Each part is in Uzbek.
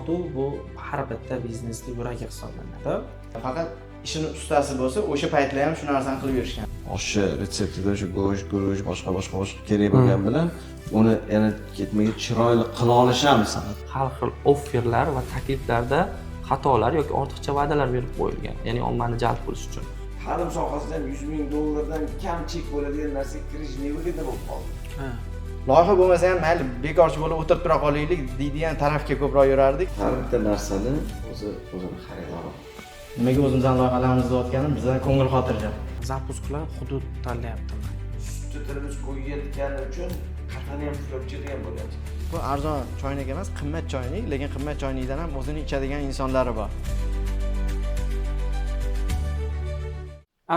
sotuv bu har bitta biznesning yuragi hisoblanadi. Faqat ishini ustasi bo'lsa, o'sha paytlar ham shu narsani qilib yurishgan. Oshchi retseptida o'sha go'sht, guruch, boshqa kerak bo'lgan bilan uni yana ketmaga chiroyli qila olish ham san'at. Har xil offerlar va takliflarda xatolar yoki ortiqcha va'dalar berib qo'yilgan, ya'ni ommani jalb qilish uchun. Ta'lim sohasidan $100,000 kam chek bo'ladigan narsaga kirish nimaligida bo'lib qoldi. Loyiha bo'lmasa ham mayli bekorchi bo'lib o'tirib tura qolaylik deydigan tarafga ko'proq yurardik. Har bitta narsani o'zini xaridori. Nimaga o'zimizdan loyihalarimiz qilayotganim bizdan ko'ngil xotirjam. Zapusklar hudud tanlayaptiman. Tilimiz qo'yayotgani uchun qatani ham puflab ichadigan bo'lyapti. Bu arzon choynak emas, qimmat choynak, lekin qimmat choynakdan ham o'zini ichadigan insonlari bor.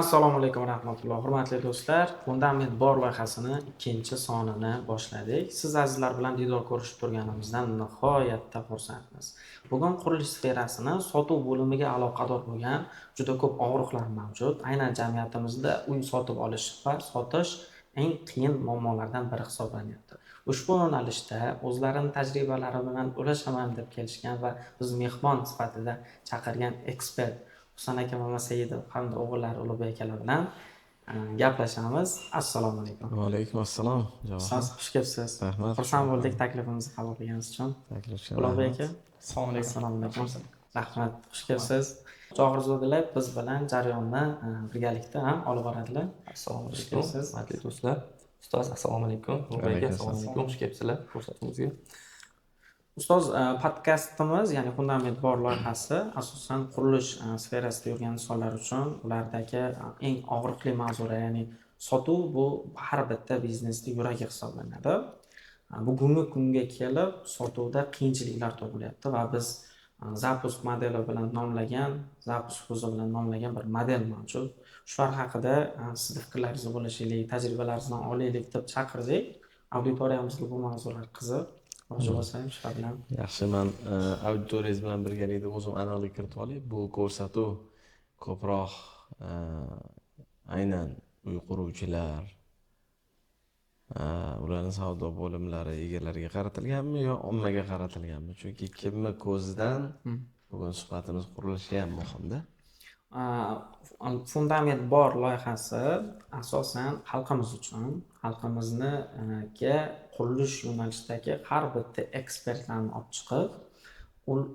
Assalomu alaykum va rahmatulloh. Hurmatli do'stlar, Fundament bor loyihasini 2-sonini boshladik. Siz azizlar bilan diydor ko'rishib turganimizdan nihoyatda xursandmiz. Bugun qurilish sferasini sotuv bo'limiga aloqador bo'lgan juda ko'p og'riqlar mavjud. Aynan jamiyatimizda uy sotib olish va sotish eng qiyin muammolardan biri hisoblanyapti. Ushbu yo'nalishda o'zlarining tajribalari bilan ulashaman deb kelishgan va biz mehmon sifatida chaqirgan ekspert Husan aka va Saidov hamda o'g'illari Ulug'bek akalar bilan gaplashamiz. Assalomu alaykum. Va alaykum assalom. Siz xush kelibsiz. Rahmat. Xursand bo'ldik taklifimizni qabul qilganingiz uchun. Ulug'bek aka. Assalomu alaykum. Rahmat. Xush kelibsiz. Johir Zo'dilar biz bilan jarayonni birgalikda ham olib boradilar. Assalomu alaykum, hurmatli do'stlar. Ustoz, assalomu alaykum. Ulug'bek aka, assalomu alaykum. Xush kelibsizlar ko'rsatimizga. Ustoz, podkastimiz, ya'ni Fundament bor loyihasi asosan qurilish sferasida yurgan insonlar uchun ulardagi eng og'riqli mavzular, ya'ni sotuv bu har bitta biznesning yuragi hisoblanadi. Bugungi kunga kelib sotuvda qiyinchiliklar tug'ilyapti va biz Zapusk modeli bilan nomlagan, Zapusk ko'zi bilan nomlagan bir model mavjud. Shular haqida sizning fikrlaringizni bo'lishaylik, tajribalaringizni olaylik deb chaqirdik. Auditoriyamizga bu mavzular qiziq. Rozi bo'lsangiz shular bilan. Yaxshi, men auditoriyangiz bilan birgalikda o'zim aniqlik kiritib olay. Bu ko'rsatuv ko'proq aynan uy quruvchilar, ularning savdo bo'limlari egalariga qaratilganmi yo ommaga qaratilganmi? Chunki kimni ko'zidan bugun suhbatimiz qurilishi ham muhimda. Fundament bor loyihasi asosan xalqimiz uchun, xalqimizga qurilish yo'nalishidagi har bitta ekspertlarni olib chiqib,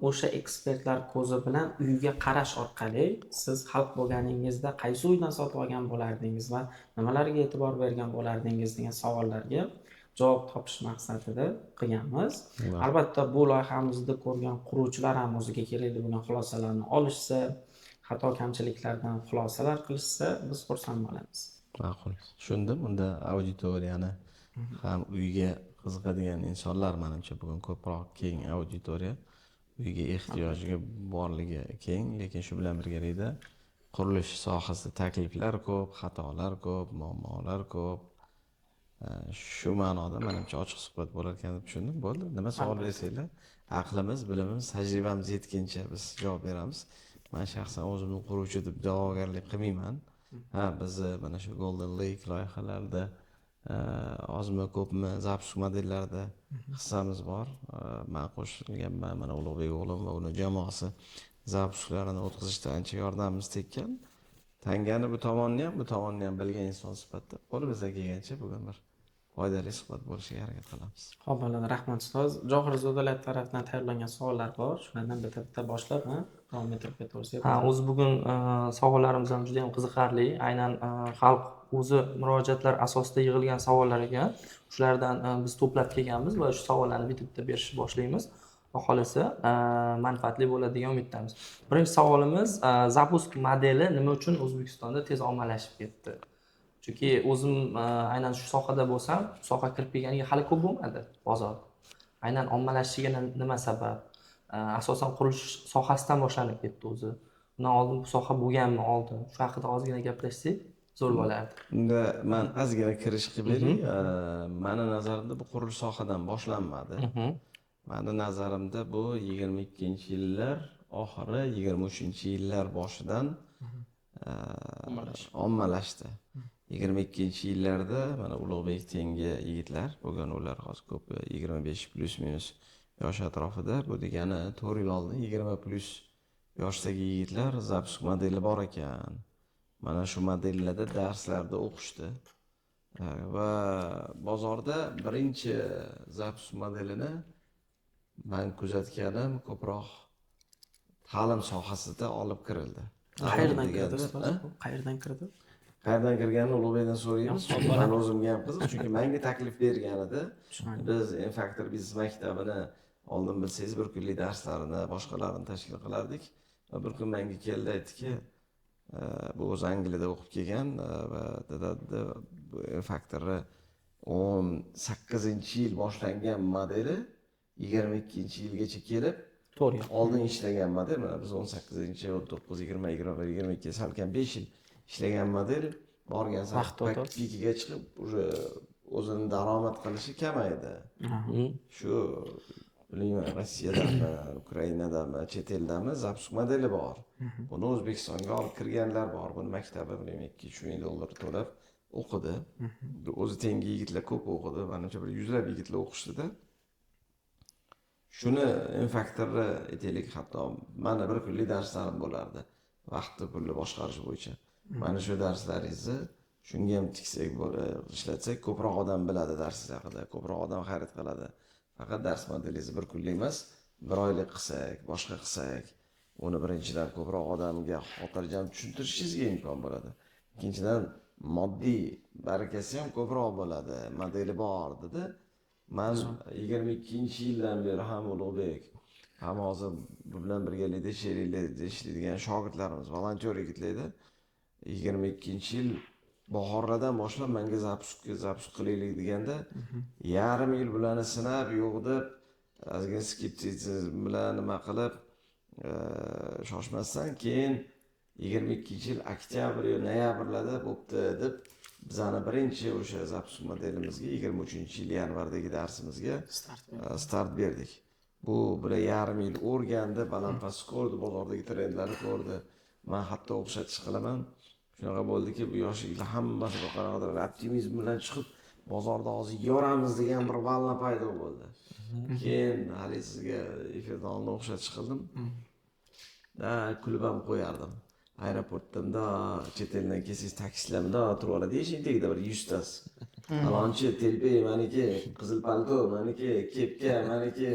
o'sha ekspertlar ko'zi bilan uyga qarash orqali siz xalq bo'lganingizda qaysi uydan sotib olgan bo'lardingiz va nimalarga e'tibor bergan bo'lardingiz degan savollarga javob topish maqsadida qilganmiz. Albatta bu loyihamizda ko'rgan quruvchilar ham o'ziga kerakli bo'lgan xulosalarni olishsa, xato kamchiliklardan xulosalar qilishsa, biz xursand bo'lamiz. Ma'qul. Tushundim. Unda auditoriyani ham uyga qiziqadigan insonlar menimcha bugun ko'proq keng auditoriya, uyga ehtiyoji borligi keng, lekin shu bilan birgalikda qurilish sohasida takliflar ko'p, xatolar ko'p, muammolar ko'p. Shu ma'noda menimcha ochiq suhbat bo'lar ekan deb tushundim. Bo'ldi. Nima savol bersanglar, aqlimiz, bilimimiz, tajribamiz yetgancha biz javob beramiz. Men shaxsan o'zimni quruvchi deb da'vogarlik qilmayman. Biz mana shu Golden Lake loyihalarida ozmi ko'pmi Zapusk modellarida hissamiz bor. Men qo'shilganman, mana Ulug'bek o'g'lim va uning jamoasi Zapusklarni o'tkazishda ancha yordamimiz tekkan. Tangani bu tomonni ham bilgan inson sifatida qo'limizdan kelgancha bugun bir foydali suhbat bo'lishiga harakat qilamiz. Xo'p, bo'ladi. Rahmat ustoz. Johir Zo'dalar tomonidan tayyorlangan savollar bor. Shulardan bitta boshlab, davom ettirib ketaversak. O'zi bugun savollarimiz ham juda ham qiziqarli. Aynan xalq o'zi murojaatlar asosida yig'ilgan savollar ekan. Shulardan biz to'plab kelganmiz va shu savollarni bitta berishni boshlaymiz. Xohlasa manfaatli bo'ladi degan umiddamiz. Birinchi savolimiz, Zapusk modeli nima uchun O'zbekistonda tez ommalashib ketdi? Chunki o'zim aynan shu sohada bo'lsam, soha kirib kelganiga hali ko'p bo'lmadi bozor. Aynan ommalashishiga nima sabab? Asosan qurilish sohasidan boshlanib ketdi o'zi. Undan oldin bu soha bo'lganmi oldin? Shu haqida ozgina gaplashsak zo'r bo'lardi. Unda men ozgina kirish qilib beray. Meni nazarimda bu qurilish sohadan boshlanmadi. Meni nazarimda bu 22-yillar oxiri, 23-yillar boshidan ommalashdi. 22-yillarda mana Ulug'bek tengi yigitlar, bugun ular hozir ko'p 25 plus minus yosh atrofida. Bu degani 4 yil oldin 20+ yoshdagi yigitlar zapusк modeli bor ekan. Mana shu modellarda darslarda o'qishdi. Va bozorda birinchi zapusк modelini men kuzatganim ko'proq ta'lim sohasida olib kirildi. Qayerdan kirdi ustoz? Qayerdan kirdi? Qayerdan kirganini Ulug'bekdan so'raymiz. Chunki men o'zimga ham qiziq, chunki menga taklif bergan edi. Biz Infactor biznes maktabini oldin bilsangiz bir kunlik darslarini, boshqalarini tashkil qilardik. Va bir kun menga keldi, aytdiki, bu o'zi Angliyada o'qib kelgan va dadada Infactorni 18-yil boshlangan modeli 22-yilgacha kelib, To'g'ri. oldin ishlagan model, mana biz 18, 19, 20, 21, 22 salkam 5 yil ishlagan model borgan sari pikiga chiqib, o'zini daromad qilishi kamaydi. Shu bilmayman, Rossiyadami, Ukrainadami, chet eldami zapusк modeli bor. Buni O'zbekistonga olib kirganlar bor. Buni maktabi bilmayman 2-3 ming dollar to'lab o'qidi. O'zi tengi yigitlar ko'p o'qidi. Menimcha bir yuzlab yigitlar o'qishdi-da. Shuni Infactorni aytaylik, hatto mana bir kunlik darslarim bo'lardi. Vaqtni pulni boshqarish bo'yicha. Mana shu darslaringizni shunga ham tiksak bo'lib ishlatsak, ko'proq odam biladi darsingiz haqida, ko'proq odam xarid qiladi. Faqat dars modelingizni bir kunlik emas, bir oylik qilsak, boshqa qilsak, uni birinchidan ko'proq odamga xotirjam tushuntirishingizga imkon bo'ladi. Ikkinchidan moddiy barakasi ham ko'proq bo'ladi. Modeli bor dedi. Men 22-yildan beri ham Ulug'bek, ham hozir bu bilan birgalikda sheriklikda ishlaydigan shogirdlarimiz, volontyor yigitlarda 22-yil bahorlardan boshlab menga zapusк qilaylik deganda, yarim yil bularni sinab, yo'q deb, ozgina skeptitsizm bilan nima qilib, shoshmasdan keyin 22-yil oktyabr yo noyabrlarda bo'pti deb bizani birinchi o'sha zapusк modelimizga 23-yil yanvardagi darsimizga start berdik. Bu bir yarim yil o'rgandi, balandpast ko'rdi, bozordagi trendlarni ko'rdi. Men hatto o'xshatish qilaman. Shunaqa bo'ldiki, bu yosh yigitlar hammasi qanaqadir optimizm bilan chiqib, bozorda hozir yoramiz degan bir valna paydo bo'ldi. Keyin hali sizga efirdan oldin o'xshatish qildim. Kulib ham qo'yardim. Aeroportda chet eldan kelsangiz taksilarda turib oladi, eshikda bir 100 tasi. Falonchi telpay maniki, qizil palto maniki, kepka maniki,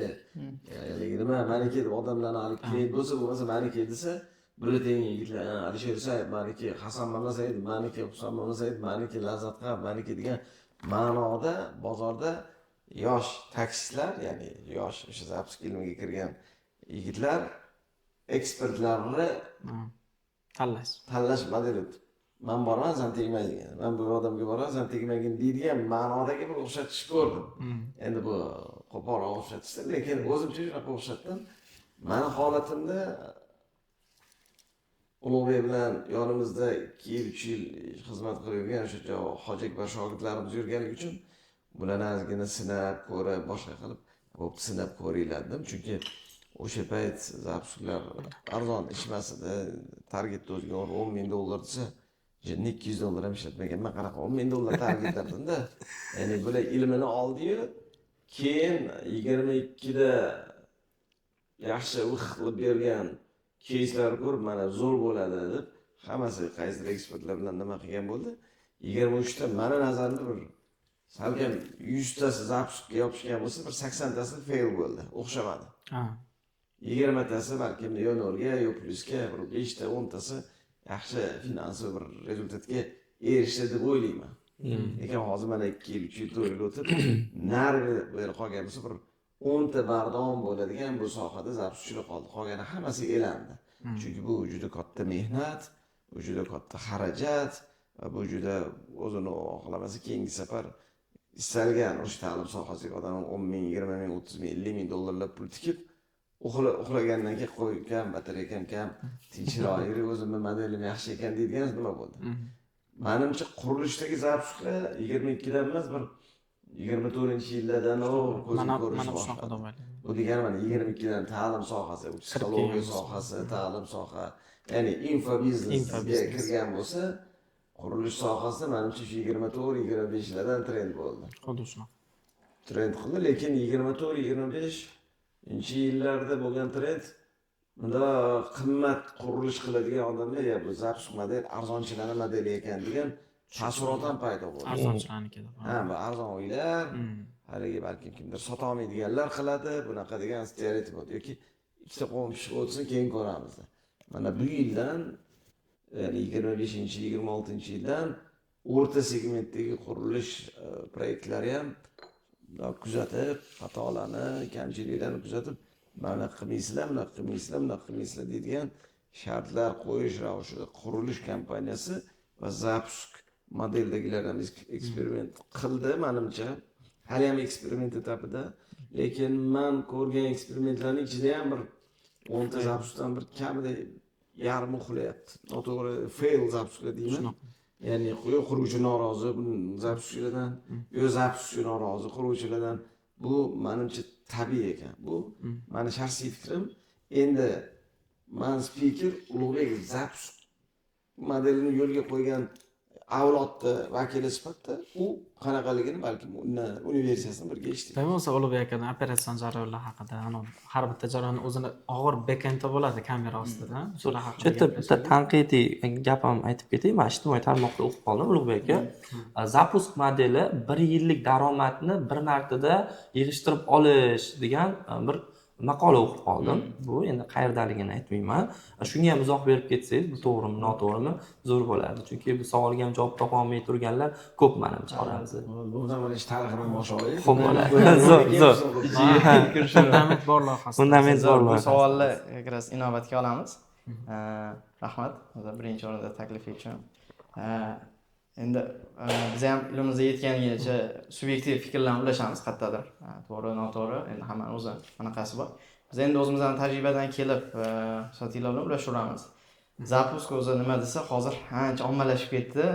nima maniki deb odamlarni olib kelib bo'lsa maniki desa, bular yigitlar, Alisher Said maniki, Hasan Mamasaid maniki, Husan Mamasaid maniki, Lazzatqa maniki degan ma'noda bozorda yosh taksistlar, ya'ni yosh o'sha zapusк ilmiga kirgan yigitlar ekspertlarni tanlash modeli. Men boraman, sen tegmagin. Men bu odamga boraman, sen tegmagin deydigan ma'nodagi bir o'xshatish ko'rdim. Endi bu qo'pol o'xshatishdir, lekin o'zimcha shunaqa o'xshatdim. Meni holatimda Ulug'bek bilan yonimizda 2-3 yil xizmat qilgan o'sha Hoji Akbar shogirdlarimiz yurganligi uchun bularni ozgina sinab ko'rib, boshqa qilib, bo'pti sinab ko'ringlar dedim. Chunki o'sha payt zapusklar arzon ishmas edi. Targetni o'ziga 10 ming dollar desa, jinni 200 dollar ham ishlatmaganman. Qanaqa 10 ming dollar target dardimda. Ya'ni bular ilmini oldi-yu, keyin 22da yaxshi qilib bergan keyslar ko'rib, mana zo'r bo'ladi deb hammasi qaysidir ekspertlar bilan nima qilgan bo'ldi. 23da meni nazarimda bir salkam 100 tasi zapusga yopishgan bo'lsa, bir 80 tasi fail bo'ldi, o'xshamadi. 20 tasi balkim yo nolga, yo plusga, bir 5 ta 10 tasi yaxshi finansiy bir rezultatga erishdi deb o'ylayman. Lekin hozir mana 2 yil, 3 yil, 4 yil o'tib, narvi bo'lib qolgan bo'lsa, bir 10 ta bardavom bo'ladigan bu sohada zapuschilar qoldi. Qolgani hammasi elandi. Chunki bu juda katta mehnat, bu juda katta xarajat va bu juda o'zini oqlamasa keyingi safar istalgan o'sha ta'lim sohasiga odam 10 ming, 20 ming, 30 ming, 50 ming dollarlab pul tikib uxlagandan keyin qo'ygan batareykam kam tinchroq yuri, o'zimning modelim yaxshi ekan deydiganingiz nima bo'ldi? Menimcha qurilishdagi zapuslar 22dan emas, bir 24-yillardan ko'zga ko'rish boshladi. Bu degani mana 22dan ta'lim sohasi, psixologiya sohasi, ta'lim soha, ya'ni infobiznesga kirgan bo'lsa, qurilish sohasida menimcha shu 24-25 yillardan trend bo'ldi. Xuddi shunaqa. Trend qildi, lekin 24-25 yillarda bo'lgan trend bunda qimmat qurilish qiladigan odamlar ya bu zapusк model arzonchilarning modeli ekan degan taassurot ham paydo bo'ldi. Arzonchilarniki deb. Ha, bu arzon uylar, haligi balkim kimdir sota olmaydiganlar qiladi, bunaqa degan stereotip bor. Yoki ikkita qovun pishib o'tsin, keyin ko'ramiz. Mana bu yildan, ya'ni 25-26-yildan o'rta segmentdagi qurilish proyektlari ham kuzatib, xatolarni, kamchiliklarni kuzatib, mana qilmaysizlar deydigan shartlar qo'yish ravishida qurilish kompaniyasi va zapusк modeldagilar ham eksperiment qildi, menimcha. Hali ham eksperiment etapida, lekin men ko'rgan eksperimentlarning ichida ham bir 10 ta zapusdan bir kamida yarmi uxlayapti. Noto'g'ri fail zapuslar deyman. Ya'ni quruvchi norozi zapuschilardan, zapuschi norozi quruvchilardan. Bu menimcha tabiiy ekan. Bu meni shaxsiy fikrim. Endi men speaker Ulug'bek zapusк modelini yo'lga qo'ygan avlodni vakili sifatida u qanaqaligini balkim uni versiyasini birga eshitdik. Bo'lmasa Ulug'bek akadan operatsion jarayonlar haqida, har bitta jarayon o'zini og'ir bekenti bo'ladi kamera ostida. Shular haqida. Shu yerda bitta tanqidiy gap ham aytib ketay. Men ijtimoiy tarmoqda o'qib qoldim Ulug'bek aka. Zapusк modeli 1 yillik daromadni bir martada yig'ishtirib olish degan bir maqola o'qib qoldim. Bu endi qayerdaligini aytmayman. Shunga ham izoh berib ketsangiz, bu to'g'rimi, noto'g'rimi zo'r bo'lardi. Chunki bu savolga ham javob topa olmay turganlar ko'p menimcha oramizda. Bundan mana ish tarixidan boshlaylik. Xo'p bo'ladi. Zo'r. Fundament bor loyihasi. Fundament bor Bu loyihasi. savolni biraz inobatga olamiz. Rahmat, birinchi o'rinda taklif uchun. Endi biz ham ilimizga yetganicha subyektiv fikrlarni ulashamiz qayerdadir. To'g'ri, noto'g'ri, endi hammani o'zi qanaqasi bor. Biz endi o'zimizdan tajribadan kelib sotilar bilan ulashaveramiz. Zapusк o'zi nima desa, hozir ancha ommalashib ketdi.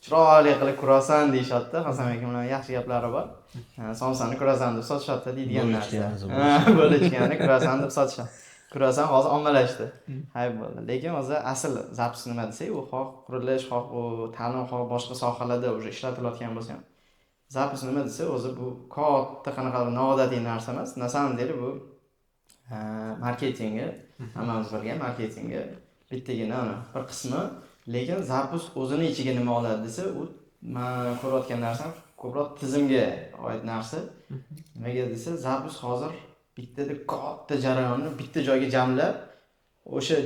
Chiroyli qilib kurasan deyishyapti. Hasan aka bilan yaxshi gaplari bor. Somsani kurasan deb sotishyapti deydigan narsa. Bo'lishgani kurasan deb sotishyapti. Kurasan hozir ommalashdi. Hay bo'ldi. Lekin o'zi asl zapusк nima desak, u xoh qurilish, xoh u ta'lim, xoh boshqa sohalarda o'zi ishlatilayotgan bo'lsa ham. Zapusк nima desa, o'zi bu katta qanaqadir noodatiy narsa emas. Na samom деле bu marketingi, hammamiz bilgan marketingi bittagina bir qismi. Lekin zapusк o'zini ichiga nima oladi desa, u men ko'rayotgan narsam ko'proq tizimga oid narsa. Nimaga desa, zapusк hozir bittada katta jarayonni bitta joyga jamlab, o'sha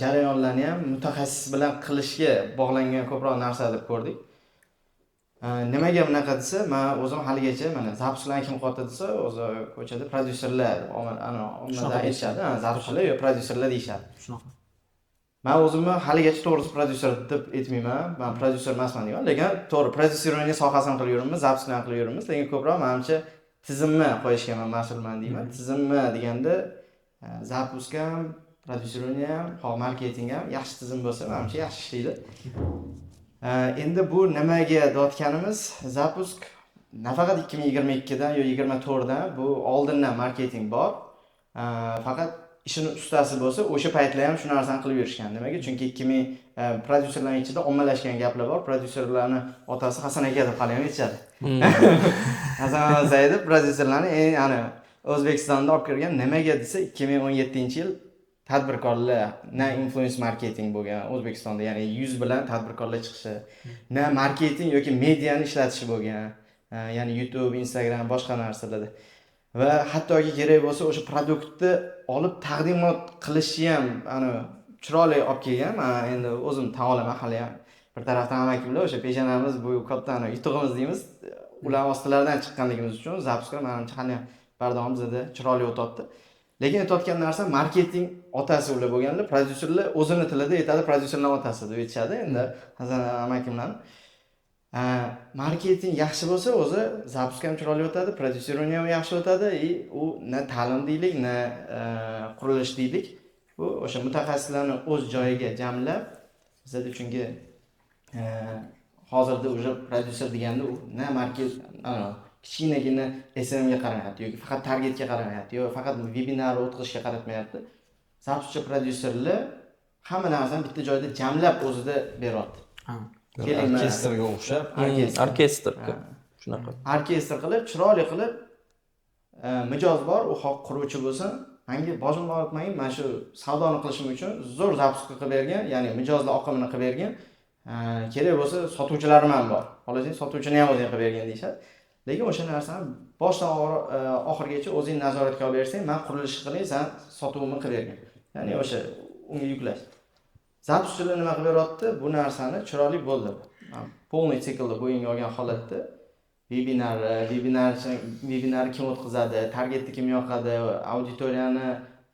jarayonlarni ham mutaxassis bilan qilishga bog'langan ko'proq narsa deb ko'rdik. Nimaga bunaqa desa, men o'zim haligacha mana zapusklarni kim qilyapti desa, o'zi ko'chada prodyuserlar, ommada aytishadi, zapusklar yo prodyuserlar deyishadi. Shunaqa. Men o'zimni haligacha to'g'risi prodyuser deb aytmayman. Men prodyuser emasman deyman, lekin to'g'ri prodyuserning sohasini qilib yuribmiz, zapusklarni qilib yuribmiz, lekin ko'proq menimcha tizimni qo'yishga men mas'ulman deyman. Tizimni deganda zapusк ham, prodyuserning ham, marketing ham yaxshi tizim bo'lsa, menimcha yaxshi ishlaydi. Endi bu nimaga deyotganimiz, zapusк nafaqat 2022 dan yo 24 dan bu oldindan marketing bor. Faqat ishini ustasi bo'lsa, o'sha paytlar ham shu narsani qilib yurishgan. Nimaga? Chunki 2000 prodyuserlarning ichida ommalashgan gaplar bor. Prodyuserlarning otasi Hasan aka deb hali ham aytishadi. Hasan Zaydov prodyuserlarni eng O'zbekistonda olib kirgan. Nimaga desa, 2017-yil tadbirkorlar, na influence marketing bo'lgan O'zbekistonda, ya'ni yuz bilan tadbirkorlar chiqishi, na marketing yoki mediani ishlatishi bo'lgan, ya'ni YouTube, Instagram, boshqa narsalarda. Va hattoki kerak bo'lsa o'sha produktni olib taqdimot qilishni ham chiroyli olib kelgan. Men endi o'zim tan olaman hali ham. Bir tarafdan ham akimlar o'sha peshonamiz bu katta yutug'imiz deymiz, ular ostilaridan chiqqanligimiz uchun zapusklar menimcha hali ham bardom bizda chiroyli o'tadi. Lekin aytayotgan narsa marketing otasi ular bo'lganlar, prodyuserlar o'zini tilida aytadi, prodyuserlar otasi deb aytishadi. Endi Hasan amakim marketing yaxshi bo'lsa, o'zi zapusк ham chiroyli o'tadi, prodyusering ham yaxshi o'tadi, u na ta'lim deylik, na qurilish deylik. Bu o'sha mutaxassislarni o'z joyiga jamlab, bizda chunki hozirda o'sha prodyuser deganda u na marketing kichkinagina SMga qaramayapti yoki faqat targetga qaramayapti yoki faqat webinar o'tkazishga qaratmayapti. Zapusк prodyuserlar hamma narsani bitta joyda jamlab o'zida beryapti. Orkestrga o'xshab, Orkestr. Shunaqa. Orkestr qilib, chiroyli qilib mijoz bor, u xoh quruvchi bo'lsin, menga bojimni olmang, men shu savdoni qilishim uchun zo'r zapuska qilib bergan, ya'ni mijozlar oqimini qilib bergan. Kerak bo'lsa sotuvchilarim ham bor. Xohlasangiz sotuvchini ham o'zing qilib bergan deyshadi. Lekin o'sha narsani boshdan oxirigacha o'zing nazoratga olib bersang, men qurilish qilay, sen sotuvimni qilib bergin. Ya'ni o'sha unga yuklash. Zapuskalar nima qilib beryapti? Bu narsani chiroyli bo'ldi. Полный siklda bo'yinga olgan holatda webinar kim o'tkazadi, targetni kim yoqadi, auditoriyani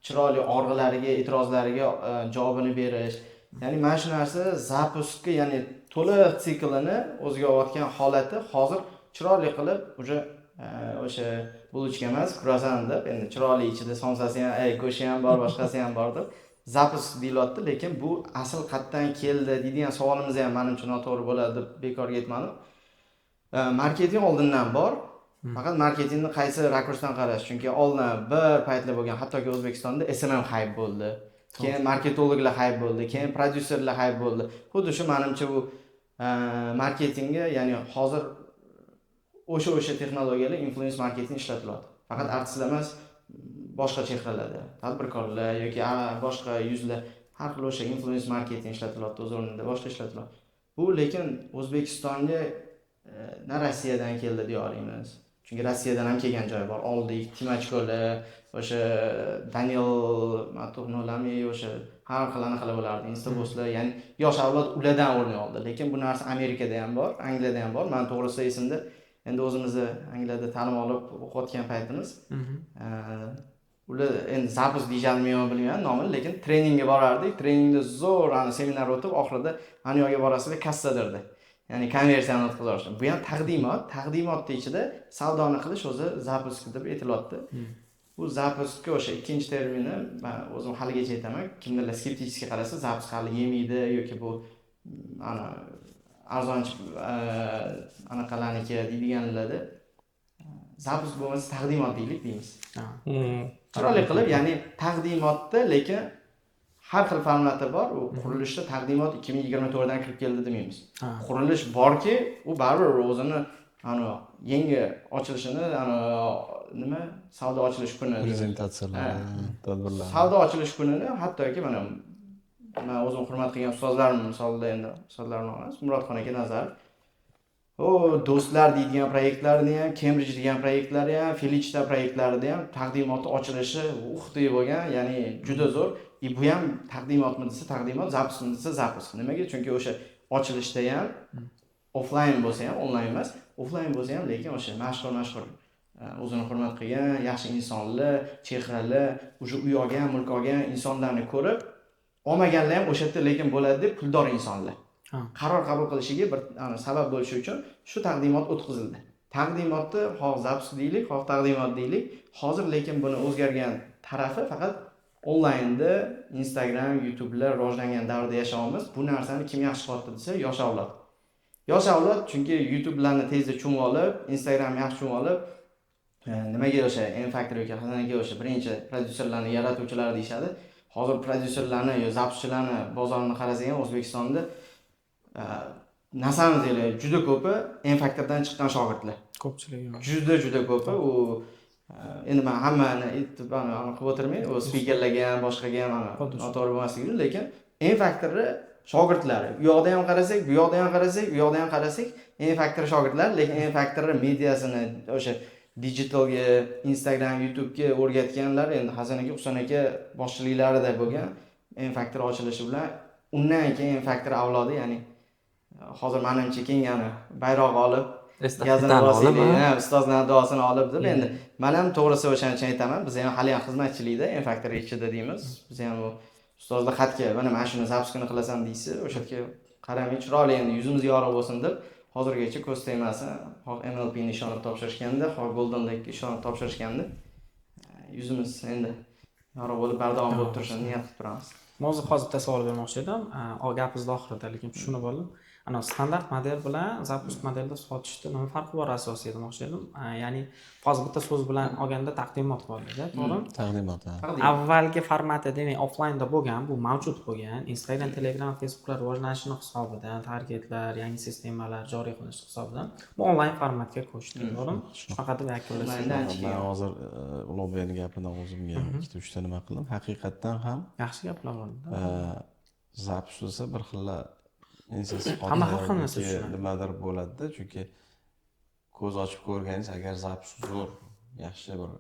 chiroyli org'ilariga, e'tirozlariga javobini berish. Ya'ni mana shu narsa zapuskka, ya'ni to'liq siklini o'ziga olgan holati hozir chiroyli qilib o'sha bulutchka emas, kruasan deb, endi chiroyli ichida somsasi ham, go'shti ham bor, boshqasi ham bor deb zapusk deyilyapti, lekin bu asl qayerdan keldi deydigan savolimiz ham menimcha noto'g'ri bo'ladi deb bekorga aytmadim. Marketing oldindan bor. Faqat marketingni qaysi rakursdan qarash, chunki oldin bir paytlar bo'lgan, hattoki O'zbekistonda SMM hype bo'ldi. Keyin marketologlar hype bo'ldi, keyin prodyuserlar hype bo'ldi. Xuddi shu menimcha bu marketingga, ya'ni hozir o'sha texnologiyalar influence marketing ishlatilyapti. Faqat artistlar emas, boshqa chehralarda, tadbirkorlar yoki boshqa yuzlar har xil o'sha influence marketing ishlatilyapti, o'z o'rnida boshqa ishlatilyapti. Bu lekin O'zbekistonga na Rossiyadan keldi deya olamiz. Chunki Rossiyadan ham kelgan joy bor. Oldik, Timachkolar, o'sha Daniel Matuhnolami, o'sha har xil anaqa bo'lardi, Instaboslar, ya'ni yosh avlod ulardan o'rnak oldi. Lekin bu narsa Amerikada ham bor, Angliyada ham bor. Men to'g'risi esimda, endi o'zimizni Angliyada ta'lim olib o'qiyotgan paytimiz, ular endi zapus deyishadimi bilmayman nomini, lekin treningga borardik. Treningda zo'r seminar o'tib, oxirida ana yoqqa borasizlar kassadirdi. Ya'ni konversiyani o'tkazishdi. Bu ham taqdimotning ichida savdoni qilish o'zi zapusk deb aytilyapti. Bu zapuskka o'sha ikkinchi termini men o'zim haligacha aytaman. Kimlardir skeptik qarasa, zapusk hali yemaydi yoki bu ana arzonchi anaqalarniki deydiganlarda zapusk bo'lmasa taqdimot deymiz. Chiroyli qilib, ya'ni taqdimotda, lekin har xil formatda bor. U qurilishda taqdimot 2024 dan kirib keldi demaymiz. Qurilish borki, u baribir o'zini yangi ochilishini, nima, savdo ochilish kuni, prezentatsiyalar, tadbirlar. Savdo ochilish kunini hattoki men o'zim hurmat qilgan ustozlarim misolida, endi ustozlarim emas, Murodxon aka Nazarov, do'stlar deydigan proyektlarni ham, Cambridge degan proyektlarni ham, Felichta proyektlarida ham taqdimoti ochilishi uxdek bo'lgan, ya'ni juda zo'r. Bu ham taqdimotmi desa taqdimot, zapuskmi desa zapusk. Nimaga? Chunki o'sha ochilishda ham offline bo'lsa ham, onlayn emas, offline bo'lsa ham, lekin o'sha mashhur o'zini hurmat qilgan, yaxshi insonlar, chehralar, o'sha uy olgan, mulk olgan insonlarni ko'rib, olmaganlar ham o'sha yerda lekin bo'ladi deb puldor insonlar. Qaror qabul qilishiga bir sabab bo'lishi uchun shu taqdimot o'tkazildi. Taqdimotni xoh zapusk deylik, xoh taqdimot deylik. Hozir lekin buni o'zgargan tarafi faqat onlaynda, Instagram, YouTube'lar rivojlangan davrda yashayapmiz. Bu narsani kim yaxshi qilyapti desa, yosh avlod. Yosh avlod, chunki YouTube'larni tezda chumib olib, Instagram yaxshi chumib olib, nimaga o'sha M-Factor yoki Hazanaga o'sha birinchi prodyuserlarni yaratuvchilar deyshadi. Hozir prodyuserlarni yo zapuskchilarni bozorini qarasangiz ham O'zbekistonda nasamizlar juda ko'pi M-Factordan chiqqan shogirdlar. Ko'pchiligi juda ko'pi. U endi men hammani aytib qilib o'tirmay, u spikerlarga ham, boshqaga ham noto'g'ri bo'lmasligi uchun, lekin M-Factorni shogirdlari, bu yoqda ham qarasak, bu yoqda ham qarasak, bu yoqda ham qarasak, M-Factor shogirdlar, lekin M-Factor mediasini o'sha digitalga, Instagram, YouTube'ga o'rgatganlar endi Hasan aka, Husan aka boshchiliklarida bo'lgan M-Factor ochilishi bilan undan keyin M-Factor avlodi, ya'ni hozir menimcha kengani bayroq olib, ustozlarning duosini olib deb, endi men ham to'g'risi o'shaning uchun aytaman, biz ham hali ham xizmatchilikda M-Factor ichida deymiz. Biz ham ustozlar xatga mana shuni zapuskini qilasan deysa, o'sha yerga qaramay chiroyli endi yuzimiz yorug' bo'lsin deb hozirgacha ko'z tegmasin, xoh MLP ni ishonib topshirishganda, xoh Golden Lake ishonib topshirishganda yuzimiz endi yorug' bo'lib bardavom bo'lib turishini niyat qilib turamiz. Hozir bitta savol bermoqchi edim. Gapingizni oxirida, lekin tushunib oldim. ana standart model bilan zapust modelda sotishda nima farqi bor asosiy demoqchi edim. Ya'ni hozir bitta so'z bilan olganda taqdimot bo'ldi-da, to'g'rimi? Taqdimot. Avvalgi formati, demak, offlaynda bo'lgan, bu mavjud bo'lgan. Instagram, Telegram, Facebooklar rivojlanishi hisobidan, targetlar, yangi sistemalar joriy qilish hisobidan bu onlayn formatga ko'chdi, to'g'rimi? Shunaqa deb yakunlasak. Men hozir Ulug'bekning gapidan o'zimga 2-3 ta nima qildim. Haqiqatdan ham Yaxshi gaplar bo'ldi. zapus bo'lsa bir xilla ensasi Hamma har xil narsa qotib tushunadi. nimadir bo'ladi-da, chunki ko'z ochib ko'rganingiz agar zapus zo'r, yaxshi bir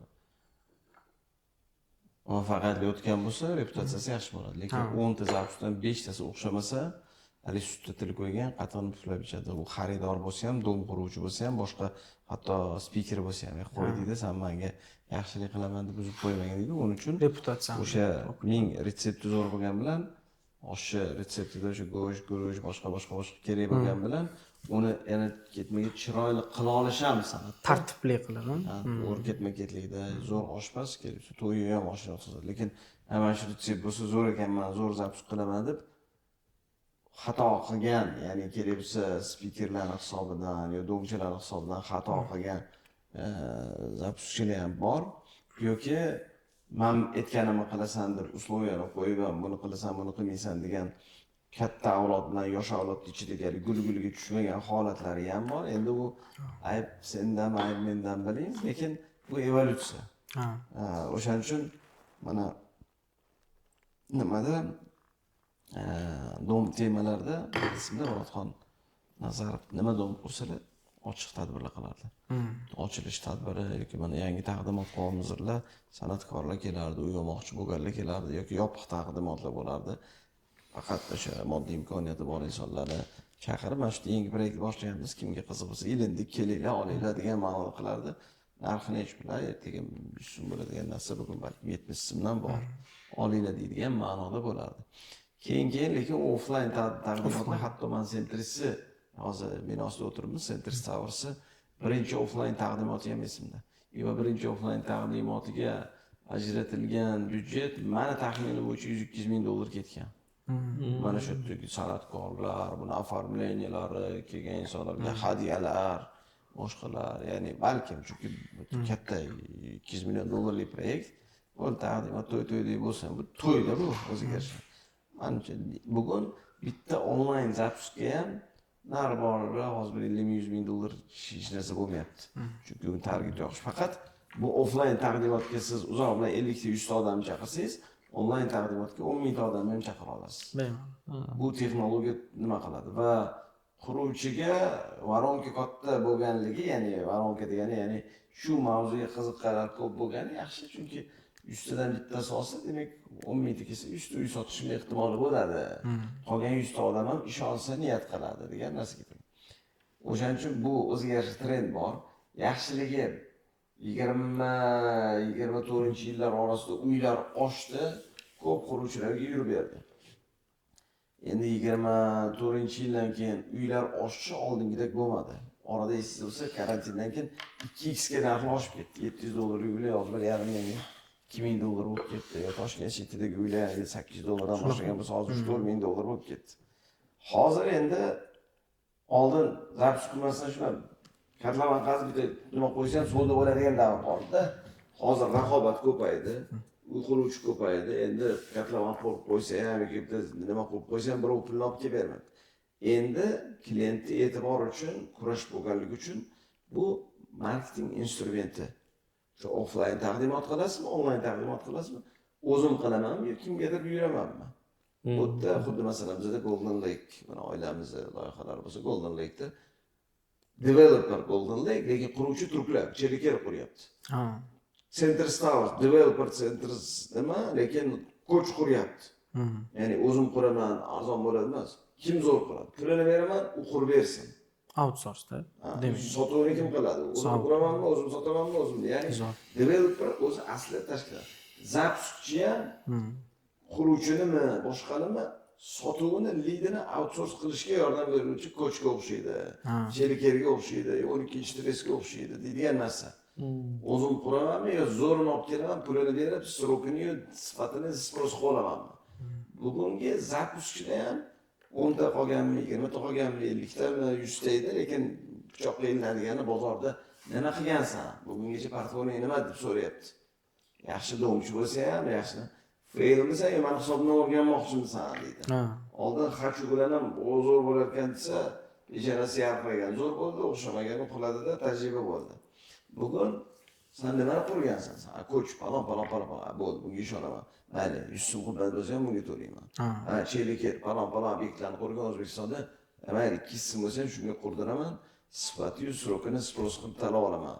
muvaffaqiyatli o'tgan bo'lsa, reputatsiyasi yaxshi bo'ladi. Lekin 10 ta zapusdan 5 tasi o'xshamasa, hali sutda til qo'ygan, qatiqni puflab ichadi. U xaridor bo'lsa ham, dom quruvchi bo'lsa ham, boshqa hatto spiker bo'lsa ham, qo'y deydi, sen menga yaxshilik qilaman deb uzib qo'ymagan deydi. Uning uchun Reputatsiya. o'sha ming retsepti zo'r bo'lgan bilan oshni retseptida o'sha go'sht, guruch, boshqa kerak bo'lgan bilan uni yana ketmaga chiroyli qila olish ham san'at. Tartibli qiladi. To'g'ri ketma-ketlikda zo'r oshpaz kelibsa, to'yni ham oshni o'tkazadi. Lekin mana shu retsept bo'lsa zo'r ekanman, zo'r zapus qilaman deb xato qilgan, ya'ni kerak bo'lsa spikerlarning hisobidan yo domchilar hisobidan xato qilgan zapuschilar ham bor. Yoki men aytganimni qilasan deb условияni qo'yib, buni qilasan, buni qilmaysan degan katta avlod bilan yosh avlodning ichidagi gul-guliga tushmagan holatlari ham bor. Endi u ayb sendan, ayb mendan bilamiz, lekin bu evolyutsiya. O'shaning uchun mana nimada dom temalarda ismida Murodxon Nazarov nima dom qursalar ochiq tadbirlar qilardi. Ochilish tadbiri yoki mana yangi taqdimot hozirlar, san'atkorlar kelardi, uyomoqchi bo'lganlar kelardi yoki yopiq taqdimotlar bo'lardi. Faqat o'sha moddiy imkoniyati bor insonlarni chaqirib, mana shu yangi proyekt boshlayapmiz, kimga qiziq bo'lsa, ilindik, kelinglar, olinglar degan ma'noda qilardi. Narxini hech bilmay, ertaga 100 so'm bo'ladigan narsa bugun balki 70 so'mdan bor. Olinglar deydigan ma'noda bo'lardi. Keyin lekin offlayn taqdimotlar, hatto men Centris'ni hozir binosida o'tiribmiz, Centris Towers'i birinchi offlayn taqdimoti ham esimda. Va birinchi offlayn taqdimotiga ajratilgan byudjet meni taxminim bo'yicha 100-200 ming dollar ketgan. Mana shu san'atkorlar, buni оформлениялari, kelgan insonlarga hadyalar, boshqalar, ya'ni balkim chunki katta 200 million dollarlik proyekt, bu taqdimot to'y-to'ydek bo'lsa, bu to'yda bu o'ziga yarasha. Manimcha bugun bitta onlayn zapusga ham nari borida hozir 50-100 ming dollar hech narsa bo'lmayapti. Chunki u target yo'q. Faqat bu offlayn taqdimotga siz uzoq bilan 50 ta 100 ta odam chaqirsangiz, onlayn taqdimotga 10 ming ta odamni ham chaqira olasiz. Bu texnologiya nima qiladi va quruvchiga varonka katta bo'lganligi, ya'ni varonka degani, ya'ni shu mavzuga qiziqqanlar ko'p bo'lgani yaxshi, chunki 100 tadan bittasi olsa, demak 10 ming ta kelsa 100 ta uy sotishning ehtimoli bo'ladi. Qolgan 100 ta odam ham ish olsa niyat qiladi degan narsa ketadi. O'shaning uchun bu o'ziga yarasha trend bor. Yaxshiligi 20-24-yillar orasida uylar oshdi, ko'p quruvchilarga yurib berdi. Endi 24-yildan keyin uylar oshishi oldingidek bo'lmadi. Orada esiz bo'lsa, karantindan keyin 2x ga narxi oshib ketdi. 700 dollarlik uylar hozir 1,5 2000 dollar bo'lib ketdi. Toshkent City'dagi uylar 800 dollardan boshlagan bo'lsa, hozir 3-4 ming dollar bo'lib ketdi. Hozir endi oldin zapus qilmasdan shuna katlaman qazib bitta nima qo'ysam savdo bo'ladigan davr bordi. Hozir raqobat ko'paydi, uy quruvchi ko'paydi. Endi katlaman qurib qo'ysa ham yoki bitta nima qilib qo'ysa ham birov pulni olib kelib bermaydi. Endi klientning e'tibori uchun kurash bo'lganligi uchun bu marketing instrumenti. Shu offlayn taqdimot qilasizmi, onlayn taqdimot qilasizmi? O'zim qilamanmi yoki kimgadir buyuramanmi? Xuddi masalan bizda Golden Lake, mana oilamizning loyihalari bo'lsa, Golden Lake'da developer Golden Lake, lekin quruvchi turklar, Cherikar quryapti. Centris Towers, developer Centris nima, lekin ko'ch quryapti. Ya'ni o'zim quraman, arzon bo'ladi emas. Kim zo'r qiladi? Pulini beraman, u qurib bersin. Outsourced, demak. Sotuvni kim qiladi? O'zim quramanmi, o'zim sotamanmi, o'zim. Ya'ni developer o'zi aslida tashkilot. Zapuschi ham quruvchinimi, boshqanimi sotuvini, leadini outsource qilishga yordam beruvchi ko'chga o'xshaydi. Cherikerga o'xshaydi, 12-stressga o'xshaydi deydigan narsa. O'zim quramanmi yo zo'rini olib kelaman, pulini berib, srokini, sifatini sпрос qolamanmi? Bugungi zapuschilar ham 10ta qolganmi, 20ta qolganmi, 50tami, 100ta edi, lekin pichoqqa ilinadiganini bozorda nima qilgansan? Bugungacha portfolio nima deb so'rayapti. Yaxshi domchi bo'lsa ham, yaxshi failmisa, mana hisobni o'rganmoqchimisan deydi. Oldin xachu bilan ham zo'r bo'lar ekan desa, ijara yarqiragan zo'r bo'ldi, o'xshamagani qiladi-da, tajriba bo'ldi. Bugun sen nima qilgansan? Sen ko'ch falon bo'ldi, bunga ishonaman. Mayli, 100 so'm qilib bo'lsa ham bunga to'layman. Cheliket falon obyektlarni qurgan O'zbekistonda, mayli 2 so'm bo'lsa ham shunga qurdiraman, sifati, srokini sпрос qilib talab olaman.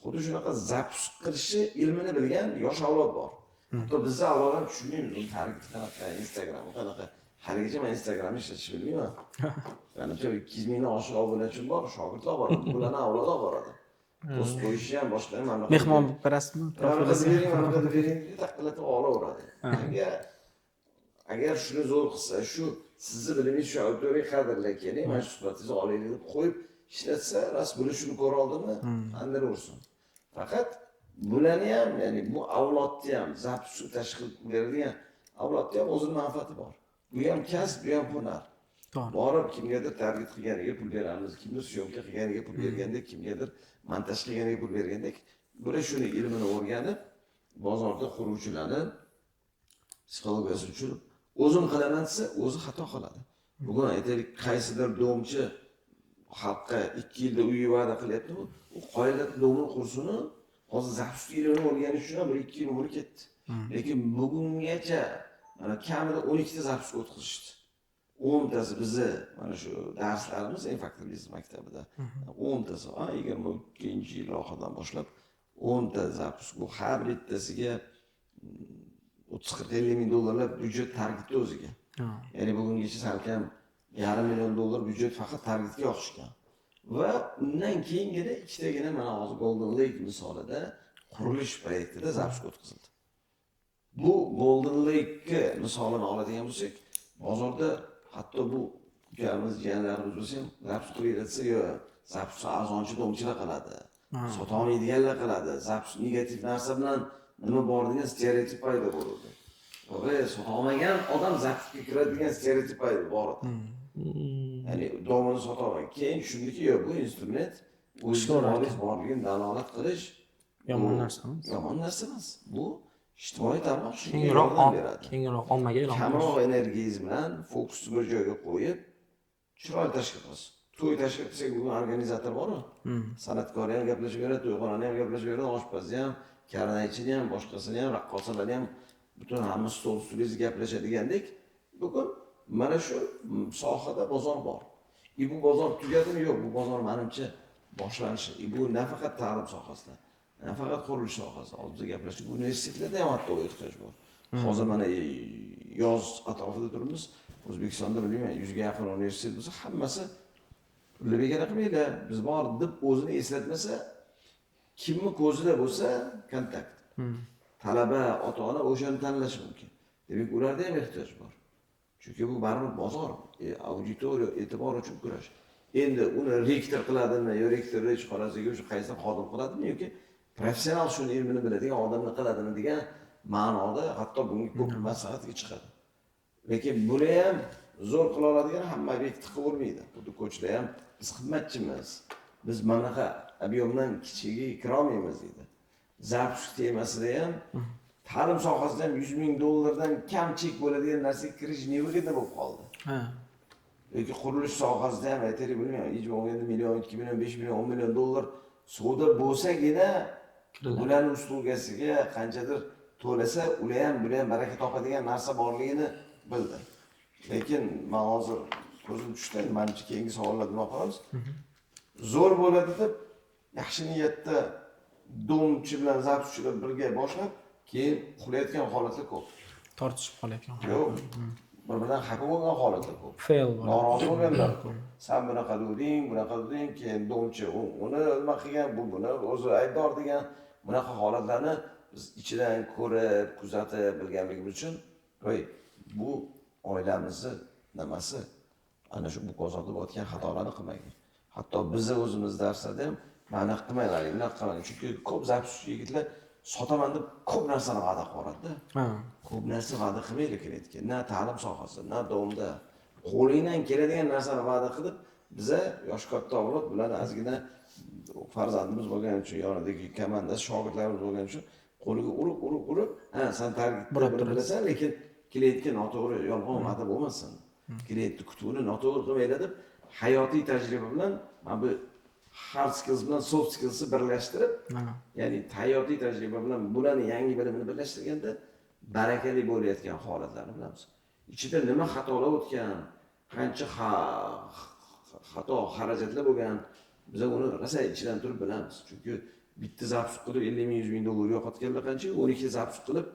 Xuddi shunaqa zapus qilishni ilmini bilgan yosh avlod bor. Hatto bizda avvaldan tushunmaymiz, targit qanaqa, Instagram qanaqa. Haligacha men Instagramni ishlatishni bilmayman. Menimcha 200 mingdan oshiq obunachim bor, shogirdlar bor, bularni avlodlar boradi. Post qo'yishi ham boshqa ham mamlakat. Mehmon bo'lib berasizmi? Mamlakatda bering, taqqilatib olaveradi. Agar shuni zo'r qilsa, shu sizni bilimingiz shu auditoriya qadrlay keling, mana shu suhbatingizni olaylik deb qo'yib ishlatsa, ras buni shuni ko'ra oldimi? Andar ursin. Faqat bularni ham, ya'ni bu avlodni ham zapus tashkil beradigan avlodda ham o'zining manfaati bor. Bu ham kasb, bu ham hunar. Borib kimgadir targit qilganiga pul beramiz, kimdir syomka qilganiga pul bergandek, kimgadir montaj qilganiga pul bergandek, bular shuni ilmini o'rganib, bozorda quruvchilarni psixologiyasi tushirib, o'zim qilaman desa, o'zi xato qiladi. Bugun aytaylik, qaysidir domchi xalqqa 2 yilda uy va'da qilyapti, u qoyillat domni qursini hozir zapus ilmini o'rganish uchun 1-2 yil umri ketdi. Lekin bugungacha mana kamida 12 ta zapus o'tkazishdi. 10 tasi bizni mana shu darslarimiz Infactories maktabida 10 tasi 22-yil oxiridan boshlab 10 ta zapus, bu har bittasiga 30-40 ming dollarlar byudjet targetda o'ziga. Ya'ni bugungacha salkam $500,000 byudjet faqat targetga yoqishgan. Va undan keyingina ikkitagina mana hozir Golden Lake misolida qurilish proyektida zapus o'tkazildi. Bu Golden Lake misolini oladigan bo'lsak, bozorda hatto bu ukamiz, jiyanlarimiz bo'lsa ham zapus qilayotsa, yo zapus arzonchi domchilar qiladi. Sota olmaydiganlar qiladi. Zapus negativ narsa bilan nima bor degan stereotip paydo bo'ldi. Va sota olmagan odam zapusga kiradigan stereotip paydo bo'ldi. Ya'ni domini sota olmagan. Keyin tushundiki, yo'q, bu instrument o'zining borligini dalolat qilish yomon narsa emas. Yomon narsa emas. Bu ijtimoiy tarmoq kengroq ommaga e'lon qilish. Kamroq energiyangiz bilan fokusni bir joyga qo'yib, chiroyli tashkil qilasiz. To'y tashkil qilsak, bugun organizator bormi? San'atkori ham gaplashib beradi, to'yxonani ham gaplashib beradi, oshpazni ham, karnaychini ham, boshqasini ham, raqqosalarni ham, butun hamma stol ustida gaplashadigandek, bugun mana shu sohada bozor bor. Bu bozor tugadimi? Yo'q, bu bozor menimcha boshlanishi. Bu nafaqat ta'lim sohasida, nafaqat qurilish sohasida, hozir gaplashdik, universitetlarda ham hatto ehtiyoj bor. Hozir mana yoz atrofida turibmiz. O'zbekistonda bilmayman, 100 ga yaqin universitet bo'lsa, hammasi pulni bekor qilmaydi. Biz bor deb o'zini eslatmasa, kimni ko'zida bo'lsa, kontakt. Talaba, ota-ona o'shani tanlashi mumkin. Demak, ularda ham ehtiyoj bor. Chunki bu baribir bozor, auditoriya e'tibor uchun kurash. Endi uni rektor qiladimi, yo rektor ishxonasiga o'sha qaysi xodim qiladimi yoki professional shuni ilmini biladigan odamni qiladimi degan ma'noda hatto bunga ko'p maslahatga chiqadi. Lekin buni ham zo'r qila oladigan hamma obyekt qilolmaydi. Xuddi ko'chada ham biz xizmatchimiz. Biz manaqa ob'yomdan kichigiga kira olmaymiz deydi. Zapus temasida ham ta'lim sohasida ham $100,000 kam chek bo'ladigan narsaga kirish nevigida bo'lib qoldi. Yoki qurilish sohasida ham aytaylik, bilmayman, hech bo'lmaganda $1 million, $2 million, $5 million, $10 million savdo bo'lsagina ularning uslugasiga qanchadir to'lasa, ular ham buni ham baraka topadigan narsa borligini bildi. Lekin men hozir ko'zim tushdi, menimcha keyingi savollarni o'qimiz. Zo'r bo'ladi deb yaxshi niyatda domchi bilan zapuschilar birga boshlab, keyin qulayotgan holatlar ko'p. Tortishib qolayotgan. Yo'q. Bir-biridan xafa bo'lgan holatlar ko'p. Fail bo'ladi. Norozi bo'lganlar ko'p. Sen bunaqa qilding, keyin domchi uni nima qilgan, bu buni o'zi aybdor degan bunaqa holatlarni biz ichidan ko'rib, kuzatib bilganligimiz uchun, bu oilamizni nimasi? Ana shu bu bozorda bo'layotgan xatolarni qilmagan. Hatto bizni o'zimiz darslarda ham mana qilmaylaring, nima qilmaylaring. Chunki ko'p zapuschi yigitlar sotaman deb ko'p narsani va'da qiladi-da. Ko'p narsa va'da qilmaydi kerak. Na ta'lim sohasida, na domda, qo'lingdan keladigan narsani va'da qilib, biza yosh katta avlod bilan ozgina farzandimiz bo'lgani uchun, yonidagi komanda shogirdlarimiz bo'lgani uchun qo'liga urib, ha, sen tarkibni bilasan, lekin klientga noto'g'ri yolg'on va'da bo'lmasin. Klientni kutuvini noto'g'ri qilmaylar deb hayotiy tajriba bilan mana bu hard skills bilan soft skillsni birlashtirib, ya'ni hayotiy tajriba bilan bularni yangi bilimini birlashtirganda barakali bo'layotgan holatlarni bilamiz. Ichida nima xatolar o'tgan, qancha xato xarajatlar bo'lgan, biz uni rosa ichidan turib bilamiz. Chunki bitta zapis qilib 50 ming, 100 ming dollar yo'qotganlar qancha, 12 zapis qilib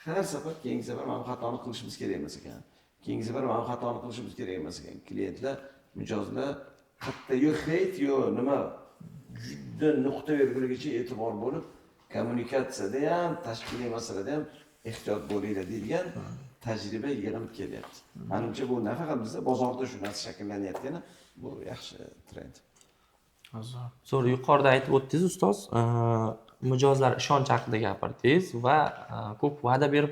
har safar keyingi safar mana bu xatoni qilishimiz kerak emas ekan. Keyingi safar mana bu xatoni qilishimiz kerak emas ekan. Klientlar, mijozlar hatto hate nima juda nuqta virgulgacha e'tibor bo'lib, kommunikatsiyada ham, tashkiliy masalada ham ehtiyot bo'linglar deydigan tajriba yig'ilib kelyapti. Menimcha bu nafaqat bizda bozorda shu narsa shakllanyapti, bu yaxshi trend. Zo'r, yuqorida aytib o'tdingiz ustoz, mijozlar ishonch haqida gapirdingiz va ko'p va'da berib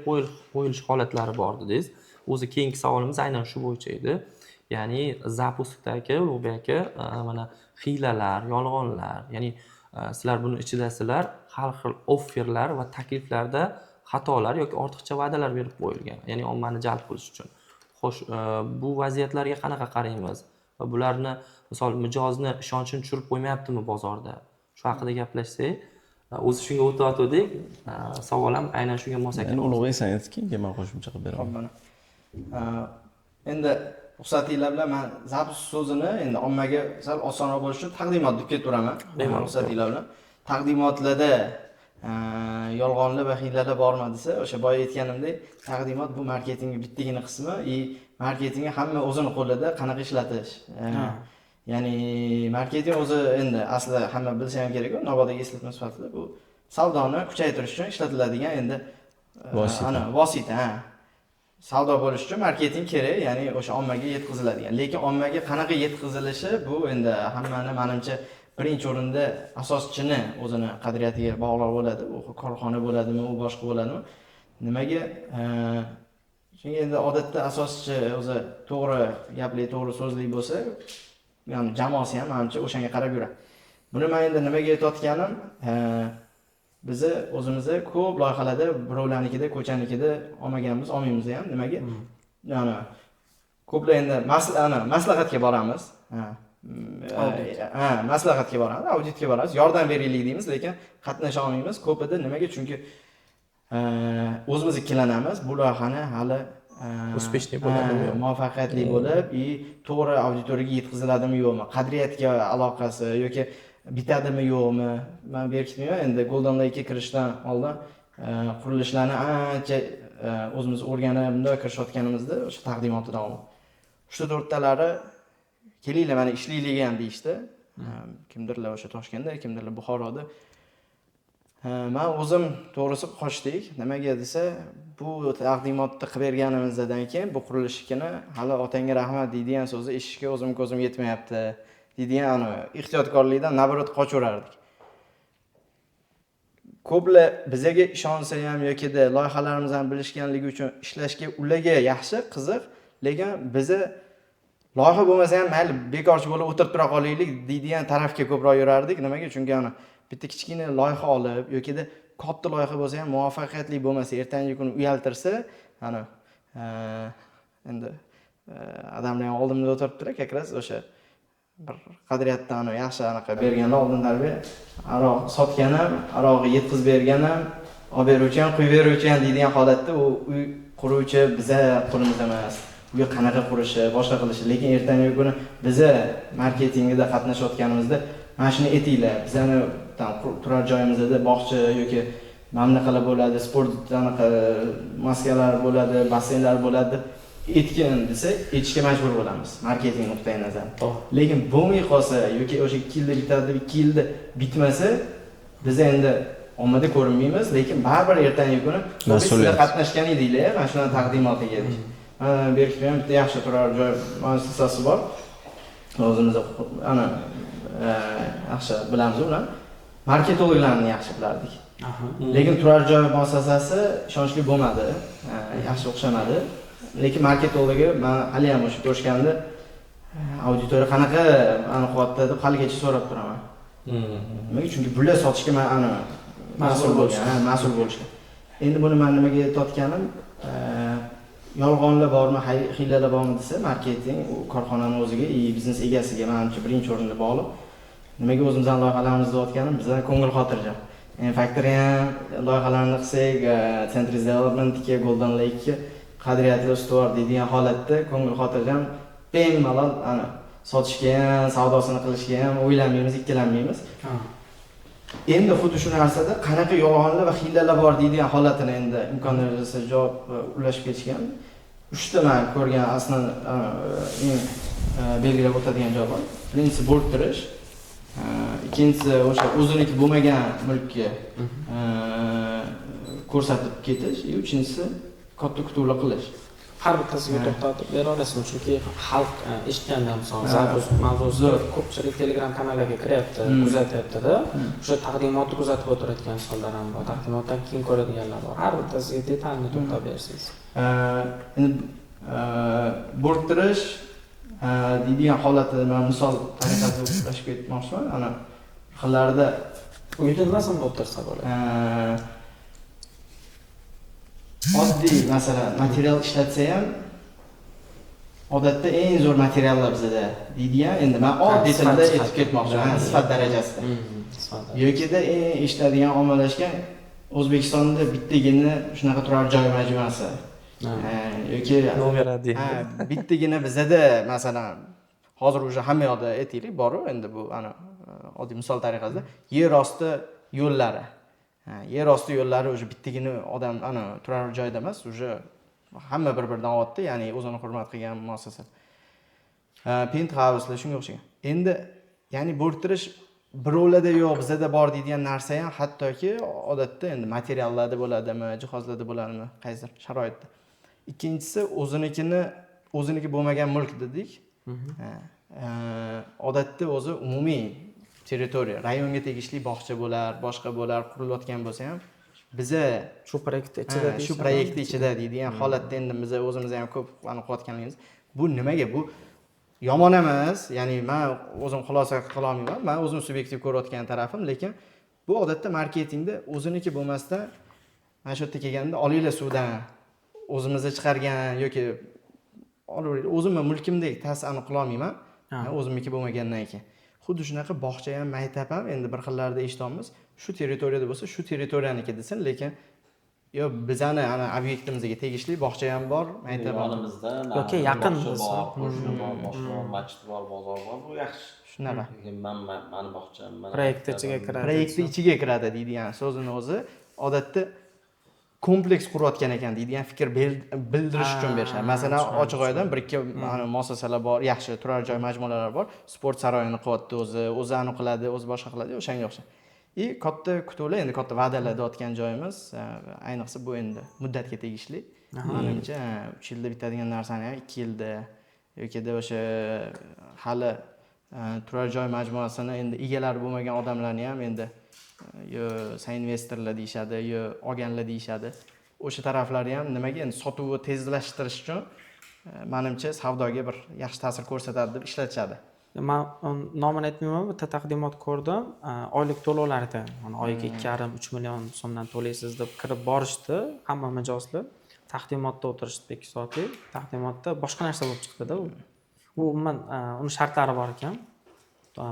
qo'yilish holatlari bor dedingiz. O'zi keyingi savolimiz aynan shu bo'yicha edi. Ya'ni zapuskdagi Ulug'bek aka, mana hiylalar, yolg'onlar, ya'ni sizlar buni ichidasizlar, har xil offerlar va takliflarda xatolar yoki ortiqcha va'dalar berib qo'yilgan, ya'ni ommani jalb qilish uchun. Xo'sh, bu vaziyatlarga qanaqa qaraymiz va bularni, misol mijozni ishonchini tushirib qo'ymayaptimi bozorda? Shu haqida gaplashsak, o'zi shunga o'tayotgandik. Savol ham aynan shunga mos ekan. Endi Ulug'bek san aytdingki, men qo'shimcha qilib beraman. Endi ruxsatinglar bilan men zapis so'zini endi ommaga sal osonroq bo'lish uchun taqdimot deb ketiraman. Ruxsatinglar bilan. Taqdimotlarda yolg'onlar va hiylalar bormi desa, o'sha boya aytganimdek, taqdimot bu marketingning bittagina qismi, marketingni hamma o'zini qo'lida qanaqa ishlatish. Ya'ni marketing o'zi endi aslida hamma bilsa ham kerak-ku, navbatdagi eslatma sifatida bu savdoni kuchaytirish uchun ishlatiladigan endi vosita. Savdo bo'lish uchun marketing kerak, ya'ni o'sha ommaga yetkaziladigan. Lekin ommaga qanaqa yetkazilishi bu endi hammani menimcha birinchi o'rinda asoschini o'zini qadriyatiga bog'liq bo'ladi. U korxona bo'ladimi, u boshqa bo'ladimi? Nimaga? Chunki endi odatda asoschi o'zi to'g'ri gapli, to'g'ri so'zli bo'lsa, ya'ni jamoasi ham menimcha o'shanga qarab yuradi. Buni men endi nimaga aytayotganim, biz o'zimizda ko'p loyihalarda birovlarnikida, ko'chanikida olmaganmiz, olmaymiz ham. Nimaga? Ya'ni ko'plar endi maslahatga boramiz. Maslahatga boramiz, auditga boramiz, yordam beraylik deymiz, lekin qatnasha olmaymiz. Ko'pida nimaga? Chunki o'zimiz ikkilanamiz, bu loyihani hali uspeshli bo'ladimi, muvaffaqiyatli bo'lib, to'g'ri auditoriyaga yetkaziladimi yo'qmi, qadriyatga aloqasi yoki bitadimi yo'qmi? Men berkitmayman, endi Golden Lake'ga kirishdan oldin qurilishlarni ancha o'zimiz o'rganib, bunday kirishayotganimizda o'sha taqdimoti davomida 3-4 talari kelinglar, mana ishlaylik ham deyishdi. Kimdirlar o'sha Toshkentda, kimdirlar Buxoroda. Men o'zim to'g'risi qochdik. Nimaga desa, bu taqdimotni qilib berganimizdan keyin bu qurilishnikini hali otangga rahmat deydigan so'zni eshitishga o'zim ko'zim yetmayapti deydigan ehtiyotkorlikdan nabarat qochaverardik. Ko'plar bizga ishonsa ham yoki-da loyihalarimizni bilishganligi uchun ishlashga ularga yaxshi, qiziq, lekin bizni loyiha bo'lmasa ham mayli bekorchi bo'lib o'tirib tura qolaylik deydigan tarafga ko'proq yurardik. Nimaga? Chunki bitta kichkina loyiha olib yoki-da katta loyiha bo'lsa ham muvaffaqiyatli bo'lmasa, ertangi kuni uyaltirsa, endi odamlar ham oldimda o'tirib turib, kakras o'sha bir qadriyatdan yaxshi anaqa berganlar oldin tarbiya, aroq sotgan ham, arog'i yetkazib bergan ham, olib beruvchi ham, quyib beruvchi ham deydigan holatda u uy quruvchi biza qo'limizda emas. Uyga qanaqa qurishi, boshqa qilishi, lekin ertangi kuni biza marketingida qatnashayotganimizda mana shuni aytinglar, bizani turar joyimizda bog'cha yoki mamlaqalar bo'ladi, sport maskalar bo'ladi, basseynlar bo'ladi, aytgan desak, aytishga majbur bo'lamiz marketing nuqtai nazaridan. Lekin bo'lmay qolsa yoki o'sha 2 yilda bitadi, 2 yilda bitmasa, biz endi ommada ko'rinmaymiz, lekin baribir ertangi kuni sizlar qatnashgan edinglar, mana shundan taqdimotiga. Berkitgan bitta yaxshi turar joy muassasasi bor. O'zimizda yaxshi bilamiz ular. Marketologlarni yaxshi bilardik. Lekin turar joy muassasasi ishonchli bo'lmadi, yaxshi o'xshamadi. lekin marketologi men hali ham o'sha ko'rishganda auditoriya qanaqa qilyapti deb haligacha so'rab turaman. Nimaga? Chunki bular sotishga men mas'ul bo'lishgan. Endi buni men nimaga tortganim, yolg'onlar bormi, hiylalar bormi desa, marketing u korxonaning o'ziga, biznes egasiga menimcha birinchi o'rinda bog'liq. Nimaga o'zimizdan loyihalarimizni qilayotganim bizdan ko'ngil xotirjam. Factory ham loyihalarni qilsak, Centris Developmentga, Golden Lake'ga qadriyatli ustuvor deydigan holatda ko'ngil xotirjam, bemalol sotishga ham, savdosini qilishga ham o'ylamaymiz, ikkilanmaymiz. Endi xuddi shu narsada qanaqa yolg'onlar va hiylalar bor deydigan holatini endi imkoniyatsa javob ulashib ketishgan. 3 ta men ko'rgan aslan eng belgilab o'tadigan joy bor. Birinchisi bo'rttirish, ikkinchisi o'sha o'ziniki bo'lmagan mulkka ko'rsatib ketish, uchinchisi katta kutuvlar qilish. Har bittasiga to'xtatib bera olasizmi? Chunki xalq eshitganda misol Zagreb mavzusi ko'pchilik Telegram kanaliga kiryapti, kuzatyapti-da. O'sha taqdimotni kuzatib o'tirayotgan insonlar ham bor, taqdimotdan keyin ko'radiganlar bor. Har bittasiga detalni to'xtab bersangiz. Endi bo'rttirish deydigan holatni men misol tariqasida ushlashib ketmoqchiman. Ana xillarda uyda nimasini o'tirsa bo'ladi? Oddiy masalan material ishlatsa ham odatda eng zo'r materiallar bizda deydigan, endi men oddiy tilda aytib ketmoqchiman, sifat darajasida. Yokida eng ishladigan ommalashgan O'zbekistonda bittagina shunaqa turar joy majmuasi. Yoki nomeradi. Bittagina bizda masalan hozir уже hamma yoqda aytaylik bor-ku, endi bu oddiy misol tariqasida yer osti yo'llari. Yer osti yo'llari уже bittagina odam turar joyda emas, уже hamma bir-biridan olyapti, ya'ni o'zini hurmat qilgan muassasa. Penthouse shunga o'xshagan. Endi ya'ni bo'rttirish birovlarda yo'q, bizda bor deydigan narsa ham hattoki odatda endi materiallarda bo'ladimi, jihozlarda bo'ladimi, qaysidir sharoitda. Ikkinchisi o'ziniki bo'lmagan mulk dedik. Odatda o'zi umumiy territoriya, rayonga tegishli bog'cha bo'lar, boshqa bo'lar, qurilayotgan bo'lsa ham biza Shu proyekt ichida deydigan holatda endi biz o'zimiz ham ko'p qilayotganligimiz. Bu nimaga? Bu yomon emas, ya'ni men o'zim xulosa qila olmayman. Men o'zim subyektiv ko'rayotgan tarafim, lekin bu odatda marketingda o'ziniki bo'lmasdan mana shu yerda kelganda olinglar suvdan o'zimizga chiqargan yoki o'zimni mulkimdek tasavvur qila olmayman. O'zimniki bo'lmagandan keyin. Xuddi shunaqa bog'cha ham, maktab ham endi bir xillarda eshityapmiz. Shu territoriyada bo'lsa, shu territoriyaniki desin, lekin yo bizani obyektimizga tegishli bog'cha ham bor, maktab ham yonimizda yoki yaqin boshqa masjid bor, bozor bor, bu yaxshi. shunaqa. Lekin mani bog'cham, proyekt ichiga kiradi. Proyektni ichiga kiradi deydigan so'zini o'zi odatda kompleks qurayotgan ekan deydigan fikr bildirish uchun berishadi. Masalan, Ochiqoydan bir ikki muassasalar bor, yaxshi turar joy majmualari bor. Sport saroyini qilyapti o'zi qiladi, o'zi boshqa qiladi, o'shanga o'xshaydi. Katta kutuvlar, endi katta va'dalar deyotgan joyimiz, ayniqsa bu endi muddatga tegishli. Menimcha 3 yilda bitadigan narsani ham 2 yilda yokida o'sha hali turar joy majmuasini endi egalari bo'lmagan odamlarni ham endi yo investorlar deyishadi, yo olganlar deyishadi. O'sha taraflari ham nimaga endi sotuvni tezlashtirish uchun menimcha savdoga bir yaxshi ta'sir ko'rsatadi deb ishlatishadi. Men nomini aytmayman, bitta taqdimot ko'rdim. Oylik to'lovlarda, oyiga 2,5-3 million so'mdan to'laysiz deb kirib borishdi, hamma mijozlar. Taqdimotda o'tirishdi 2 soatlik. Taqdimotda boshqa narsa bo'lib chiqdi-da u. Umuman uni shartlari bor ekan.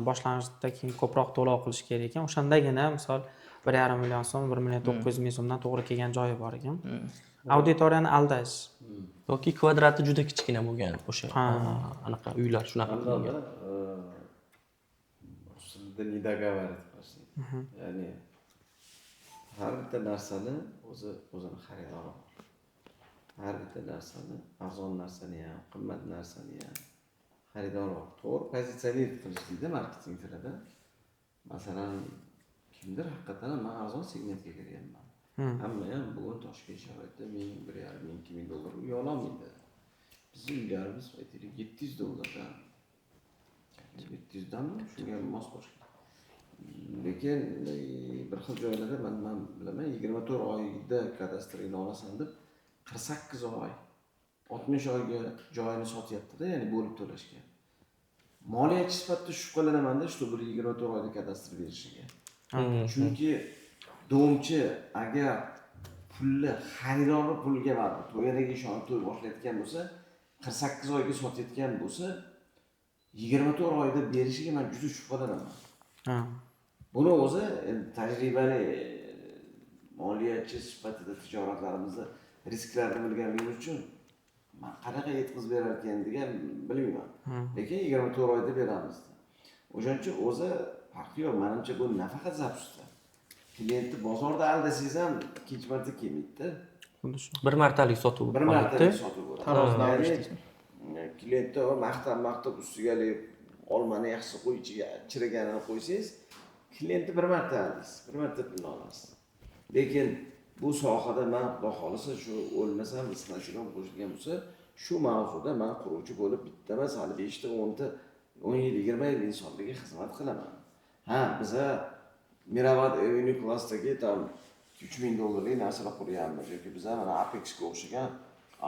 Boshlanishda keyin ko'proq to'lov qilish kerak ekan. O'shandagina misol 1,5 million so'm, 1 million 900 ming so'mdan to'g'ri kelgan joyi bor ekan. Auditoriyani aldash yoki kvadrati juda kichkina bo'lgan o'sha anaqa uylar shunaqa qilingan. Не договаривать просто. Ya'ni har bitta narsani o'zini xaridori bor. Har bitta narsani, arzon narsani ham, qimmat narsani ham xaridor bor. To'g'ri pozitsiyaner qilish deydi marketing tilida. Masalan, kimdir haqiqatan men arzon segmentga kirganman. Hamma ham bugun Toshkent sharoitida 1,5-2 ming dollar uy ololmaydi. Bizning uylarimiz aytaylik 700 dollardan. 700 danmi? Shunga mos qo'shgan. Lekin bir xil joylarda men bilaman 24 oyda kadastrga olasan deb 48 oy 60 oyga joyini sotyapti-da, ya'ni bo'lib to'lashga. Moliyachi sifatida shubhalanamanda shu 24 oyda kadastr berishiga. Chunki domchi agar pulni xaridorni pulga baribir to'yadagi ishonib to'y boshlayotgan bo'lsa, 48 oyga sotayotgan bo'lsa, 24 oyda berishiga men juda shubhalanaman. Buni o'zi tajribali moliyachi sifatida tijoratlarimizda risklarni bilganligim uchun men qanaqa yetkazib berar ekan degan bilmayman. Lekin 24 oyda beramiz. O'shaning uchun o'zi farqi yo'q. Menimcha bu nafaqat zapusda. Klientni bozorda aldasangiz ham ikkinchi marta kelmaydi-da. Xuddi shu. Bir martalik sotuv Bir martalik sotuv bo'ladi. Tarozdan Klientni maqtab ustiga olmani yaxshi qo'y ichiga chiriganini qo'ysangiz, klientni bir marta aldingiz, bir marta pulni olasiz. Lekin bu sohada men xudo xolisa shu o'lmasam, isnashilom qo'shilgan bo'lsa, shu mavzuda men quruvchi bo'lib bitta emas, hali 5 ta, 10 ta, 17, 20 yil insonlarga xizmat qilaman. Ha, biza Mirabad Avenue klassdagi tam $3000 narsalar quryapmiz yoki biza mana Apexga o'xshagan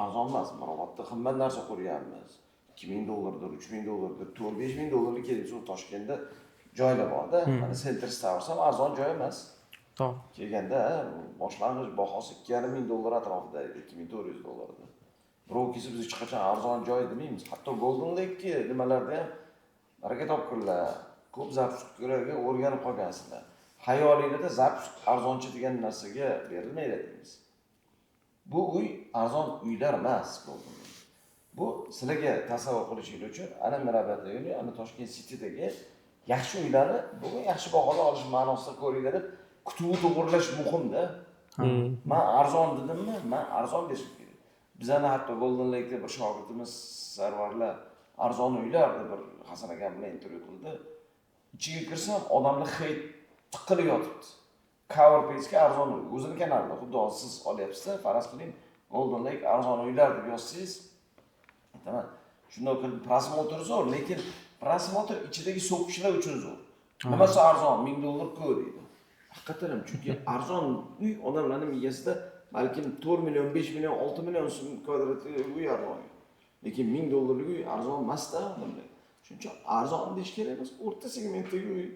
arzon emas, Mirabadda qimmat narsa quryapmiz. $2000, $3000, $4-5000 kelsa Toshkentda joylar bor-da. Mana Center Towers ham arzon joy emas. To'g'ri. Kelganda boshlang'ich bahosi $2500 atrofida edi, $2400 da. Birov kelsa biz hech qachon arzon joy demaymiz. Hatto Golden Lake nimalarda ham baraka topkurlar. Ko'p zapuslarga o'rganib qolgansizlar. Hayolingizda zapus arzonchi degan narsaga berilmaydi deymiz. Bu uy arzon uylar emas Golden Lake. Bu sizlarga tasavvur qilishingiz uchun ana Mirabadda yo'li, ana Toshkent City'dagi yaxshi uylarni bugun yaxshi bahoda olish ma'nosida ko'ringlar deb kutuvi to'g'irlash muhimda. Men arzon dedimmi? Men arzon berishim kerak. Bizani hatto Golden Lake'da bir shogirdimiz sarvarlar arzon uylarda bir Hasan akam bilan intervyu qildi. Ichiga kirsam odamlar heyt tiqilib yotibdi. Cover page'ga arzon uy. O'zini kanalida xuddi siz olyapsiz-da, faraz qiling Golden Lake arzon uylar deb yozsangiz, aytaman, shunday qilib prosmotr zo'r, lekin prosmotr ichidagi so'qishlar uchun zo'r. Nimasi arzon? $1000 ku deydi. Haqiqatan ham, chunki arzon uy odamlarning miyasida balkim 4 million, 5 million, 6 million so'm kvadratli uy arzon. Lekin $1000 uy arzon emas-da odamlar. Shuning uchun arzon deyish kerak emas, o'rta segmentdagi uy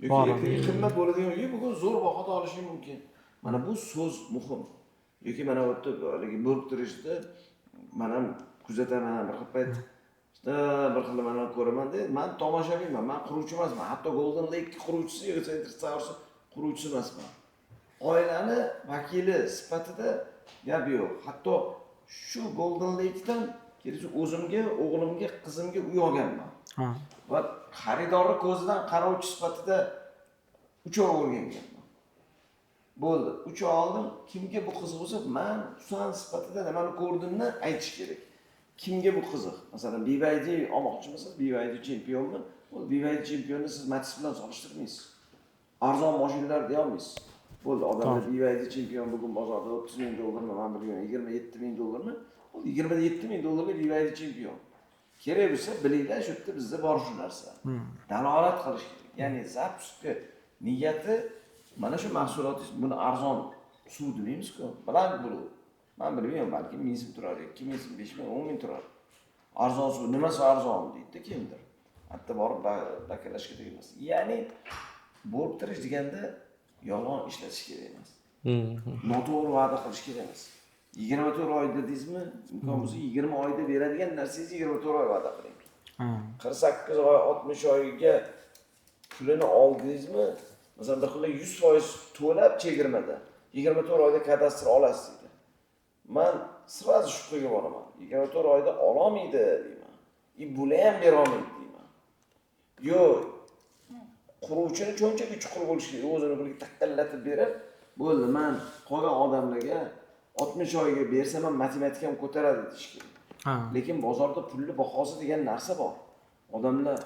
yoki qimmat bo'ladigan uy bugun zo'r bahoda olish mumkin. Mana bu so'z muhim. Yoki mana bu yerda haligi bo'rktirishda men ham kuzataman, bir xil payt bir xil mana ko'raman deb, men tomoshabinman, men quruvchi emasman. Hatto Golden Lake quruvchisi yoki Center Towers quruvchisi emasman. Oilani vakili sifatida gap yo'q. Hatto shu Golden Lake'dan kelib o'zimga, o'g'limga, qizimga uy olganman. Va xaridorning ko'zidan qarovchi sifatida 3 oy o'rganganman. Bo'ldi, 3 oy oldim. Kimga bu qiziq bo'lsa, men ustoz sifatida nimani ko'rdimni aytish kerak. Kimga bu qiziq? Masalan, BYD olmoqchimisiz? BYD chempionmi? Bu BYD chempionni siz Matiz bilan solishtirmaysiz. Arzon mashinalar deya olmaysiz. Bo'ldi, odamlar BYD chempion bugun bozorda $30,000 mi, men bilmayman, $27,000 mi? Bu $27,000 BYD chempion. Kerak bo'lsa, bilinglar, shu yerda bizda bor shu narsa. Dalolat qilish kerak. Ya'ni zapusga niyati mana shu mahsulotingiz buni arzon suv demaymiz-ku. Baland bo'ladi. Men bilmayman, balki 1000 so'm turar, 2000 so'm, 5000, 10000 turar. Arzon suv nimasi arzon deydi kimdir. Hatto borib bakalashga tegmas. Ya'ni bo'rtirish deganda yolg'on ishlatish kerak emas. Noto'g'ri va'da qilish kerak emas. 24 oy dedingizmi? Imkon bo'lsa 20 oyda beradigan narsangizni 24 oy va'da qiling. 48 oy, 60 oyga pulini oldingizmi? Masalan, bir xil 100% to'lab chegirmada 24 oyda kadastr olasiz deydi. Men sirasi shubhaga boraman. 24 oyda ololmaydi deyman. Buni ham bera olmaydi deyman. Yo'q. Quruvchini cho'nchagi chuqur bo'lishi kerak. O'zini bir taqqallatib berib, bo'ldi, men qolgan odamlarga 60 oyga bersam ham matematikam ko'taradi deyish kerak. Lekin bozorda pulli bahosi degan narsa bor. Odamlar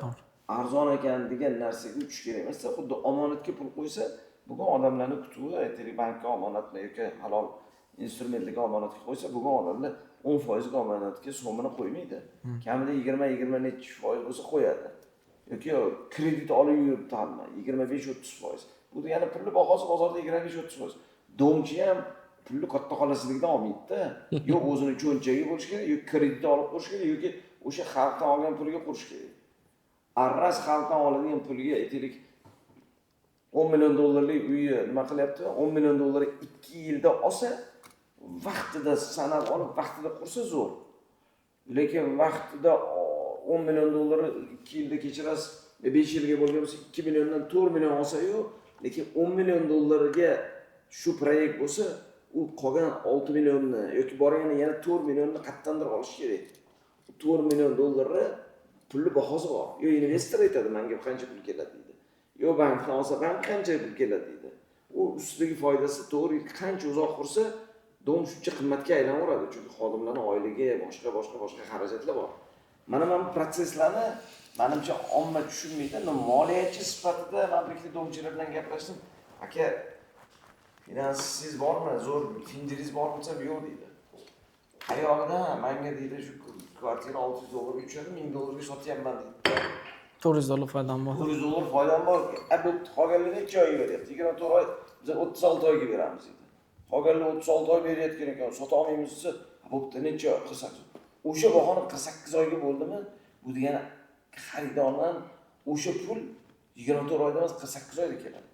arzon ekan degan narsaga uchish kerak emas. Xuddi omonatga pul qo'ysa, bugun odamlarning kutuvi, aytaylik, bankka omonatmi yoki halol instrumentlarga omonatga qo'ysa, bugun odamlar 10% ga omonatga so'mini qo'ymaydi. Kamida 20 necha foiz bo'lsa qo'yadi. Yoki kredit olib yuribdi hamma 25-30%. Bu degani pulli bahosi bozorda 25-30%. Domchi ham pulni katta xolasizlikdan olmaydida. Yo o'zini cho'nchagi bo'lishi kerak, yo kreditni olib qo'yish kerak, yoki o'sha xalqdan olgan puliga qurish kerak. Arras xalqdan oladigan puliga aytaylik 10 million dollarlik uyni nima qilyapti? 10 million dollar 2 yilda olsa, vaqtida sanab olib, vaqtida qursa zo'r. Lekin vaqtida 10 million dollarni 2 yilda kechirasiz, 5 yilga bo'lgan bo'lsa 2 milliondan 4 million olsa-yu, lekin 10 million dollarga shu proyekt bo'lsa, u qolgan 6 millionni yoki borganda yana 4 millionni qattandir olish kerak. 4 million dollarni pulli bahosi bor. Yo investor aytadi, menga qancha pul keladi deydi. Yo bankdan olsa, bank qancha pul keladi deydi. U ustidagi foydasi to'g'ri qancha uzoq qursa, dom shuncha qimmatga aylanaveradi. Chunki xodimlarning oyligi, boshqa xarajatlar bor. Mana bu protsesslarni menimcha omma tushunmaydi. Moliyachi sifatida men bir domchilar bilan gaplashdim. Aka, finansingiz bormi? Zo'r finjingiz bormi desa, yo'q deydi. Hayolida menga deydi shu kvartira 600 dollarga tushadi, 1000 dollarga sotyapman deydi. 400 dollar foydam bor. 400 dollar foydam bor. Bu qolganlar necha oyga beryapti? 24 oy, biz 36 oyga beramiz deydi. Qolganlar 36 oy berayotgan ekan, sota olmaymiz desa, bo'pti necha oy qilsak. O'sha bahona 48 oyga bo'ldimi? Bu degani xaridordan o'sha pul 24 oyda emas 48 oyda keladi.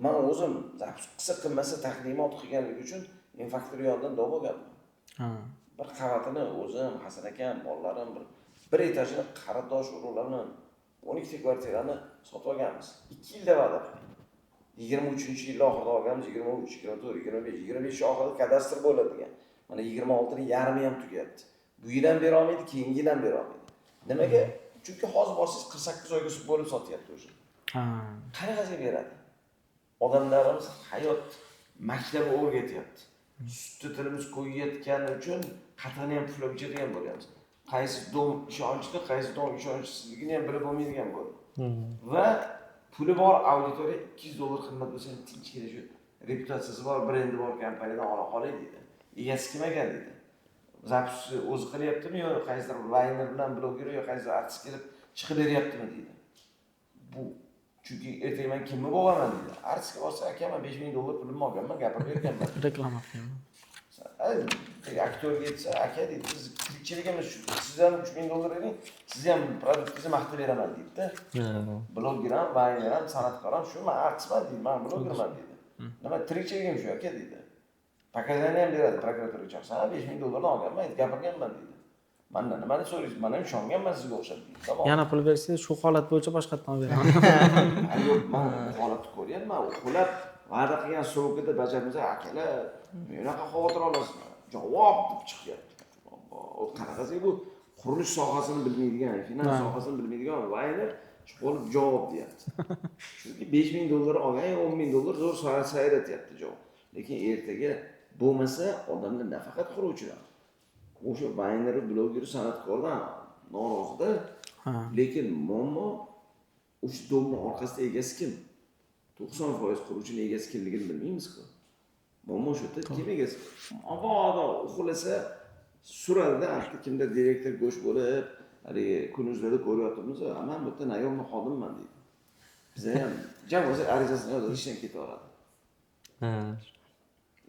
Men o'zim qisqa qilmasa taqdimot qilganlik uchun men faktor yonidan dov bo'lganman. Bir qavatini o'zim, Hasan akam, bolalarim bir etajni qarindosh urug'larni 12 ta kvartirani sotib olganmiz. 2 yilda va'da. 23-yil oxirida olganmiz, 23, 24, 25, 25 oxirida kadastr bo'ladi degan. Mana 26 ning yarmi ham tugayapti. Bu yil ham bera olmaydi, keyingi yil ham bera olmaydi. Nimaga? Chunki hozir borsiz 48 oyga bo'lib sotyapti o'sha. Qanaqasiga beradi? Odamlarimiz hayot maktabi o'rgatyapti. Sutni tilimiz qo'yayotgani uchun qatini ham pul o'chadigan bo'lyapmiz. Qaysi dom ishonchli, qaysi dom ishonchsizligini ham bilib bo'lmaydigan bo'ldi. Va puli bor auditoriya 200 dollar qimmat bo'lsa ham tinchgina shu reputatsiyasi bor, brendi bor kompaniyadan ola qolay deydi. Egasi kim ekan deydi. Zapusni o'zi qilyaptimi yo qaysidir layner bilan bloger yo qaysidir artist kelib chiqib beryaptimi deydi. Bu chunki ertaga men kimni bo'laman deydi. Artistga borsa, aka men 5000 dollar pulimni olganman, gapirib berganman. Reklama qilaman. Aktyorga aytsa, aka deydi, siz tirikchiligimiz shu. Siz ham 3000 dollar bering, siz ham produktingizni maqtab beraman deydi-da. Bloger ham, layner ham, san'atkor ham shu, men artistman deydi, men blogerman deydi. Nima tirikchiligim shu aka deydi. Paketlarni ham beradi, prokuraturaga chaqsa, 5000 dollardan olganman, gapirganman deydi. Mendan nimani so'raysiz? Men ham ishonganman sizga o'xshab deydi. Tamom. Yana pul bersangiz shu holat bo'yicha boshqatdan beraman. Yo'q, men holatni ko'ryapman. Uxlab va'da qilgan srokida bajarmasa, akalar, bunaqa xavotir olasizmi? Javob deb chiqyapti. O qanaqasiga bu qurilish sohasini bilmaydigan, finans sohasini bilmaydigan layner chiqib javob deyapti. Chunki 5000 dollar olgan, 10000 dollar zo'r sayratyapti javob. Lekin ertaga bo'lmasa odamlar nafaqat quruvchilar. O'sha layner, bloger, san'atkorlar norozida. Lekin muammo o'sha domning orqasida egasi kim? 90% quruvchining egasi kimligini bilmaymiz-ku. Muammo shu yerda kim egasi? Mabodo uxlasa suralda kimdir direktor go'sh bo'lib, haligi kunuzlarda ko'ryapmiz, men bu yerda nayomni xodimman deydi. Biz ham jam o'zi arizasini yozib ishdan ketaveradi.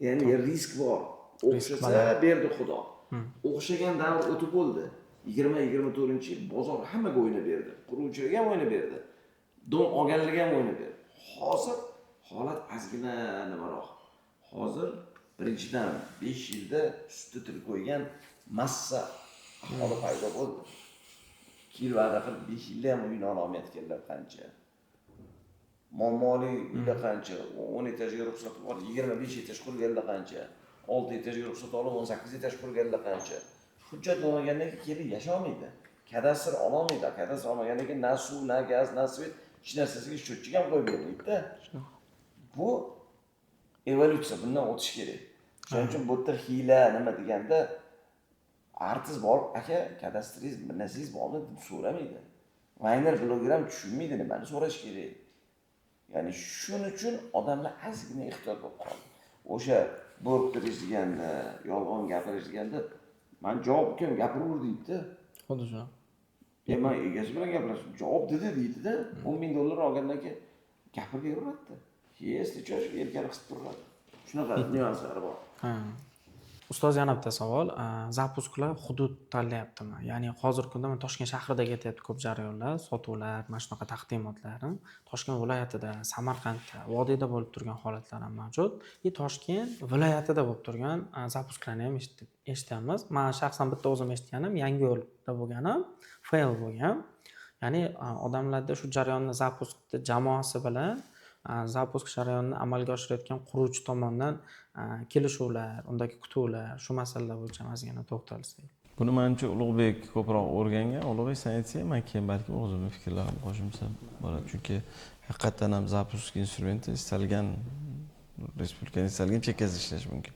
Ya'ni risk bor. O'xshasa berdi Xudo. O'xshagan davr o'tib bo'ldi. 20-24-yil bozor hammaga o'ynab berdi. Quruvchilarga ham o'ynab berdi. Dom olganlarga ham o'ynab berdi. Hozir holat ozgina nimaroq. Hozir birinchidan 5 yilda usti til qo'ygan massa aholi paydo bo'ldi. 2 yil va'da qilib 5 yilda ham uyni olmayotganlar qancha. Muammoli uylar qancha, 10 etajga ruxsat bor, 25 etaj qurganlar qancha, 6 etajga ruxsat olib 18 etaj qurganlar qancha. Hujjat bo'lmagandan keyin kelib yasholmaydi. Kadastr ololmaydi. Kadastr olmagandan keyin na suv, na gaz, na svet hech narsasiga sho'tchik ham qo'yib bermaydi-da. Bu evolyutsiya, bundan o'tish kerak. Shuning uchun bu yerda hiyla nima deganda artist bor, aka kadastringiz, bir narsangiz bormi deb so'ramaydi. Layner bloger ham tushunmaydi nimani so'rash kerak. Ya'ni shuning uchun odamlar ozgina ehtiyot bo'lib qoldi. O'sha bo'rqtirish deganda, yolg'on gapirish deganda men javob kim gapiraver deydi-da. Xuddi shu. Men egasi bilan gaplashdim. Javob dedi deydi-da. 10 ming dollar olgandan keyin gapiraveradi. Если что, yelkani qisib turadi. Shunaqa nyuanslari bor. Ha. Ustoz, yana bitta savol. Zapusklar hudud tanlayaptimi? Ya'ni hozirgi kunda men Toshkent shahrida ketyapti ko'p jarayonlar, sotuvlar, mana shunaqa taqdimotlar. Toshkent viloyatida, Samarqandda, Vodiyda bo'lib turgan holatlar ham mavjud. Toshkent viloyatida bo'lib turgan zapusklarni ham eshityapmiz. Men shaxsan bitta o'zim eshitganim Yangiyo'lda bo'lganim, fail bo'lgan. Ya'ni odamlarda shu jarayonni zapusk jamoasi bilan zapusk jarayonini amalga oshirayotgan quruvchi tomonidan kelishuvlar, undagi kutuvlar, shu masalalar bo'yicha ozgina to'xtalsak. Buni menimcha Ulug'bek ko'proq o'rgangan. Ulug'bek sen aytsangiz, men keyin balki o'zimning fikrlarimni qo'shimsam bo'ladi. Chunki haqiqatan ham zapusk instrumenti istalgan respublikaning istalgan chekkasida ishlash mumkin.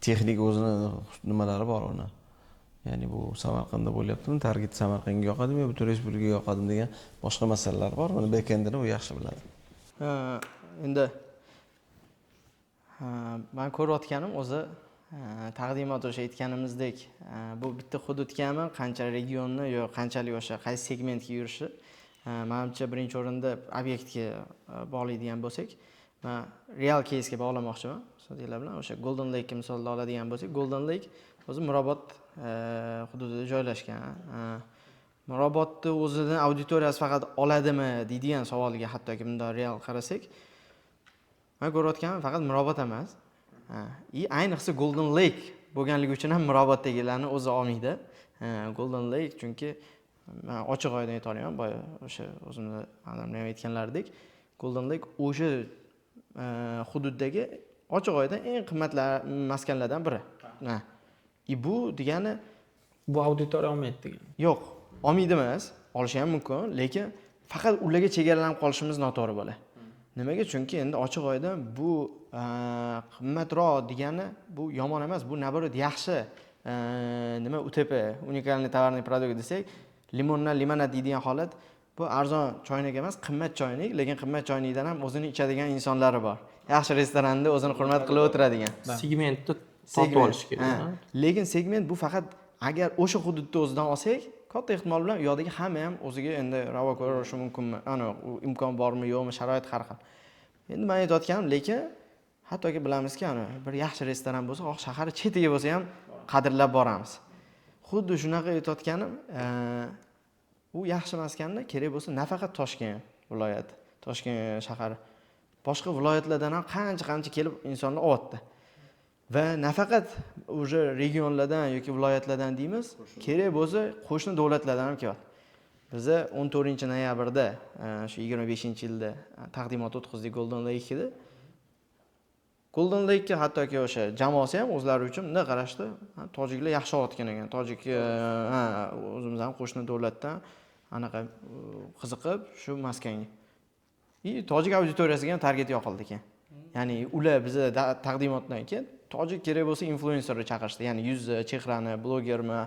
Texnik o'zini nimalari bor uni. Ya'ni bu Samarqandda bo'lyaptimi, target Samarqandga yoqadimi, butun respublikaga yoqadimi degan boshqa masalalar bor. Buni bekendini u yaxshi biladi. Endi men ko'rayotganim o'zi taqdimot o'sha aytganimizdek bu bitta hududdami, qancha regionni yo qanchalik o'sha qaysi segmentga yurishi. Menimcha birinchi o'rinda obyektga bog'laydigan bo'lsak, men real case'ga bog'lamoqchiman. Sizlar bilan o'sha Golden Lake misolda oladigan bo'lsak, Golden Lake o'zi Mirobod hududida joylashgan. Mirobodni o'zining auditoriyasi faqat oladimi deydigan savolga hattoki bunday real qarasak, men ko'rayotganim faqat Mirobod emas. Ayniqsa Golden Lake bo'lganligi uchun ham Miroboddagilarni o'zi olmaydi. Golden Lake chunki men ochiq oydan aytaman, boya o'sha o'zimni odamlar ham aytganlaridek, Golden Lake o'sha hududdagi ochiq oydan eng qimmatli maskanlardan biri. Bu degani Bu auditoriya olmaydi degan. yo'q, olmaydi emas, olishi ham mumkin, lekin faqat ularga chegaralanib qolishimiz noto'g'ri bo'ladi. Nimaga? Chunki endi ochiq oyda bu qimmatroq degani bu yomon emas, bu naborot yaxshi nima UTP, unikalniy tovarniy produkt desak, limondan limonad deydigan holat, bu arzon choynak emas, qimmat choynak, lekin qimmat choynakdan ham o'zini ichadigan insonlari bor. Yaxshi restoranda o'zini hurmat qilib o'tiradigan. Segmentni sotib olish kerak. Lekin segment bu faqat agar o'sha hududni o'zidan olsak, katta ehtimol bilan u yoqdagi hamma ham o'ziga endi ravo ko'rishi mumkinmi? Imkon bormi, yo'qmi, sharoit har xil. Endi men aytayotganim, lekin hattoki bilamizki, bir yaxshi restoran bo'lsa, shahar chetiga bo'lsa ham qadrlab boramiz. Xuddi shunaqa aytayotganim, u yaxshi maskanni kerak bo'lsa nafaqat Toshkent viloyati, Toshkent shahari, boshqa viloyatlardan ham qancha kelib insonlar olyapti. Va nafaqat o'sha regionlardan yoki viloyatlardan deymiz, kerak bo'lsa qo'shni davlatlardan ham kelyapti. Biz 14-noyabrda shu 25-yilda taqdimot o'tkazdik Golden Lake'da. Golden Lake'ga hattoki o'sha jamoasi ham o'zlari uchun bunday qarashdi. Tojiklar yaxshi olayotgan ekan. Tojik o'zimiz ham qo'shni davlatdan anaqa qiziqib shu maskanga. Tojik auditoriyasiga ham target yoqildi ekan. Ya'ni ular biza taqdimotdan keyin tojik kerak bo'lsa influenserni chaqirishdi. Ya'ni yuz chehrani, blogermi,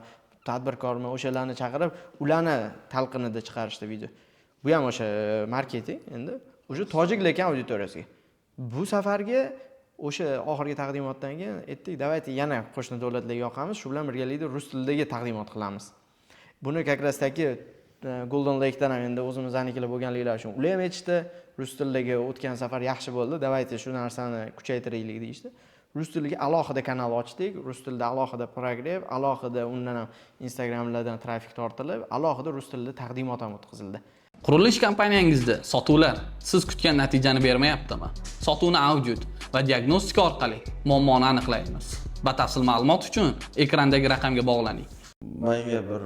tadbirkormi o'shalarni chaqirib, ularni talqinida chiqarishdi video. Bu ham o'sha marketing endi o'sha tojik lekin auditoriyasiga. Bu safarga o'sha oxirgi taqdimotdan keyin aytdik, davayte yana qo'shni davlatlarga yoqamiz, shu bilan birgalikda rus tilidagi taqdimot qilamiz. Buni kakrasdagi Golden Lake'dan ham endi o'zimiznikilar bo'lganliklari uchun ular ham aytishdi, rus tilidagi o'tgan safar yaxshi bo'ldi, davayte shu narsani kuchaytiraylik deyishdi. Rus tiliga alohida kanal ochdik, rus tilida alohida program, alohida undan ham Instagramlardan trafik tortilib, alohida rus tilida taqdimot ham o'tkazildi. Qurilish kompaniyangizda sotuvlar siz kutgan natijani bermayaptimi? Sotuvni audit va diagnostika orqali muammoni aniqlaymiz. Batafsil ma'lumot uchun ekrandagi raqamga bog'laning. Menga bir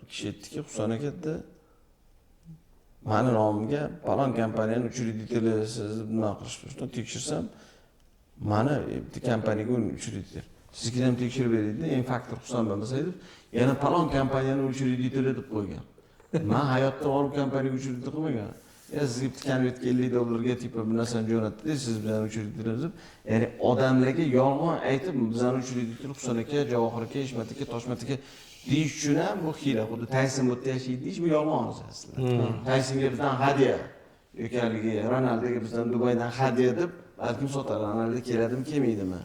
kishi aytdiki, Husan akada meni nomimga falon kompaniyani uchrediteli sizni bunaqa qilishni tekshirsam, mana bitta kompaniyaga uchrediteli. Sizga ham tekshirib beradi, eng faktor Husan bo'lmasa edi, yana falon kompaniyani uchrediteli deb qo'ygan. Men hayotda olib kompaniyaga uchredit qilmagan. Sizga bitta konvertga $50 tipa bir narsani jo'natdi, siz bilan uchreditimiz deb. Ya'ni odamlarga yolg'on aytib, bizani uchreditli Husan aka, Javohir aka, Ishmat aka, Toshmat aka deyish uchun ham bu xiyla, xuddi Tayson bo'lib yashaydi deyish bu yolg'on aslida. Taysonga bizdan hadya yoki haligi Ronaldoga bizdan Dubaydan hadya deb balkim sotar. Ronaldo keladimi, kelmaydimi?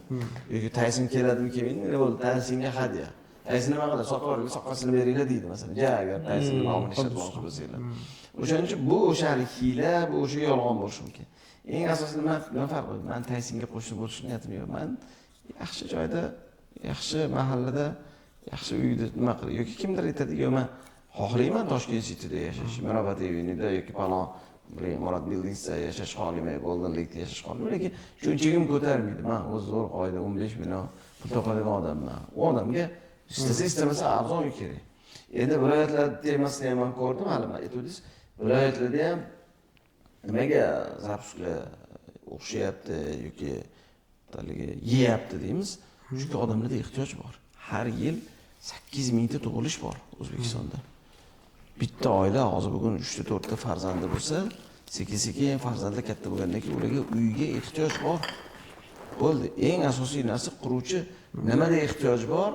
Yoki Tayson keladimi, kelmaydimi? Nima bo'ldi? Taysonga hadya. Taysonga nima qiladi? Soqolga soqqasini beringlar deydi masalan. Ja, agar Tayson nomini ishlatmoqchi bo'lsanglar. O'shaning uchun bu o'sha hiyla, bu o'sha yolg'on bo'lishi mumkin. Eng asosiysi nima farq bor? Men Taysonga qo'shni bo'lish niyatim yo'q. Men yaxshi joyda, yaxshi mahallada, yaxshi uyda nima qilib yoki kimdir aytadi, "Yo'q, men xohlayman Toshkent Cityda yashash, Mirabat Avenida yoki palon Murad Buildingsda yashash xohlayman, Golden Lake'da yashash xohlayman, lekin shunchagim ko'tarmaydi. Men o'z zo'r oyda 15 million pul topadigan odamman. U odamga istamasa arzon kerak. Endi viloyatlar temasini ham men ko'rdim, hali aytdingiz. Viloyatlarda ham nimaga zapusga o'xshayapti yoki taligi yeyapti deymiz. Chunki odamlarda ehtiyoj bor. Har yil 8 mingta tug'ilish bor O'zbekistonda. Bitta oila hozir bugun 3-4 ta farzandi bo'lsa, sekin-sekin farzandlar katta bo'lgandan keyin ularga uyga ehtiyoj bor. Bo'ldi. Eng asosiy narsa quruvchi nimada ehtiyoj bor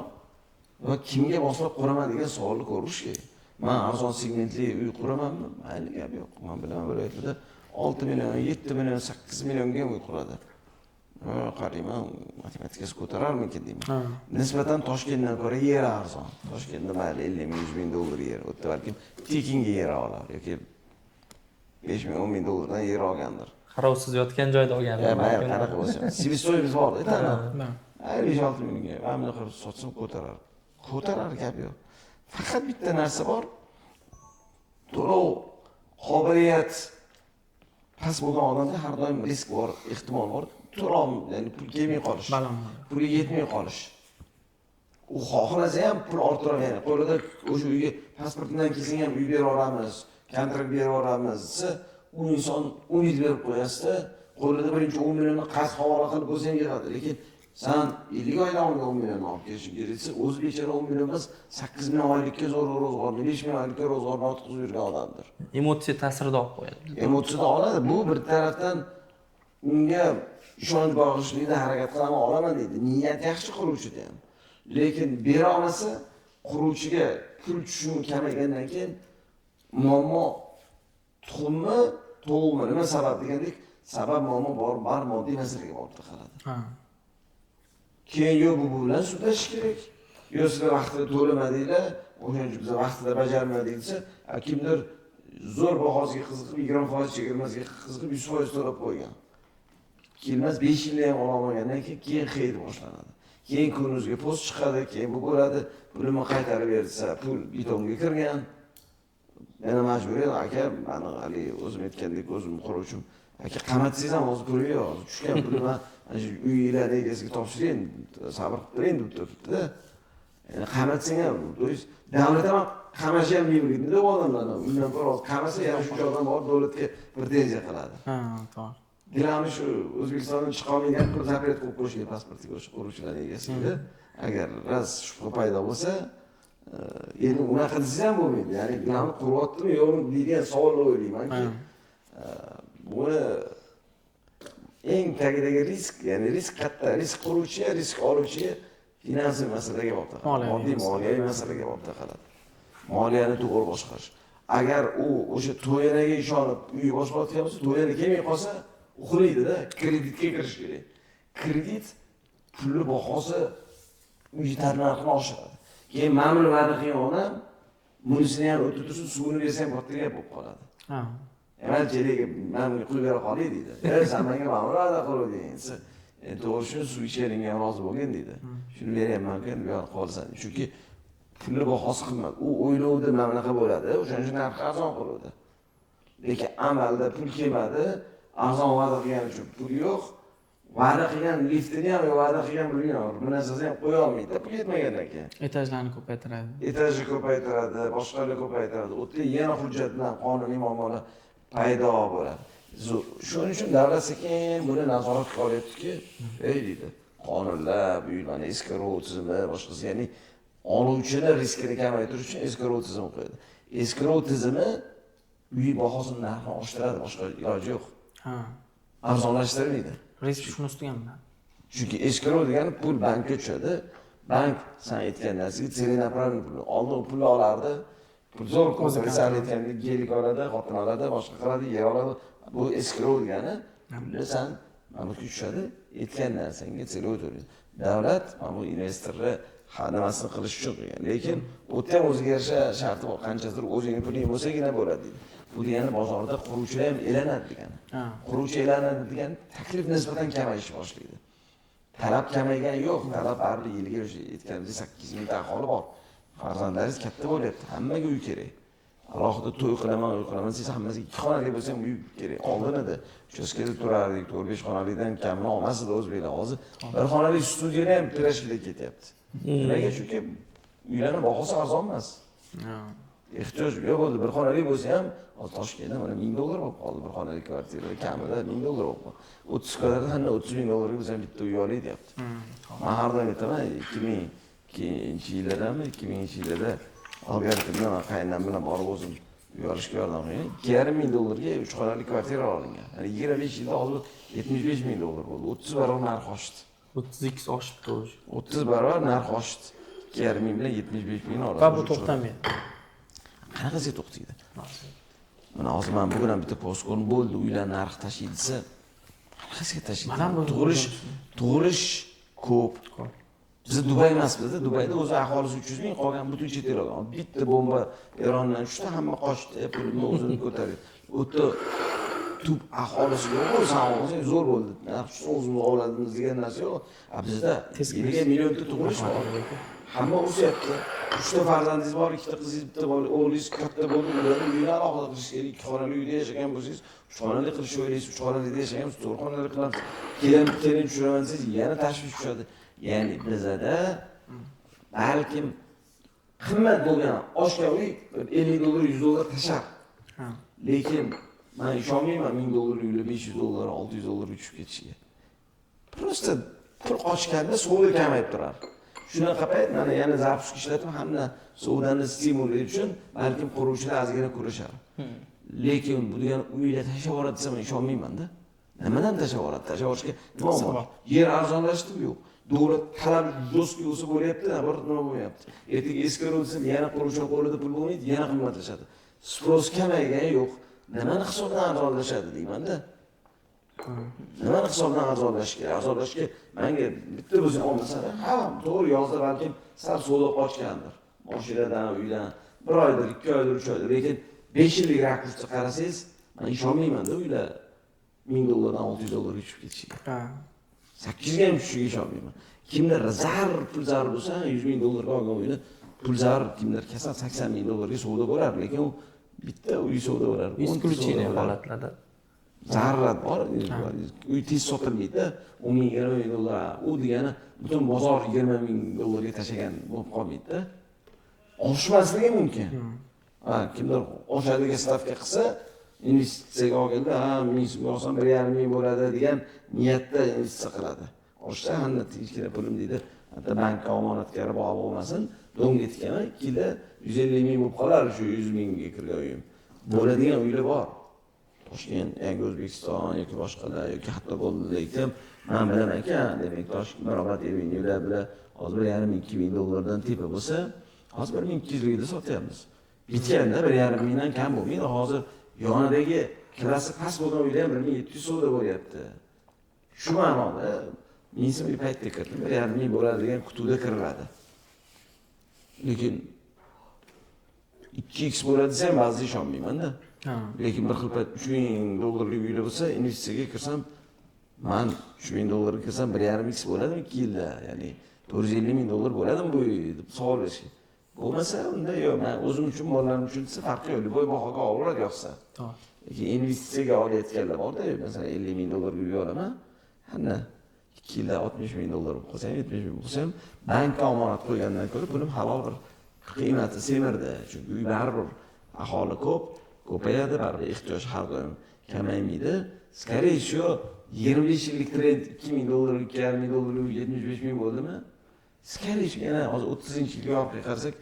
va kimga moslab quraman degan savolni ko'rish kerak. Men arzon segmentli uy quramanmi? Mayli, gap yo'q. Men bilaman viloyatda 6 million, 7 million, 8 millionga uy quradi. Qarayman, matematikasi ko'tararmikin deyman. Nisbatan Toshkentdan ko'ra yer arzon. Toshkentda mayli 50 ming, 100 ming dollar yer, u yerda balki tekinga yer olar yoki 5 ming, 10 ming dollardan yer olgandir. Qarovsiz yotgan joyda olganlar. Mayli, qanaqa bo'lsa. Sivistoyimiz bor, aytadi. 5-6 mingga, mana qilib sotsam ko'tarar. Ko'tarar gap yo'q. Faqat bitta narsa bor. To'lov qobiliyat past bo'lgan odamda har doim risk bor, ehtimol bor. To'lov, ya'ni pul kelmay qolish. Puli yetmay qolish. U xohlasa ham pul orttiradi, ya'ni qo'lida o'sha uyga pasportdan kelsa ham uy berib olamiz, kontrakt berib olamiz. U inson umid berib qo'yasizda, qo'lida birinchi 10 millionni qarz havola qilib bo'lsa ham yig'adi, lekin sen 50 oy davomida 10 million olib kelishing keraksa, o'zi bechora 10 million emas, 8 ming oylikka zo'r ro'zg'orni, 5 ming oylikka ro'zg'orni ortqizib yurgan odamdir. Emotsiya ta'sirida olib qo'yadi. Emotsiyada oladi. Bu bir tarafdan unga ishonch bag'ishlaydi, harakat qilaman, olaman deydi. Niyat yaxshi quruvchida ham. Lekin bera olmasa, quruvchiga pul tushumi kamaygandan keyin muammo tuxummi, to'g'mi, nima sabab degandek, sabab muammo bor moddiy masalaga borib taqaladi. Keyin yo'q bu bilan sudlashish kerak. Yo'q sizlar vaqtida to'lamadinglar, o'shaning uchun biz vaqtida bajarmadik desa, kimdir zo'r bahosiga qiziqib 20% chegirmasiga qiziqib 100% to'lab qo'ygan. Kelmas 5 yilda ham ololmagandan keyin xeyr boshlanadi. Keyin kunuzga post chiqadi, keyin bu bo'ladi, pulni qaytarib bersa, pul bitomga kirgan. Meni majburiy aka, meni hali o'zim aytgandek o'zim quruvchim. Aka qamatsangiz ham hozir puli yo'q. Tushgan pulni men shu uylarni egasiga topshiring, sabr qiling deb turibdi-da. Endi qamatsang ham, davlat ham qamashi ham mumkin deb odamlarni. Undan ko'ra qamasa yana shuncha odam bor, davlatga pretenziya qiladi. To'g'ri. Dilami shu O'zbekistondan chiqolmagan pul zapret qo'yib qo'yishga pasportiga o'sha quruvchilar egasiga. Agar raz shubha paydo bo'lsa, endi unaqa desa ham bo'lmaydi. Ya'ni dilami quryaptimi yo'qmi degan savolni o'ylaymanki, buni eng tagidagi risk, ya'ni risk katta, risk quruvchiga, risk oluvchiga finansiy masalaga borib taqaladi. Moddiy moliyaviy masalaga borib taqaladi. Moliyani to'g'ri boshqarish. Agar u o'sha to'yanaga ishonib uy boshqarayotgan bo'lsa, to'yana kelmay qolsa, uxlaydi-da, kreditga kirish kerak. Kredit pulni bahosi uy narxini oshiradi. Keyin ma'mul va'da qilgan odam bunisini ham o'tib tursin, suvini bersa ham katta gap bo'lib qoladi. Emas, jeligi menga quyib bera qoling deydi. Sen menga ma'mul va'da qilding desa, to'g'ri shuni suv ichishingga rozi bo'lgan deydi. Shuni beryapman-ku, bu yoqqa qolsan. Chunki pulni bahosi qimmat. U o'ylovdi, mana bunaqa bo'ladi, o'shaning uchun narx arzon qiladi. Lekin amalda pul kelmadi, arzon va'da qilgan uchun pul yo'q. Va'da qilgan liftini ham, va'da qilgan pulini ham, bu narsani ham qo'ya olmaydi, pul yetmagandan keyin. Etajlarni ko'paytiradi. Etajni ko'paytiradi, boshqalarni ko'paytiradi. O'tda yana hujjat bilan qonuniy muammolar paydo bo'ladi. Shuning uchun davlat sekin buni nazoratga olyaptiki, deydi. Qonunlar, uylarni eskarov tizimi, boshqasi, ya'ni oluvchini riskini kamaytirish uchun eskarov tizimi qo'yadi. Eskarov tizimi uy bahosini narxini oshiradi, boshqa iloji yo'q. Arzonlashtirmaydi. Risk shuni ustiganmi? Chunki eskarov degani pul bankka tushadi. Bank sen aytgan narsaga целенаправленно pul oldin pulni olardi. Pul zo'r ko'rsa sen aytgandek gelik oladi, xotin oladi, boshqa qiladi, yer oladi. Bu eskarov degani pulni sen bankka tushadi, aytgan narsangga целеnaправленно to'laydi. Davlat mana bu investorni xadamasini qilish uchun qilgan. Lekin u ham o'ziga yarasha sharti bor. Qanchadir o'zingning puling bo'lsagina bo'ladi deydi. Bu degani bozorda quruvchilar ham elanadi degani. Quruvchi elanadi degani taklif nisbatan kamayish boshlaydi. Talab kamaygani yo'q. Talab baribir yilga yetganimizda 8 mingta aholi bor. Farzandlaringiz katta bo'lyapti. Hammaga uy kerak. Alohida to'y qilaman, siz hammasiga 2 xonali bo'lsa ham uy kerak. Oldin edi. Uchastkada turardik, 4-5 xonalikdan kamini olmasdi o'zbeklar. Hozir bir xonali studiyada ham pirashkida ketyapti. Nimaga? Chunki uylarning bahosi arzon emas. Ehtiyoj yo'q bo'ldi. Bir xonali bo'lsa ham, Toshkentda mana $1000 bo'lib qoldi. Bir xonali kvartira kamida $1000 bo'lib qoldi. 30 kvadrat hamma $30,000 bo'lsa ham bitta uy olay deyapti. Men har doim aytaman, 2000-yillarda algoritmdan qayindan bilan borib o'zim uy olishga yordam qilgan. $2,500 3 xonali kvartira olingan. Ya'ni 25 yilda hozir $75,000 bo'ldi. 30 barobar narx oshdi. 32 oshibdi o'zi. 30 barobar narx oshdi. 2,5 bilan 75,000 orasida. Va bu to'xtamaydi. Qanaqasiga to'xtaydi? Mana hozir men bugun ham bitta post ko'rdim, bo'ldi, uylar narxi tashiydi desa, qanaqasiga tashiydi? Mana bu tug'ilish ko'p. Biz Dubay emasmiz-da, Dubayda o'zi aholisi 300 ming, qolgan butun chet el olgan. Bitta bomba Erondan tushdi, hamma qochdi, pulni o'zini ko'tardi. O'tda tub aholisi yo'q, savoqsi zo'r bo'ldi. Narx o'zimiz oladimiz degan narsa yo'q. Bizda 1 millionta tug'ilish bor. Hamma o'syapti. 3 ta farzandingiz bor, 2 ta qizingiz, bitta o'g'lingiz katta bo'ldi, ularni uyini alohida qilish kerak. 2 xonali uyda yashagan bo'lsangiz, 3 xonali qilish o'ylaysiz, 3 xonalida yashagan bo'lsangiz, 4 xonali qilamiz. Kelin tushiraman desangiz, yana tashvish tushadi. Ya'ni bizda balkim qimmat bo'lgan oshga uy $50, $100 tashar. Lekin men ishonmayman $1000 uylar $500, $600 uchib ketishiga. Prosta pul qochganda savdo kamayib turadi. Shunaqa payt mana yana zapusк ishlatib hamma savdoni stimullash uchun balkim quruvchilar ozgina kurashadi. Lekin bu degani uylar tashlab yuboradi desam ishonmayman-da. Nimadan tashlab yuboradi? Tashlab yuborishga nima bor? Yer arzonlashdimi yo'q? Davlat talab do'stki bo'lsa bo'lyapti, bir nima bo'lmayapti. Ertaga eskirib o'tsa, yana quruvchilar qo'lida pul bo'lmaydi, yana qimmatlashadi. Spros kamaygani yo'q. Nimani hisobdan arzonlashadi deyman-da. Nimani hisobdan arzonlash kerak? Arzonlashga menga bitta o'zim olmasa, ha, to'g'ri yozda balkim sal savdo qochgandir. Mashinadan, uydan 1 oydir, 2 oydir, 3 oydir. Lekin 5 yillik rakursda qarasangiz, men ishonmayman-da uylar $1000 dan $600 uchib ketishiga. 8 ga ham tushishiga ishonmayman. Kimlar pul zar bo'lsa, $100,000 olgan uyni pul zar, kimlar kasal $80,000 ga savdo bo'lar, lekin u bitta uy savdo bo'lar. Исключение holatlarda Zarar bor, uy tez sotilmaydi, $10,000-$20,000. U degani butun bozor $20,000 ga tashagan bo'lib qolmaydi-da. Oshmasligi mumkin. Kimlar oshadigan stavka qilsa, investitsiyaga olganda, men olsam 1,5 ming bo'ladi degan niyatda investitsiya qiladi. Oshsa hamma tinchgina pulim deydi. Hatto bankka omonatga bog'liq bo'lmasin, do'ngga tikaman, 2 yilda 150 ming bo'lib qolar shu 100 mingga kirgan uyim. Bo'ladigan uylar bor. Toshkent, Yangi O'zbekiston yoki boshqalar yoki hatto Goldenlake'da men bilaman ekan, demak Toshkent barobar uylar bilan hozir $1,500-$2,000 dan tepa bo'lsa, hozir 1,200 ga sotyapmiz. Bitganda 1,5 mingdan kam bo'lmaydi. Hozir yonidagi klassasi past bo'lgan uylar ham 1,700 so'da bo'lyapti. Shu ma'noda men bir paytda kirdim, 1,5 ming bo'ladi degan kutuvda kiriladi. Lekin 2x bo'ladi desam, ba'zi ishonmayman-da. Lekin bir xil payt $3,000 uylar bo'lsa, investitsiyaga kirsam, men $3,000 kirsam 1,5x bo'ladimi 2 yilda? Ya'ni $450,000 bo'ladimi bu deb savol berishga. Bo'lmasa, unda yo'q, men o'zim uchun, bolalarim uchun desa farqi yo'q. Boy bahoga olaveradi yoqsa. Lekin investitsiyaga olayotganlar bor-da, masalan $50,000 uy olaman. Hamma 2 yilda $60,000 bo'lib qolsa, 70,000 bo'lsa ham bankka omonat qo'ygandan ko'ra pulim halol bir qiymati semirdi. Chunki uy baribir aholi ko'payadi, baribir ehtiyoj har doim kamaymaydi. Скорее всего, 25 yillik trend $2,000, $2,500 uy 75 ming bo'ldimi? Скорее всего, yana hozir 30-yilga olib qarasak,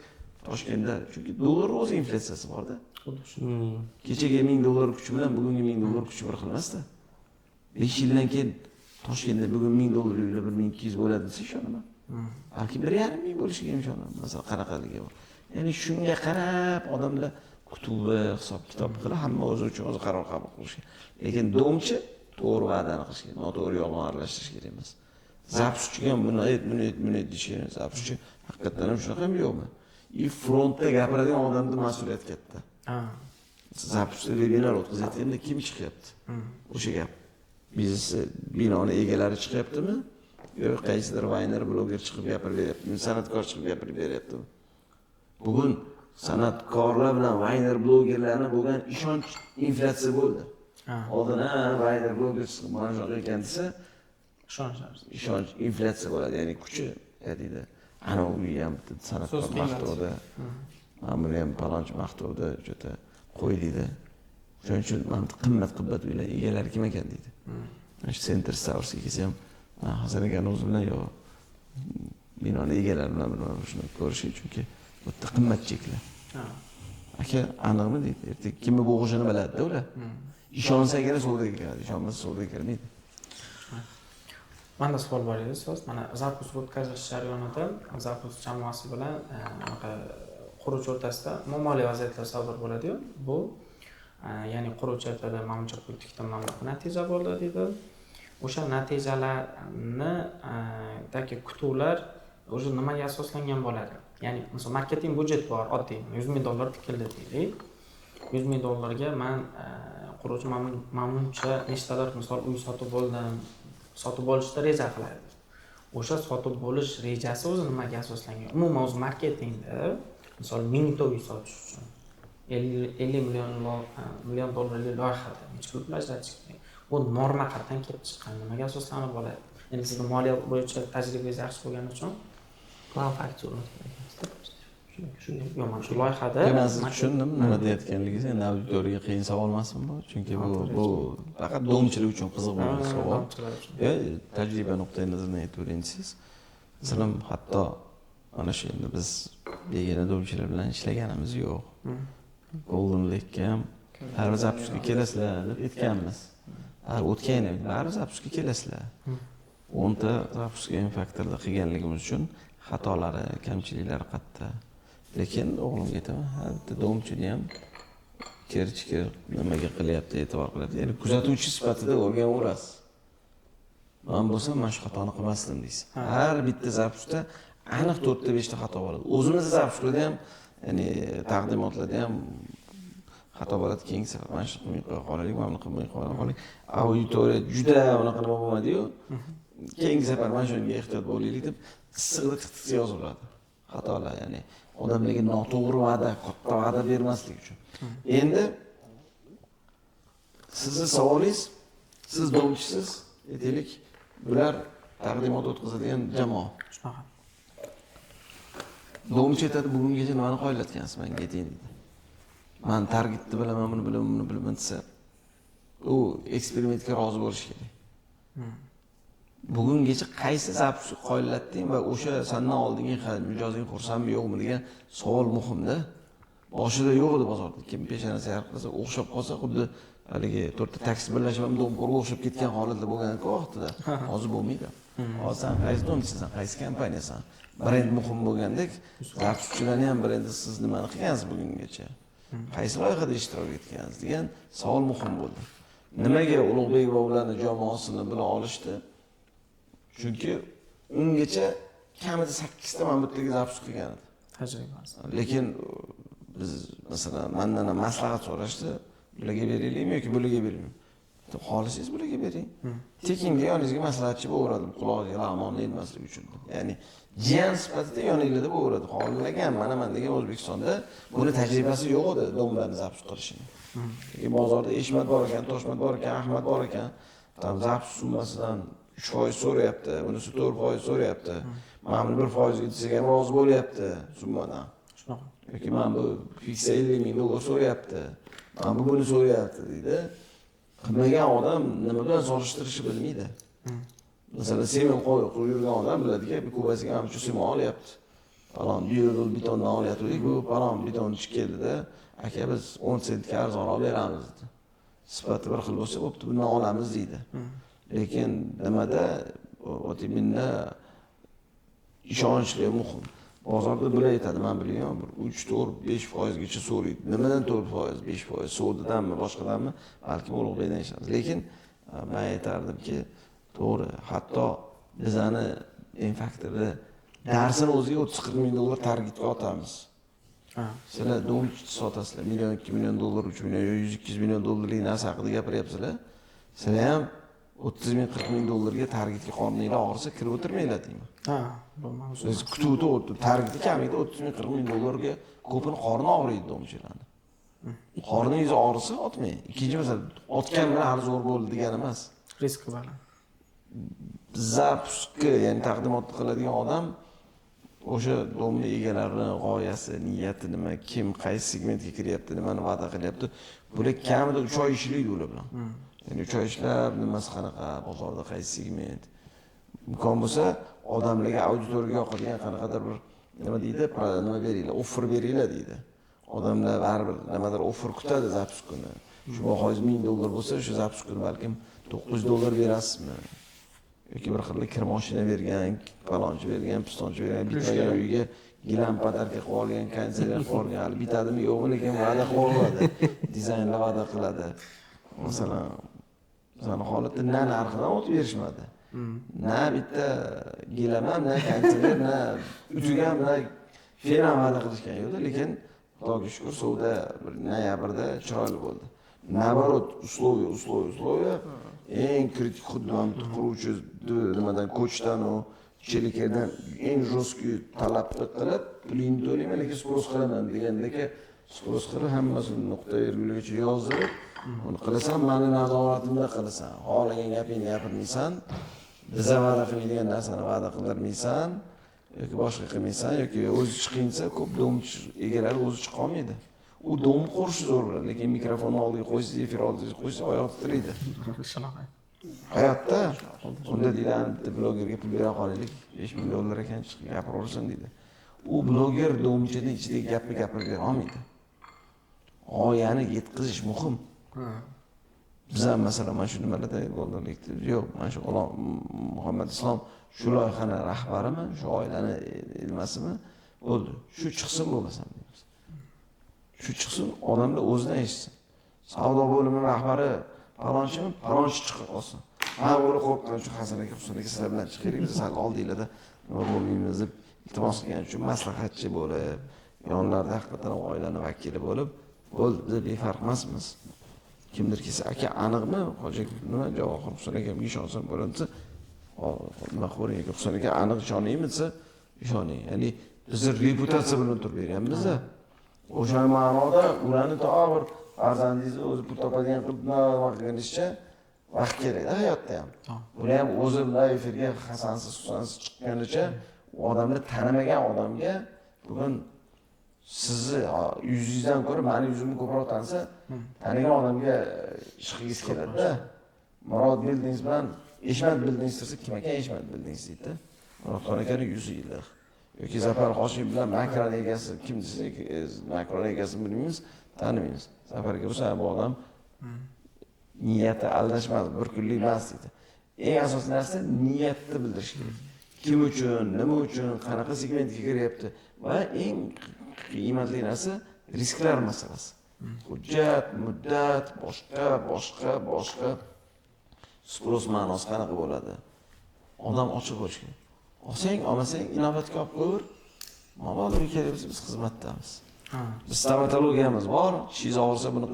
Toshkentda, chunki dollar o'zi inflyatsiyasi bor-da. Kechagi $1,000 kuchi bilan bugungi $1,000 kuchi bir xil emas-da. 5 yildan keyin Toshkentda bugun $1,000 uylar 1,200 bo'ladi desa ishonaman. Balki 1,5 ming bo'lishiga ham ishonaman. Masalan, qanaqaligi bor. Ya'ni shunga qarab odamlar kutubi, hisob-kitob qilib, hamma o'zi uchun o'zi qaror qabul qilishi. Lekin domchi to'g'ri va'dani qilish kerak, noto'g'ri yolg'on aralashtirish kerak emas. Zapuschiga ham buni deyish kerak. Zapuschi haqiqatan ham shunaqami yo'qmi? Frontda gapiradigan odamning mas'uliyati katta. zapusda vebinar o'tkazayotganda kim chiqyapti? O'sha gap. Biznes binoni egalari chiqyaptimi? Yo'q, qaysidir vayner bloger chiqib gapirib beryapti. San'atkor chiqib gapirib beryapti. Bugun san'atkorlar bilan vayner blogerlarning bo'lgan ishonch inflyatsiya bo'ldi. Oldin vayner bloger chiqib mana shunaqa ekan desa, ishonch inflyatsiya bo'ladi. Ya'ni kuchi deydi. Ana u ham san'atkor maqtovda, mana ham palonchi maqtovda juda qo'y deydi. Shuning uchun mana qimmat uylar egalari kim ekan deydi. Shu Center Towersga kelsam, Hasan aka o'zi bilan yo binoni egalari bilan shuni ko'rish chunki bu yerda qimmat cheklar. Aka aniqmi deydi. Ertaga kimni bo'g'ishini biladi-da ular. Ishonsa kerak savdoga kiradi, ishonmasa savdoga kirmaydi. Manda savol bor edi, so'z. Mana zapus o'tkazish jarayonida zapus jamoasi bilan quruvchi o'rtasida muammoli vaziyatlar sodir bo'ladi-yu. Bu ya'ni quruvchi aytadi, "Menimcha bu tikdan mana bu natija bo'ldi" deydi. O'sha natijalarni dagi kutuvlar o'zi nimaga asoslangan bo'ladi? Ya'ni misol marketing budjet bor, oddiy $100,000 tikildi deylik. $100,000 men quruvchi mamnuncha nechtadir misol uy sotib oldim, sotib olishda reja qiladi. O'sha sotib bo'lish rejasi o'zi nimaga asoslangan? Umuman o'z marketingda misol 1000 ta uy sotish uchun 50 million dollarlik loyihada necha pul ajratish kerak? Bu norma qatdan kelib chiqqan, nimaga asoslanib bo'ladi? Endi sizning moliya bo'yicha tajribangiz yaxshi bo'lgani uchun plan faktor yo'q, mana shu loyihada Men siz tushundim nima deyotganligingizni. Endi auditoriyaga qiyin savol emasmi bu? Chunki bu faqat domchilik uchun qiziq bo'lgan savol. Tajriba nuqtai nazaridan aytib siz. Masalan, hatto mana shu endi biz begona domchilar bilan ishlaganimiz yo'q. Golden Lake'ga ham har zapusga kelasizlar deb aytganmiz. Har o'tgan yil har zapusga kelasizlar. 10 ta zapusga infaktorda qilganligimiz uchun xatolari, kamchiliklari qatta. Lekin o'g'limga aytaman, har bitta domchini ham kerchikir nimaga qilyapti, e'tibor qilyapti. Ya'ni kuzatuvchi sifatida o'rganaverasiz. Men bo'lsam mana shu xatoni qilmasdim deysiz. Har bitta zapusda aniq 4 ta 5 ta xato bo'ladi. O'zimiz zapuslarda ham, ya'ni taqdimotlarda ham xato bo'ladi. Keyingi safar mana shu qilmay qo'ya qolaylik, mana qilmay qo'ya qolaylik. Auditoriya juda unaqa nima bo'lmadi-yu. Keyingi safar mana shunga ehtiyot bo'laylik deb issiqlik yoziladi. Xatolar, ya'ni odamlarga noto'g'ri va'da, katta va'da bermaslik uchun. Endi sizning savolingiz, siz domchisiz, aytaylik, bular taqdimot o'tkazadigan jamoa. shunaqa. Domchi aytadi, bugungacha nimani qoyillatgansiz menga ayting deydi. Men targetni bilaman, buni bilaman desa, u eksperimentga rozi bo'lish kerak. Bugungacha qaysi zapusni qoyillatding va o'sha sandan oldingi mijozing xursandmi yo'qmi degan savol muhimda. Boshida yo'q edi bozorda. Kim peshonasi yarq qilsa, o'xshab qolsa, xuddi haligi 4 ta taksi birlashib ham domkorga o'xshab ketgan holatlar bo'lgan-ku vaqtida. Hozir bo'lmaydi. Hozir sen qaysi domchisan, qaysi kompaniyasan? Brend muhim bo'lgandek, zapuschilarning ham brendi siz nimani qilgansiz bugungacha? Qaysi loyihada ishtirok etgansiz degan savol muhim bo'ldi. Nimaga Ulug'bek va ularning jamoasini bilan olishdi? Chunki ungacha kamida 8 ta mana bu yerga zapus qilgan edi. Tajribasi. Lekin biz masalan mendan maslahat so'rashdi, bularga beraylikmi yoki bularga beraylikmi? Xohlasangiz bularga bering. Tekinga yoningizga maslahatchi bo'laveradi, quloqingizga lag'monni yetmaslik uchun. Ya'ni jiyan sifatida yoningizda bo'laveradi. Xohlagan mana degan O'zbekistonda buni tajribasi yo'q edi, domlarni zapus qilishini. Bozorda Eshmat bor ekan, Toshmat bor ekan, Ahmad bor ekan, tam zapus summasidan 3% so'rayapti, bunisi 4% so'rayapti. Mana buni 1% ga desak ham rozi bo'lyapti summadan. Shunaqa. Yoki mana bu fiksa 50 ming dollar so'rayapti. Mana bu buni so'rayapti deydi. Qilmagan odam nima bilan solishtirishni bilmaydi. Masalan, semen qo'yib yurgan odam biladiki, bir kubasiga ham shu semen olyapti. Falon yurul betondan olyapti, bu falon beton ichib keldida, aka biz 10 sentga arzon olib beramiz dedi. Sifati bir xil bo'lsa, bo'pti, bundan olamiz deydi. Lekin nimada o'timda ishonchli muhim. Bozorda bular aytadi, men bilaman, 3, 4, 5% gacha so'raydi. Nimadan 4%, 5% savdodanmi, boshqadanmi, balki Ulug'bekdan eshitamiz. Lekin men aytardimki, to'g'ri, hatto bizani infaktorda darsini o'ziga 30-40 ming dollar targetga otamiz. Ha. Sizlar dom sotasizlar, million, 2 million dollar, 3 million, 100-200 million dollarlik narsa haqida gapiryapsizlar. Sizlar ham 30 ming, 40 ming dollarga targetga qorninglar og'risa kirib o'tirmanglar deyman. Ha, bu mavzu. Siz kutib o'tirib, targetga kamida 30 ming, 40 ming dollarga ko'pini qorni og'riydi domchilarni. Qorningiz og'risa otmang. Ikkinchi masala, otgan bilan hali zo'r bo'ldi degani emas. Risk baland. Zapuski, ya'ni taqdimot qiladigan odam o'sha domni egalarini g'oyasi, niyati nima, kim qaysi segmentga kiryapti, nimani va'da qilyapti, bular kamida 3 oy ishlaydi ular bilan. Ya'ni 3 oy ishlab, nimasi qanaqa, bozorda qaysi segment. Imkon bo'lsa, odamlarga auditoriyaga yoqadigan qanaqadir bir nima deydi, nima beringlar, offer beringlar deydi. Odamlar baribir nimadir offer kutadi zapuskini. Shu bahoyingiz 1000 dollar bo'lsa, shu zapuskini balkim 900 dollar berasizmi? Yoki bir xilli kir mashina bergan, palonchi bergan, pistonchi bergan, bitmagan uyga gilam patarka qilib olgan, konsert qilib olgan, hali bitadimi yo'qmi, lekin va'da qilib oladi. Dizaynlar va'da qiladi. Masalan, bizning holatda narxidan o'tib berishmadi. Na bitta gilam ham, na konsert, na uchigan, na fen ham va'da qilishgan yo'q, lekin Xudoga shukr, suvda noyabrda chiroyli bo'ldi. Nabarot, условия eng kritik xuddi mana quruvchi nimadan ko'chdan u cheliklardan eng jostki talabni qilib, pulini to'layman, lekin spros qilaman degandagi spros qilib hammasini nuqta virgulgacha yozdirib, uni qilasan, meni nazoratimda qilasan. Xohlagan gapingni gapirmaysan, biza va'da qilmaydigan narsani va'da qildirmaysan, yoki boshqa qilmaysan, yoki o'zi chiqinsa, ko'p dom egalari o'zi chiqa olmaydi. U dom qurishi zo'r bo'ladi, lekin mikrofonni oldiga qo'ysangiz, efir oldiga qo'ysangiz, oyoq titraydi. Shunaqa. Hayotda unda deydi, blogerga pul bera qolaylik, 5 ming dollar ekan chiqib gapiraversin deydi. U bloger domchining ichidagi gapni gapirib bera olmaydi. G'oyani yetkazish muhim. Biz ham masalan mana shu nimalarda bo'ldik. Yo'q, mana shu Muhammad Islom shu loyihaning rahbarimi, shu oilani ilmasimi? Bo'ldi. Shu chiqsin bo'lmasam deymiz. Shu chiqsin, odamlar o'zidan eshitsin. Savdo bo'limi rahbari palonchimi? Palonchi chiqib olsin. Ha, o'g'ri qo'rqqan uchun Hasan aka, Husan aka sizlar bilan chiqaylik, biz sal oldinglarda nima bo'lmaymiz deb iltimos qilgan uchun maslahatchi bo'lib, yonlarida haqiqatan oilani vakili bo'lib, bo'ldi, biz befarq emasmiz. Kimdir kelsa, aka aniqmi? Hoji nima javob Husan aka ishonsin bo'linsa, nima qo'ring aka Husan aka aniq ishonaymi desa, ishoning. Ya'ni biz reputatsiya bilan turib beryapmiz. O'sha ma'noda ularni to'g'ri farzandingizni o'zi pul topadigan qilib nima qilishcha vaqt kerak hayotda ham. Buni ham o'zi bilan efirga Hasansiz, Husansiz chiqqanicha odamni tanimagan odamga bugun sizni yuzingizdan ko'ra meni yuzimni ko'proq tanisa, tanigan odamga chiqingiz keladi-da. Murod Buildings bilan Eshmat Buildings desa, kim ekan Eshmat Buildings deydi. Murod akaning yuzi iliq. Yoki Zafar Hoshim bilan Makron egasi kim desa, Makron egasini bilmaymiz, tanimaymiz. Zafar aka bo'lsa bu odam niyati aldashmadi, bir kunlik emas deydi. Eng asosiy narsa niyatni bildirish kerak. Kim uchun, nima uchun, qanaqa segmentga kiryapti va eng qiymatli narsa risklar masalasi. Hujjat, muddat, boshqa spros ma'nosi qanaqa bo'ladi? Odam ochiq bo'lishi kerak. Olsang, olmasang inovatga olib qo'yur. Mabodo kerak biz xizmatdamiz. Biz stomatologiyamiz bor, ishingiz og'risa buni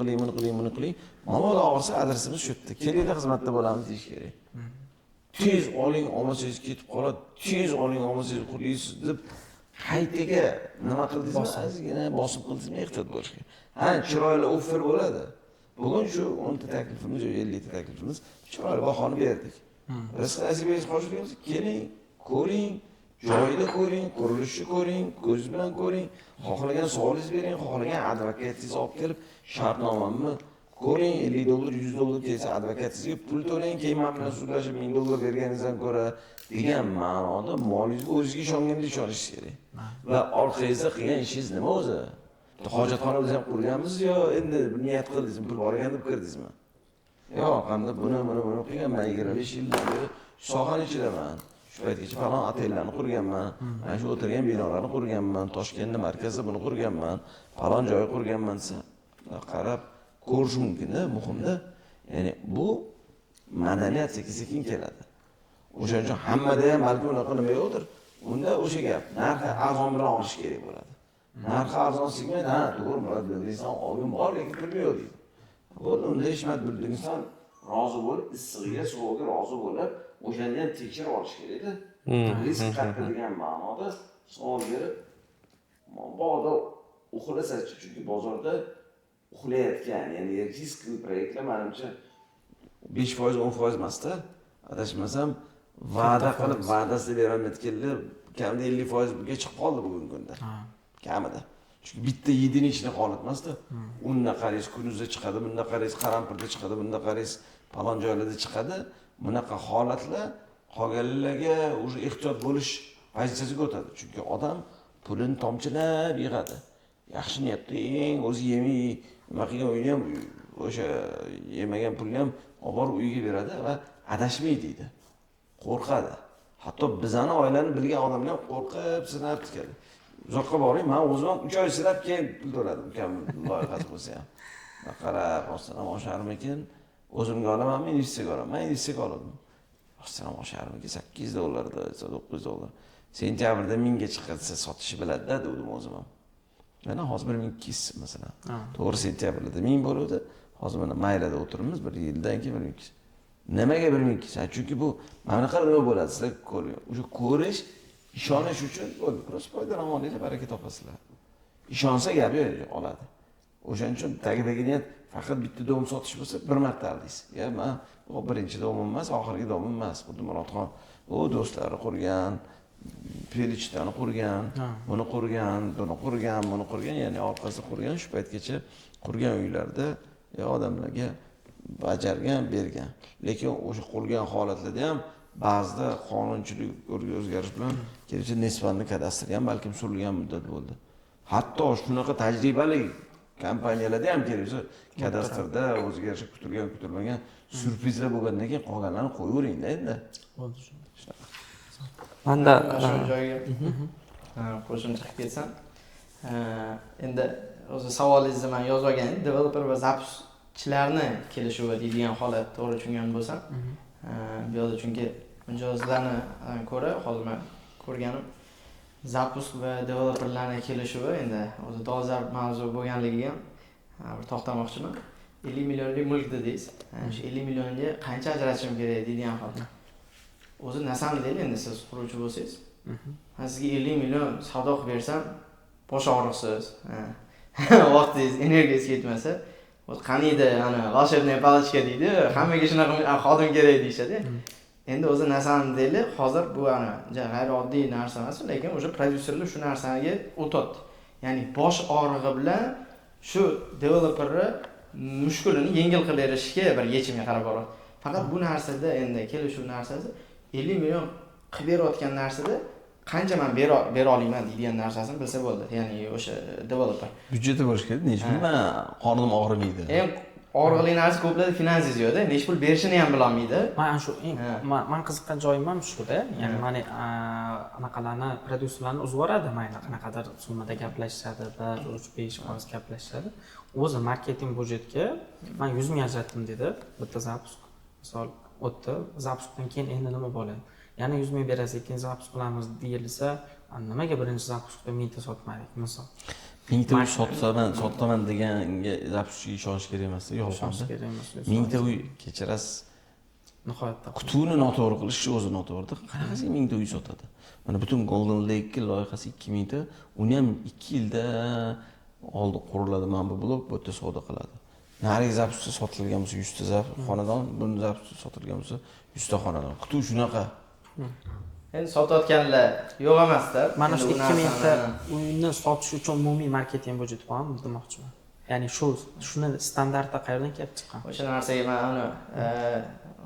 qiling. Mabodo og'risa adresimiz shu yerda. Kelinglar xizmatda bo'lamiz deyish kerak. Tez oling, olmasangiz ketib qoladi. Tez oling, olmasangiz quriysiz deb qaytaga nima qildingizmi? Ozgina bosib qildingizmi, ehtiyot bo'lish kerak. Ha, chiroyli offer bo'ladi. Bugun shu 10 ta taklifimiz, 50 ta taklifimiz chiroyli bahoni berdik. Rizq nasibingiz qo'shilgansiz, keling, ko'ring, joyida ko'ring, qurilishni ko'ring, ko'z bilan ko'ring, xohlagan savolingizni bering, xohlagan advokatingizni olib kelib, shartnomamni ko'ring, 50 dollar, 100 dollar kelsa advokatingizga pul to'lang, keyin men bilan sudlashib 1000 dollar berganingizdan ko'ra degan ma'noda molingizga o'zingizga ishonganda ishonishingiz kerak. Va orqangizda qilgan ishingiz nima o'zi? Hojatxona biz ham qurganmiz yo endi niyat qildingizmi, pul bor ekan deb kirdingizmi? Yo'q, qanday buni qilganman 25 yildan beri sohaning ichidaman. Shu paytgacha falon otellarni qurganman, mana shu o'tirgan binolarni qurganman, Toshkentda markazda buni qurganman, falon joy qurganman desa, qarab ko'rish mumkin-da, muhimda. Ya'ni bu madaniyat sekin keladi. O'shaning uchun hammada ham balki unaqa nima yo'qdir. Unda o'sha gap narxi arzon bilan olish kerak bo'ladi. narxi arzon segment, ha, to'g'ri, Murod Bildingson olgin bor, lekin pul yo'q deydi. Bo'ldi, unda Hishmat Bildingson rozi bo'lib, issig'iga, sovugiga rozi bo'lib, o'shani ham tekshirib olish kerak-da. Risk katta degan ma'noda savol berib, bog'da uxlasa-chi, chunki bozorda uxlayotgan, ya'ni riskli proyektlar menimcha 5%, 10% emasda, adashmasam, va'da qilib, va'dasi berolmayotganlar kamida 50% ga chiqib qoldi bugungi kunda. Kamida. Chunki bitta yedini ichida holat emasda. Unda qaraysiz, kunuzda chiqadi, bunda qaraysiz, qarampirda chiqadi, bunda qaraysiz, falon joylarda chiqadi. Bunaqa holatlar qolganlarga o'sha ehtiyot bo'lish pozitsiyasiga o'tadi. Chunki odam pulini tomchilab yig'adi. Yaxshi niyatda eng o'zi yemay, nima qilgan uyni ham o'sha yemagan pulni ham olib borib uyiga beradi va adashmaydi deydi. Qo'rqadi. Hatto bizani oilani bilgan odamlar qo'rqib, sinab tikadi. Uzoqqa boring, men o'zim 3 oy sinab keyin pul to'ladim, ukam loyihasi bo'lsa ham. Qarab, ostona osharmikin, o'zimga olamanmi, investitsiyaga olaman. Men investitsiyaga oldim. Ostona osharmikin $8 $9. Sentyabrda 1000 ga chiqarsa sotishi biladi-da, dedim o'zim ham. Mana hozir 1200 masalan. To'g'ri sentyabrda 1000 bo'ldi. Hozir mana maylada o'tiribmiz, 1 yildan keyin 1200. Nimaga 1200? Chunki bu mana qanaqa nima bo'ladi, sizlar ko'ring. O'sha ko'rish, ishonish uchun bo'ldi. Biroz foydalanib olinglar, baraka topasizlar. Ishonsa gapi oladi. O'shaning uchun tagidagi niyat faqat bitta dom sotish bo'lsa, bir marta aldingiz. Ya, men bu birinchi domim emas, oxirgi domim emas. Xuddi Murodxon, u do'stlari qurgan, Pelichdan qurgan, buni qurgan, buni qurgan, buni qurgan, ya'ni orqasida qurgan, shu paytgacha qurgan uylarda odamlarga bajargan, bergan. Lekin o'sha qurgan holatlarda ham ba'zida qonunchilik o'zgarish bilan keluvchi nisbatni kadastri ham balkim surilgan muddat bo'ldi. Hatto shunaqa tajribali kompaniyalarda ham keluvchi kadastrda o'ziga yarasha kutilmagan syurprizlar bo'lgandan keyin qolganlarni qo'yavering-da endi. Bo'ldi. Manda shu joyga qo'shimcha qilib ketsam, endi o'zi savolingizni men yozib olgan edim. Developer va zapuschilarni kelishuvi deydigan holat to'g'ri tushungan bo'lsam, bu yerda chunki mijozlarni ko'ra hozir men ko'rganim zapus va developerlarni kelishuvi endi o'zi dolzarb mavzu bo'lganligiga bir to'xtamoqchiman. 50 millionlik mulk dedingiz. Shu 50 millionga qancha ajratishim kerak deydigan holat. O'zi nasam deydi, endi siz quruvchi bo'lsangiz, men sizga 50 million savdo qilib bersam, bosh og'riqsiz, vaqtingiz, energiyangiz ketmasa, o'zi qaniydi, ana, волшебная палочка deydi, hammaga shunaqa xodim kerak deyishadi. Endi o'zi nasam deydi, hozir bu ana g'ayrioddiy narsa emas, lekin o'sha prodyuserlar shu narsaga o'tadi. Ya'ni bosh og'rig'i bilan shu developerni mushkulini yengil qilib berishga bir yechimga qarab boradi. Faqat bu narsada endi kelishuv narsasi 50 million qilib berayotgan narsada qancha men bera olaman deydigan narsasini bilsa bo'ldi. Ya'ni o'sha developer. Byudjeti bo'lish kerak. Nechun qonim og'rimaydi. Og'riqli narsa ko'plarda finansingiz yo'qda, nech pul berishini ham bilolmaydi. Mana shu men qiziqqan joyim ham shuda. Ya'ni mana anaqalarni prodyuserlarni uzib yuboradi, mayli qanaqadir summada gaplashishadi, 1-3-5% gaplashishadi. O'zi marketing budjetga men 100 ming ajratdim dedi, bitta zapus. Misol o'tdi, zapusdan keyin endi nima bo'ladi? Yana 100 ming berasiz, ikkinchi zapus qilamiz deyilsa, nimaga birinchi zapusda 1000 ta sotmadik, misol. 1000 ta uy sotaman deganga zapuschiga ishonish kerak emas, Ishonish kerak emas. 1000 ta uy kechirasiz. Nihoyatda Qutuni noto'g'ri qilish o'zi noto'g'ri. Qanaqasiga 1000 ta uy sotadi? Mana butun Golden Lake loyihasi 2000 ta, uni ham 2 yilda oldin quriladi, mana bu blok bu yerda savdo qiladi. Narigi zapusda sotilgan bo'lsa 100 ta xonadon, buni zapusda sotilgan bo'lsa 100 ta xonadon. Qutuv shunaqa. Endi sotayotganlar yo'q emas-da. Mana shu 2000 ta uyni sotish uchun umumiy marketing budjeti bormi demoqchiman. Ya'ni shuni standartda qayerdan kelib chiqqan? O'sha narsaga men uni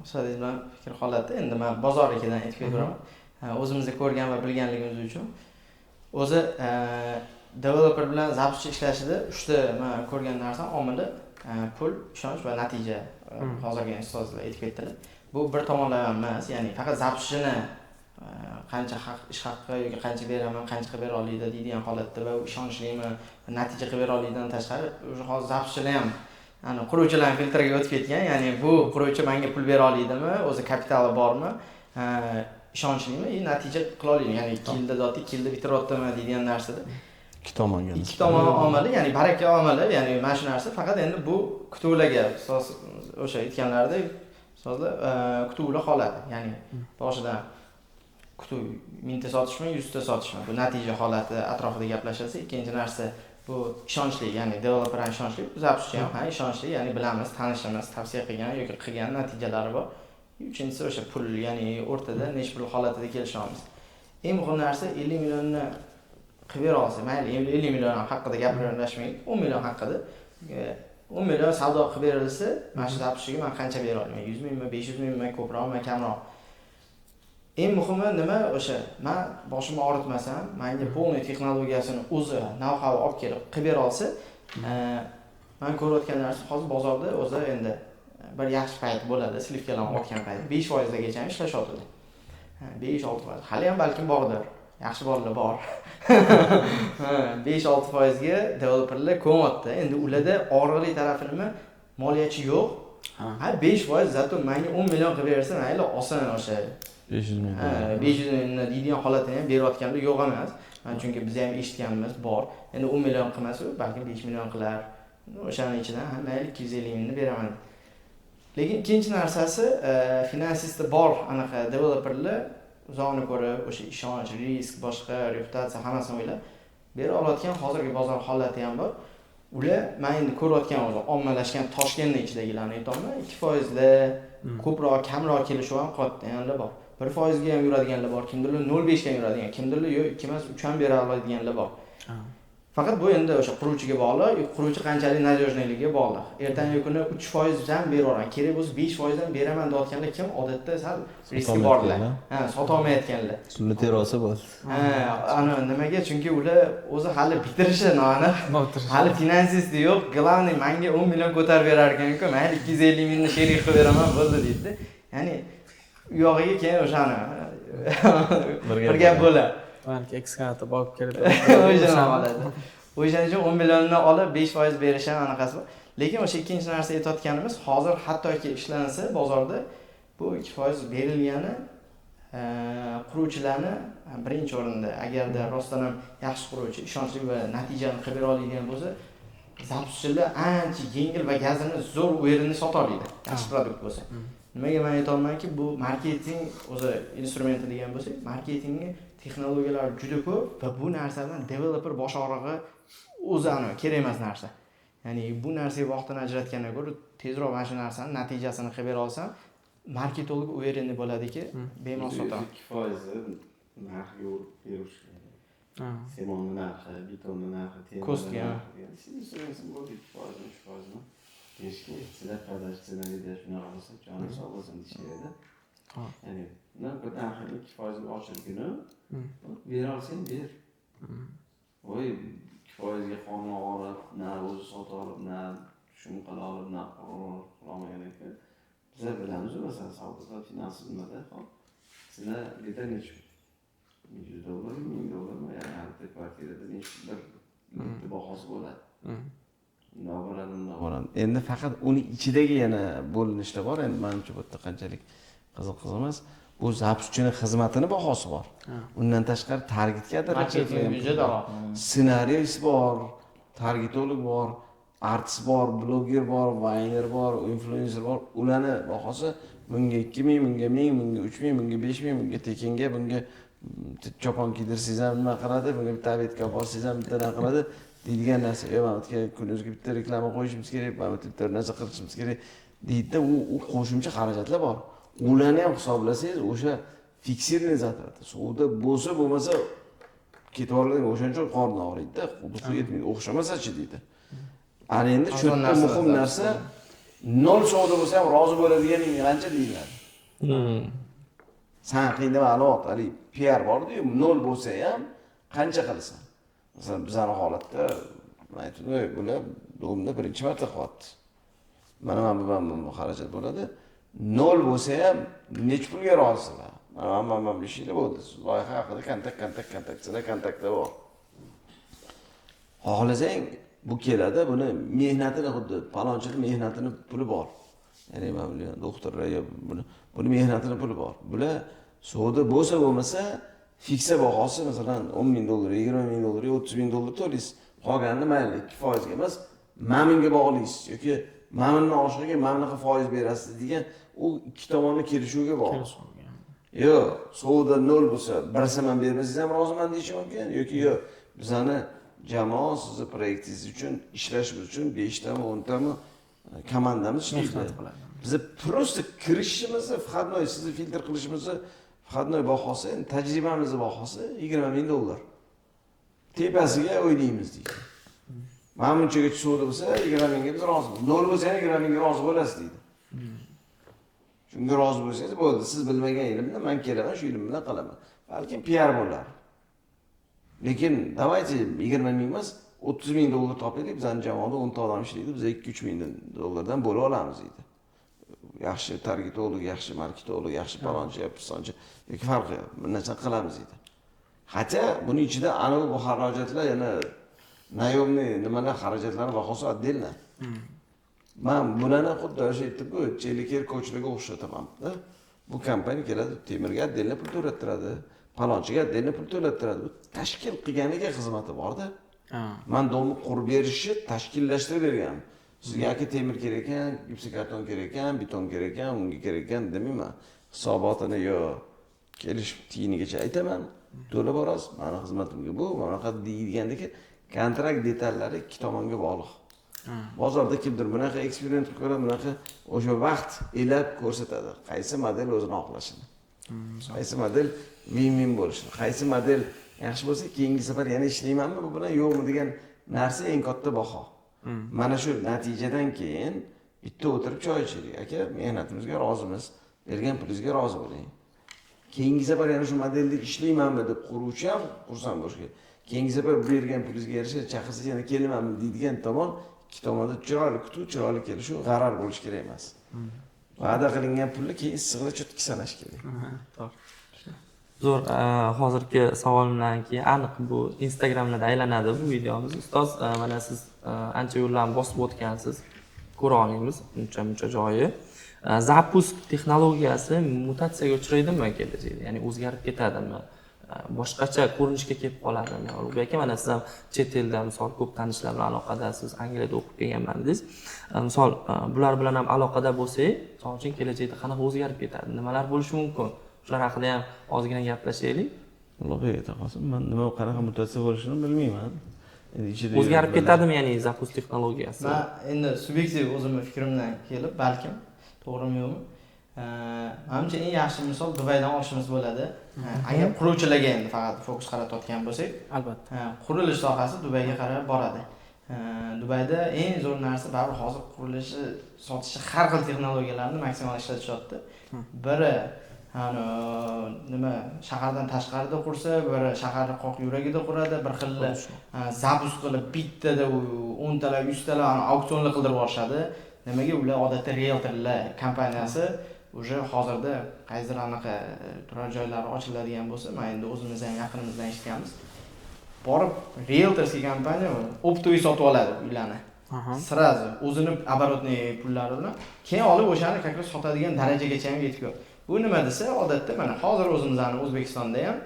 o'sadiz bilan fikr holatda endi men bozornikidan aytib beraman. O'zimizda ko'rgan va bilganligimiz uchun o'zi developer bilan zapuschi ishlashida 3 ta men ko'rgan narsam omili pul, ishonch va natija. Hozirgi ustozlar aytib ketdilar. Bu bir tomonlama emas, ya'ni faqat zapuschini qancha ish haqqi yoki qancha beraman, qancha qilib bera oladi deydigan holatda va ishonchliman, natija qilib bera oladidan tashqari, o'sha hozir zapuschilar ham ana quruvchilarning filtriga o'tib ketgan. Ya'ni bu quruvchi menga pul bera oladimi, o'zi kapitali bormi, ishonchlimi, natija qila oladimi, ya'ni 2 yilda doti 2 yilda bitiryaptimi deydigan narsada. ikki tomonga ikki tomon omili, ya'ni baraka omili, ya'ni mana shu narsa faqat endi bu kutuvlarga ustoz o'sha aytganlaridek ustozlar kutuvlar holati, ya'ni boshidan kutuv 1000 ta sotishmi, 100 ta sotishmi, bu natija holati atrofida gaplashilsa, ikkinchi narsa bu ishonchli, ya'ni developer ham ishonchli, zapuschi ham ishonchli, ya'ni bilamiz, tanishimiz tavsiya qilgan yoki qilgan natijalari bor. Uchinchisi o'sha pul, ya'ni o'rtada necha pul holatida kelishamiz. Eng muhim narsa 50 millionni qilib bera olsa, mayli 50 million haqida gapirishmaylik, 10 million haqida 10 million savdo qilib berilsa, mana shu zapuschiga men qancha bera olaman? 100 mingmi, 500 mingmi, ko'proqmi, kamroq? Eng muhimi nima o'sha, men boshimni og'ritmasam, menga polniy texnologiyasini o'zi know-how olib kelib qilib bera olsa, men ko'rayotgan narsa hozir bozorda o'zi endi bir yaxshi payt bo'ladi, slivkalar o'tgan payt 5% gacha ishlashyapti. 5-6%. Hali ham balkim bordir. Yaxshi bolalar bor. 5-6% ga developerlar ko'mayapti. Endi ularda og'riqli tarafi nima? Moliyachi yo'q. Ha 5% zato menga 10 million qilib bersa, mayli oson o'sha 500 ming. 500 mingni deydigan holatini ham berayotganlar yo'q emas. Men chunki biz ham eshitganimiz bor. Endi 10 million qilmasa, balki 5 million qilar. O'shaning ichidan ham mayli 250 mingni beraman. Lekin ikkinchi narsasi, finansisti bor anaqa developerlar uzoqni ko'rib, o'sha ishonch, risk, boshqa reputatsiya hammasini o'ylab bera oladigan hozirgi bozor holati ham bor. Ular men endi ko'rayotgan o'zi ommalashgan Toshkentning ichidagilarni aytaman, 2%lar, ko'proq, kamroq kelishuv ham qotganlar bor. 1% ga ham yuradiganlar bor, kimdirlar 0.5 ga ham yuradigan, kimdirlar yo'q 2 emas 3 ham bera oladiganlar bor. Faqat bu endi o'sha quruvchiga bog'liq, quruvchi qanchalik nadejniligiga bog'liq. Ertangi kuni 3% dan beraman, kerak bo'lsa 5% dan beraman deyotganlar kim? Odatda sal riski borlar. Sota olmayotganlar. Pulni terasa bo'ldi. Ana nimaga? Chunki ular o'zi hali bitirishi noaniq. Hali finansisti yo'q. Главный menga 10 million ko'tarib berar ekan-ku, mayli 250 mingni sherik qilib beraman bo'ldi deydi. Ya'ni u yog'iga keyin o'shani bir gap bo'lar. Balki ekskavator olib kelib o'shaning uchun 10 millionni olib 5% berish ham anaqasi bor. Lekin o'sha ikkinchi narsa aytayotganimiz, hozir hattoki ishlansa bozorda bu 2% berilgani quruvchilarni birinchi o'rinda, agarda rostdan ham yaxshi quruvchi, ishonchli va natijani qilib bera oladigan bo'lsa, zapuschilar ancha yengil va gazini zo'r u yerini sota oladi, yaxshi produkt bo'lsa. Nimaga men aytolmanki, bu marketing o'zi instrumenti degan bo'lsak, marketingni texnologiyalar juda ko'p va bu narsadan developer bosh og'rig'i o'zi kerak emas narsa. Ya'ni bu narsaga vaqtini ajratgandan ko'ra tezroq mana shu narsani natijasini qilib bera olsam, marketolog uverenniy bo'ladiki, bemalol sotaman. 2% narxga urib berish kerak. Semonni narxi, betonni narxi, Kosti ham. Sizlar bo'ldi 2%, 3%. Keşke sizler paylaştığına bir de şuna olsa, canı sağ olsun dişlerinde. Yani ne kadar ahırlı 2% açır günü, bir alsın bir. Oy 2%'ye kanunu alıp, ne özü satı alıp, ne şunu kadar alıp, ne kullanmaya gerek yok. Bizler bilemiz mesela sağlıkta finansız bilmede falan. Sizler bir de $100 $1000 mı yani her kvartirede bir bahası bo'ladi. Endi faqat uni ichidagi yana bo'linishlar bor. Endi menimcha bu yerda qanchalik qiziq emas. Bu zapuschining xizmatini bahosi bor. Undan tashqari targetga Marketing byudjeti bor. Ssenariysi bor, targetolog bor, artist bor, bloger bor, vayner bor, influencer bor. Ularni bahosi bunga 2000, bunga 1000, bunga 3000, bunga 5000, bunga tekinga, bunga chopon kiydirsangiz ham nima qiladi, bunga bitta obedga borsangiz ham bitta nima qiladi. Deydigan narsa, "Yo'q, kunimizga bitta reklama qo'yishimiz kerak, mana bitta narsa qilishimiz kerak" deydi. U qo'shimcha xarajatlar bor. Ularni ham hisoblasangiz, o'sha fiksirniy zatrati. Suvda bo'lsa, bo'lmasa ketib oladi, o'shancha qorni og'riydi-da, xuddi suv yetmaydi, o'xshamasa-chi deydi. Ana endi shu muhim narsa 0 savdo bo'lsa ham rozi bo'ladiganing qancha deyiladi. San qiynab alot, hali PR bor-ku, 0 bo'lsa ham qancha qilasan? Masalan, bizning holatda aytdim, bular do'mda birinchi marta qilyapti. Mana bu xarajat bo'ladi. 0 bo'lsa ham nech pulga rozilar? Mana bu ishlar bo'ldi. Loyiha haqida kontaktsida kontaktlar bor. Xohlasang, bu keladi, buni mehnatini xuddi palonchining mehnatini puli bor. Ya'ni men doktorlar buni mehnatini puli bor. Bular savdo bo'lsa bo'lmasa fiksa bahosi masalan 10 ming dollar, 20 ming dollar, 30 ming dollar to'laysiz. Qolganini mayli 2% ga emas, ma'minga bog'laysiz yoki ma'minning oshiqiga ma'minaqa foiz berasiz degan u ikki tomonni kelishuvga bog'liq. Yo'q, savdo 0 bo'lsa, bir so'm bermasangiz ham roziman deyish mumkin yoki yo'q, bizani jamoa sizni proyektingiz uchun ishlashimiz uchun 5 tami, 10 tami komandamiz ishlaydi. Biz просто kirishimizni, vходной sizni filtr qilishimizni vходной bahosi, tajribamizning bahosi 20 ming dollar. Tepasiga o'ynaymiz deydi. Mana bunchaga savdo bo'lsa 20 mingga biz rozimiz. 0 bo'lsa ham 20 mingga rozi bo'lasiz deydi. Shunga rozi bo'lsangiz bo'ldi. Siz bilmagan ilmni men kelaman, shu ilm bilan qilaman. Balkim PR bo'lar. Lekin давайте 20 ming emas, 30 ming dollar topaylik, bizning jamoada 10 ta odam ishlaydi, biz 2-3 ming dollardan bo'la olamiz deydi. Yaxshi targetolog, yaxshi marketolog, yaxshi palonchi, pisonchi yoki farqi yo'q. Bu narsani qilamiz deydi. Hatto buning ichida ana bu xarajatlar yana naymni nimalar xarajatlari bahosi отдельно. Men bularni xuddi o'sha aytib-ku, Cheliker ko'chlarga o'xshataman-da. Bu kompaniya keladi, temirga отдельно pul to'lattiradi, palonchiga отдельно pul to'lattiradi. Bu tashkil qilganiga xizmati bor-da. Men domni qurib berishni tashkillashtirib berganman. Sizga aka temir kerak ekan, gipsokarton kerak ekan, beton kerak ekan, unga kerak ekan demayman. Hisobotini yo kelish tiyinigacha aytaman. To'lab borasiz, meni xizmatimga bu, bunaqa deyilgandiki, kontrakt detallari ikki tomonga bog'liq. Bozorda kimdir bunaqa eksperiment qilib, bunaqa o'sha vaqt elab ko'rsatadi. Qaysi model o'zini oqlashini. Qaysi model win-win bo'lishini, qaysi model yaxshi bo'lsa, keyingi safar yana ishlaymanmi bu bilan yo'qmi degan narsa eng katta baho. Mana shu natijadan keyin bitta o'tirib choy ichaylik. Aka, mehnatimizga rozimiz, bergan pulingizga rozi bo'ling. Keyingi safar yana shu modelda ishlaymanmi deb quruvchi ham xursand bo'lish kerak. Keyingi safar bergan pulingizga yarasha chaqirsangiz yana kelamanmi deydigan tomon ikki tomonda chiroyli kutib, chiroyli kelishuv, g'arar bo'lish kerak emas. Va'da qilingan pulni keyin issiqda cho'tki sanash kerak. To'g'ri. Zo'r, hozirgi savolimdan keyin aniq bu Instagramlarda aylanadi bu videomiz. Ustoz, mana siz ancha yo'llarni bosib o'tgansiz. Ko'ra olamiz uncha joyi. Zapusk texnologiyasi mutatsiyaga uchraydimi kelajakda? Ya'ni o'zgarib ketadimi? Boshqacha ko'rinishga kelib qoladimi? Ulug'bek aka, mana siz ham chet elda misol ko'p tanishlar bilan aloqadasiz, Angliyada o'qib kelganman dedingiz. Misol bular bilan ham aloqada bo'lsak, misol uchun kelajakda qanaqa o'zgarib ketadi? Nimalar bo'lishi mumkin? Shular haqida ham ozgina gaplashaylik. Ulug'bek aka, men nima qanaqa mutatsiya bo'lishini bilmayman. O'zgarib ketadimi ya'ni Zapusk texnologiyasi? Men endi subyektiv o'zimning fikrimdan kelib, balkim to'g'rimi yo'qmi? Menimcha eng yaxshi misol Dubaydan olishimiz bo'ladi. Agar quruvchilarga endi faqat fokus qaratayotgan bo'lsak, Albatta. Qurilish sohasi Dubayga qarab boradi. Dubayda eng zo'r narsa baribir hozir qurilishi, sotishi har xil texnologiyalarni maksimal ishlatishyapti. Biri nima shahardan tashqarida qursa, biri shaharning qoq yuragida quradi, bir xil zapusk qilib bittada 10 talab, 100 talab auksionlar qildirib borishadi. Nimaga ular odatda realtorlar kompaniyasi уже hozirda qaysidir anaqa turar joylari ochiladigan bo'lsa, men endi o'zimiz ham yaqinimizdan eshitganmiz. Borib realtorskiy kompaniya optoy sotib oladi uylarni. Sразу o'zini оборотный pullari bilan keyin olib o'shani как раз sotadigan darajagacha ham yetib keldi. Bu nima desa, odatda mana hozir o'zimizning O'zbekistonda ham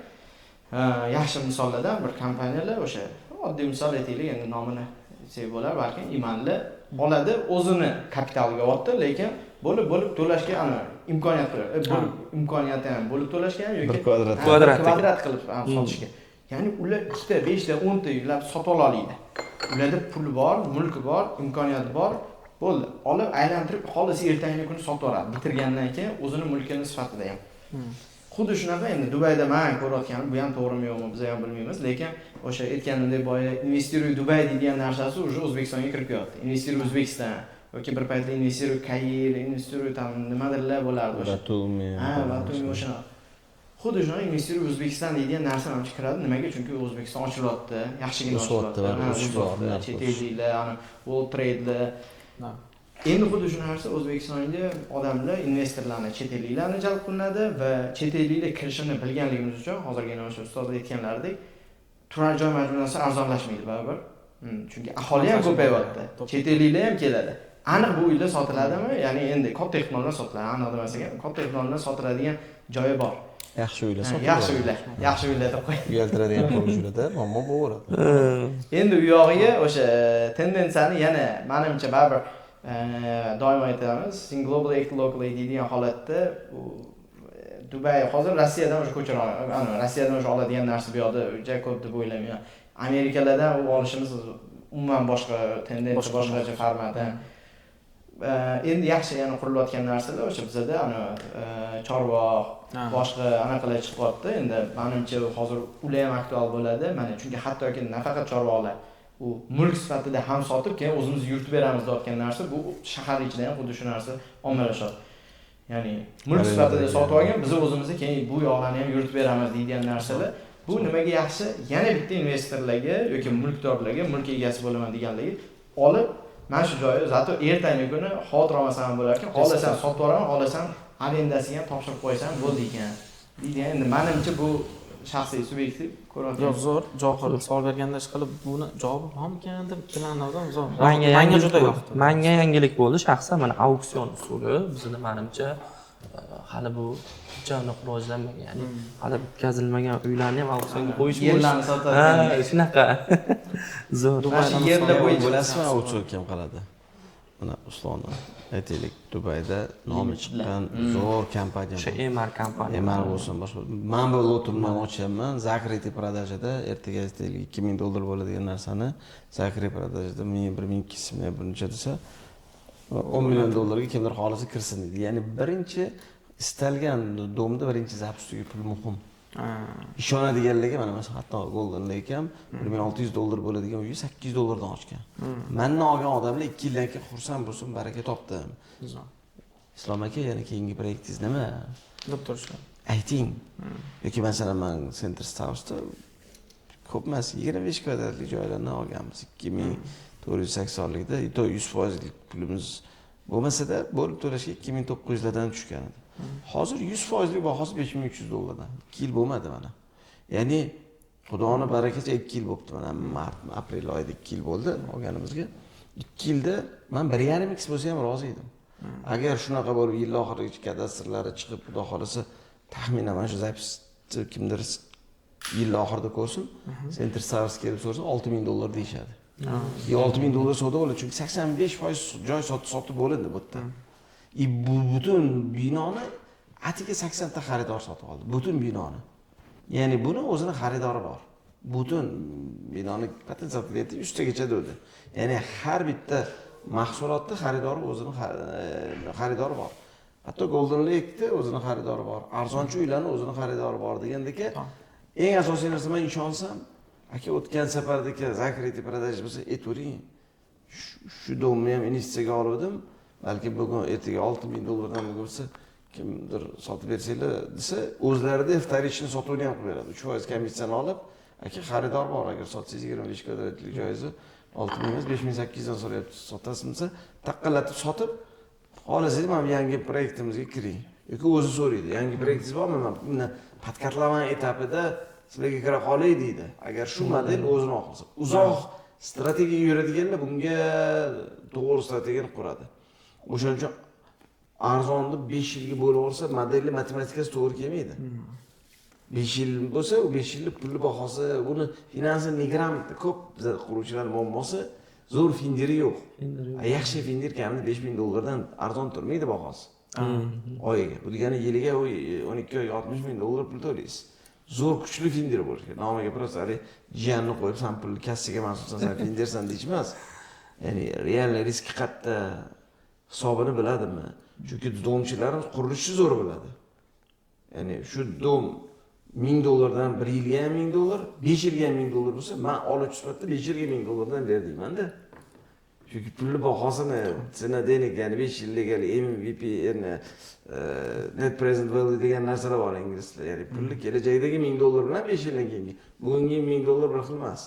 yaxshi misollardan bir kompaniyalar o'sha oddiy misol aytaylik, endi nomini sevib bo'lar, balki imanli oladi, o'zini kapitaliga otdi, lekin bo'lib to'lashga ana imkoniyat qiladi. Imkoniyati ham bo'lib to'lashga ham yoki kvadrat qilib ham sotishga. Ya'ni ular 2 ta, 5 ta, 10 ta uylab sotib oladi. Ularda pul bor, mulki bor, imkoniyat bor. Bo'ldi. Olib aylantirib, xohlasa ertangi kuni sotib oladi. Bitirgandan keyin o'zini mulkini sifatida ham. Xuddi shunaqa endi Dubayda men ko'rayotganim, bu ham to'g'rimi yo'qmi biz ham bilmaymiz, lekin o'sha aytganimdek boya investiruy Dubay degan narsasi уже O'zbekistonga kirib kelyapti. Investiruy O'zbekiston yoki bir paytlar investiruy Kair, investiruy tam nimadirlar bo'lardi o'sha. Batumi. Batumi o'sha. Xuddi shunaqa investiruy O'zbekiston deydigan narsa ham kiradi. Nimaga? Chunki O'zbekiston ochilyapti, yaxshigina ochilyapti. Chet elliklar, World Trade'lar. Endi xuddi shu narsa O'zbekistonga odamlar, investorlarni, chet elliklarni jalb qilinadi va chet elliklar kirishini bilganligimiz uchun hozirgina o'sha ustoz aytganlaridek turar joy majmuasi arzonlashmaydi baribir. Chunki aholi ham ko'payyapti. Chet elliklar ham keladi. Aniq bu uylar sotiladimi? Ya'ni endi katta ehtimol bilan sotiladi. Aniq demasak ham katta ehtimol bilan sotiladigan joyi bor. yaxshi uylar Yaxshi uylar, yaxshi uylar deb qo'y. uyaltiradigan qurilishlarda muammo bo'laveradi. Endi u yog'iga o'sha tendensiyani yana menimcha baribir doim aytamiz, think globally act locally deydigan holatda u Dubay hozir Rossiyadan o'sha ko'chira Rossiyadan o'sha oladigan narsa bu yoqda juda ko'p deb o'ylayman. Amerikalardan u olishimiz umuman boshqa tendensiya, boshqacha format. Endi yaxshi yana qurilayotgan narsalar o'sha bizda ana chorvoq, boshqa anaqalar chiqyapti. Endi menimcha hozir ular ham aktual bo'ladi. Mana chunki hattoki nafaqat chorvoqlar u mulk sifatida ham sotib, keyin o'zimiz yuritib beramiz deyotgan narsa bu shahar ichida ham xuddi shu narsa ommalashadi. Ya'ni mulk sifatida sotib olgan, biz o'zimizga keyin bu yoqlarni ham yuritib beramiz deydigan narsalar. Bu nimaga yaxshi? Yana bitta investorlarga yoki mulkdorlarga, mulk egasi bo'laman deganlarga olib mana shu joyi zato ertangi kuni xotir olmasam bo'lar ekan, xohlasam sotib yuboraman, xohlasam arendasiga ham topshirib qo'ysam bo'ldi ekan. Deydigan endi menimcha bu shaxsiy subyektiv ko'radi. Yo'q, zo'r javob savol berganda ishqilib buni javobi bormikan deb ikkilandim. Zo'r. Menga juda yoqdi. Menga yangilik bo'ldi shaxsan mana auksion usuli bizda menimcha hali bu jami rivojlanmagan, ya'ni hali bitkazilmagan uylarni ham auksionga qo'yish yerlarni sotadi. Shunaqa. Zo'r. Mana yerda bo'yicha Bilasizmi, auksion kim qiladi? Mana Uslonni aytaylik, Dubayda nomi chiqqan zo'r kompaniya. O'sha Emar kompaniya. Emar bo'lsin, boshqa. Men bu lotimni ochyapman, Zakriti продажада ertaga aytaylik $2000 bo'ladigan narsani Zakri продажада 1000, 1200 bir necha desa $10 million kimdir xohlasa kirsin deydi. Ya'ni birinchi istalgan domda birinchi zapustiga pul muhim. Ishonadiganlarga mana masalan hatto Golden Lake ham $1600 bo'ladigan uyni $800 dan ochgan. Menni olgan odamlar 2 yildan keyin xursand bo'lsin, baraka topdim. Islom aka, yana keyingi proyektingiz nima? Deb turishlar. Ayting. Yoki masalan men Center House'da ko'p emas 25 kvadratli joylarni olganmiz. 2480 likda, to 100% lik pulimiz bo'lmasa-da bo'lib to'lashga 2900 lardan tushgan edi. Hozir 100% lik bahosi $5300 dan. 2 yil bo'lmadi mana. Ya'ni Xudoni barakasi 2 yil bo'libdi mana. Aprel oyida 2 yil bo'ldi olganimizga. 2 yilda men 1.5x bo'lsa ham rozi edim. Agar shunaqa bo'lib yil oxirigacha kadastrlari chiqib, xudo xolasa taxminan mana shu zapis kimdir yil oxirida ko'rsin, Center House kelib so'rasa $6000 deyshadi. $6000 savdo bo'ladi, chunki 85% joy sotib bo'lindi bu yerda. Bu butun binoni atiga 80 ta xaridor sotib oldi. Butun binoni. Ya'ni buni o'zini xaridori bor. Butun binoni potensial klienti 100 tagacha dedi. Ya'ni har bitta mahsulotda xaridori o'zini xaridori bor. Hatto Golden Lake'da o'zini xaridori bor. Arzonchi uylarning o'zini xaridori bor degandek, eng asosiy narsa men ishonsam, aka o'tgan safardagi Zakriti продажа bo'lsa, aytavering. Shu domni ham investitsiyaga oldim. Balki bugun ertaga $6000 dan bo'lsa, kimdir sotib bersanglar desa, o'zlarida vtorichni sotuvni ham qilib beradi. 3% komissiyani olib, aka xaridor bor, agar sotsangiz 25 kvadratlik joyingizni 6000 emas 5800 dan so'rayapti, sotasizmi? Taqqalatib sotib, xohlasangiz mana yangi proyektimizga kiring. Yoki o'zi so'raydi, yangi proyektingiz bormi? Buni podkatlaman etapida sizlarga kira qolay deydi. Agar shu model o'zini olsa, uzoq strategiya yuradiganlar bunga to'g'ri strategiyani quradi. O'shaning uchun arzonni 5 yilga bo'lib olsa, modelli matematikasi to'g'ri kelmaydi. 5 yil bo'lsa, u 5 yillik pulli bahosi, buni finansiy migrant ko'p quruvchilar muammosi, zo'r findiri yo'q. Yaxshi findir kamida $5000 dan arzon turmaydi bahosi. Oyiga. Bu degani yiliga 12 oy $60000 pul to'laysiz. Zo'r kuchli findir bo'lish kerak. Nomiga просто jiyanni qo'yib, sen pulni kassaga mas'ulsan, sen findirsan deyish emas. Ya'ni real risk qatta hisobini biladimi? Chunki domchilarimiz qurilishi zo'r bo'ladi. Ya'ni shu dom $1000 dan 1 yilga $1000, 5 yilga $1000 bo'lsa, men oluvchi sifatida 5 yilga $1000 dan berdimman-da. Chunki pulli bahosini denik, ya'ni 5 yillik MVP, net present value degan narsalar bor inglizda. Ya'ni pulli kelajakdagi $1000 bilan 5 yildan keyingi. Bugungi $1000 bir xil emas.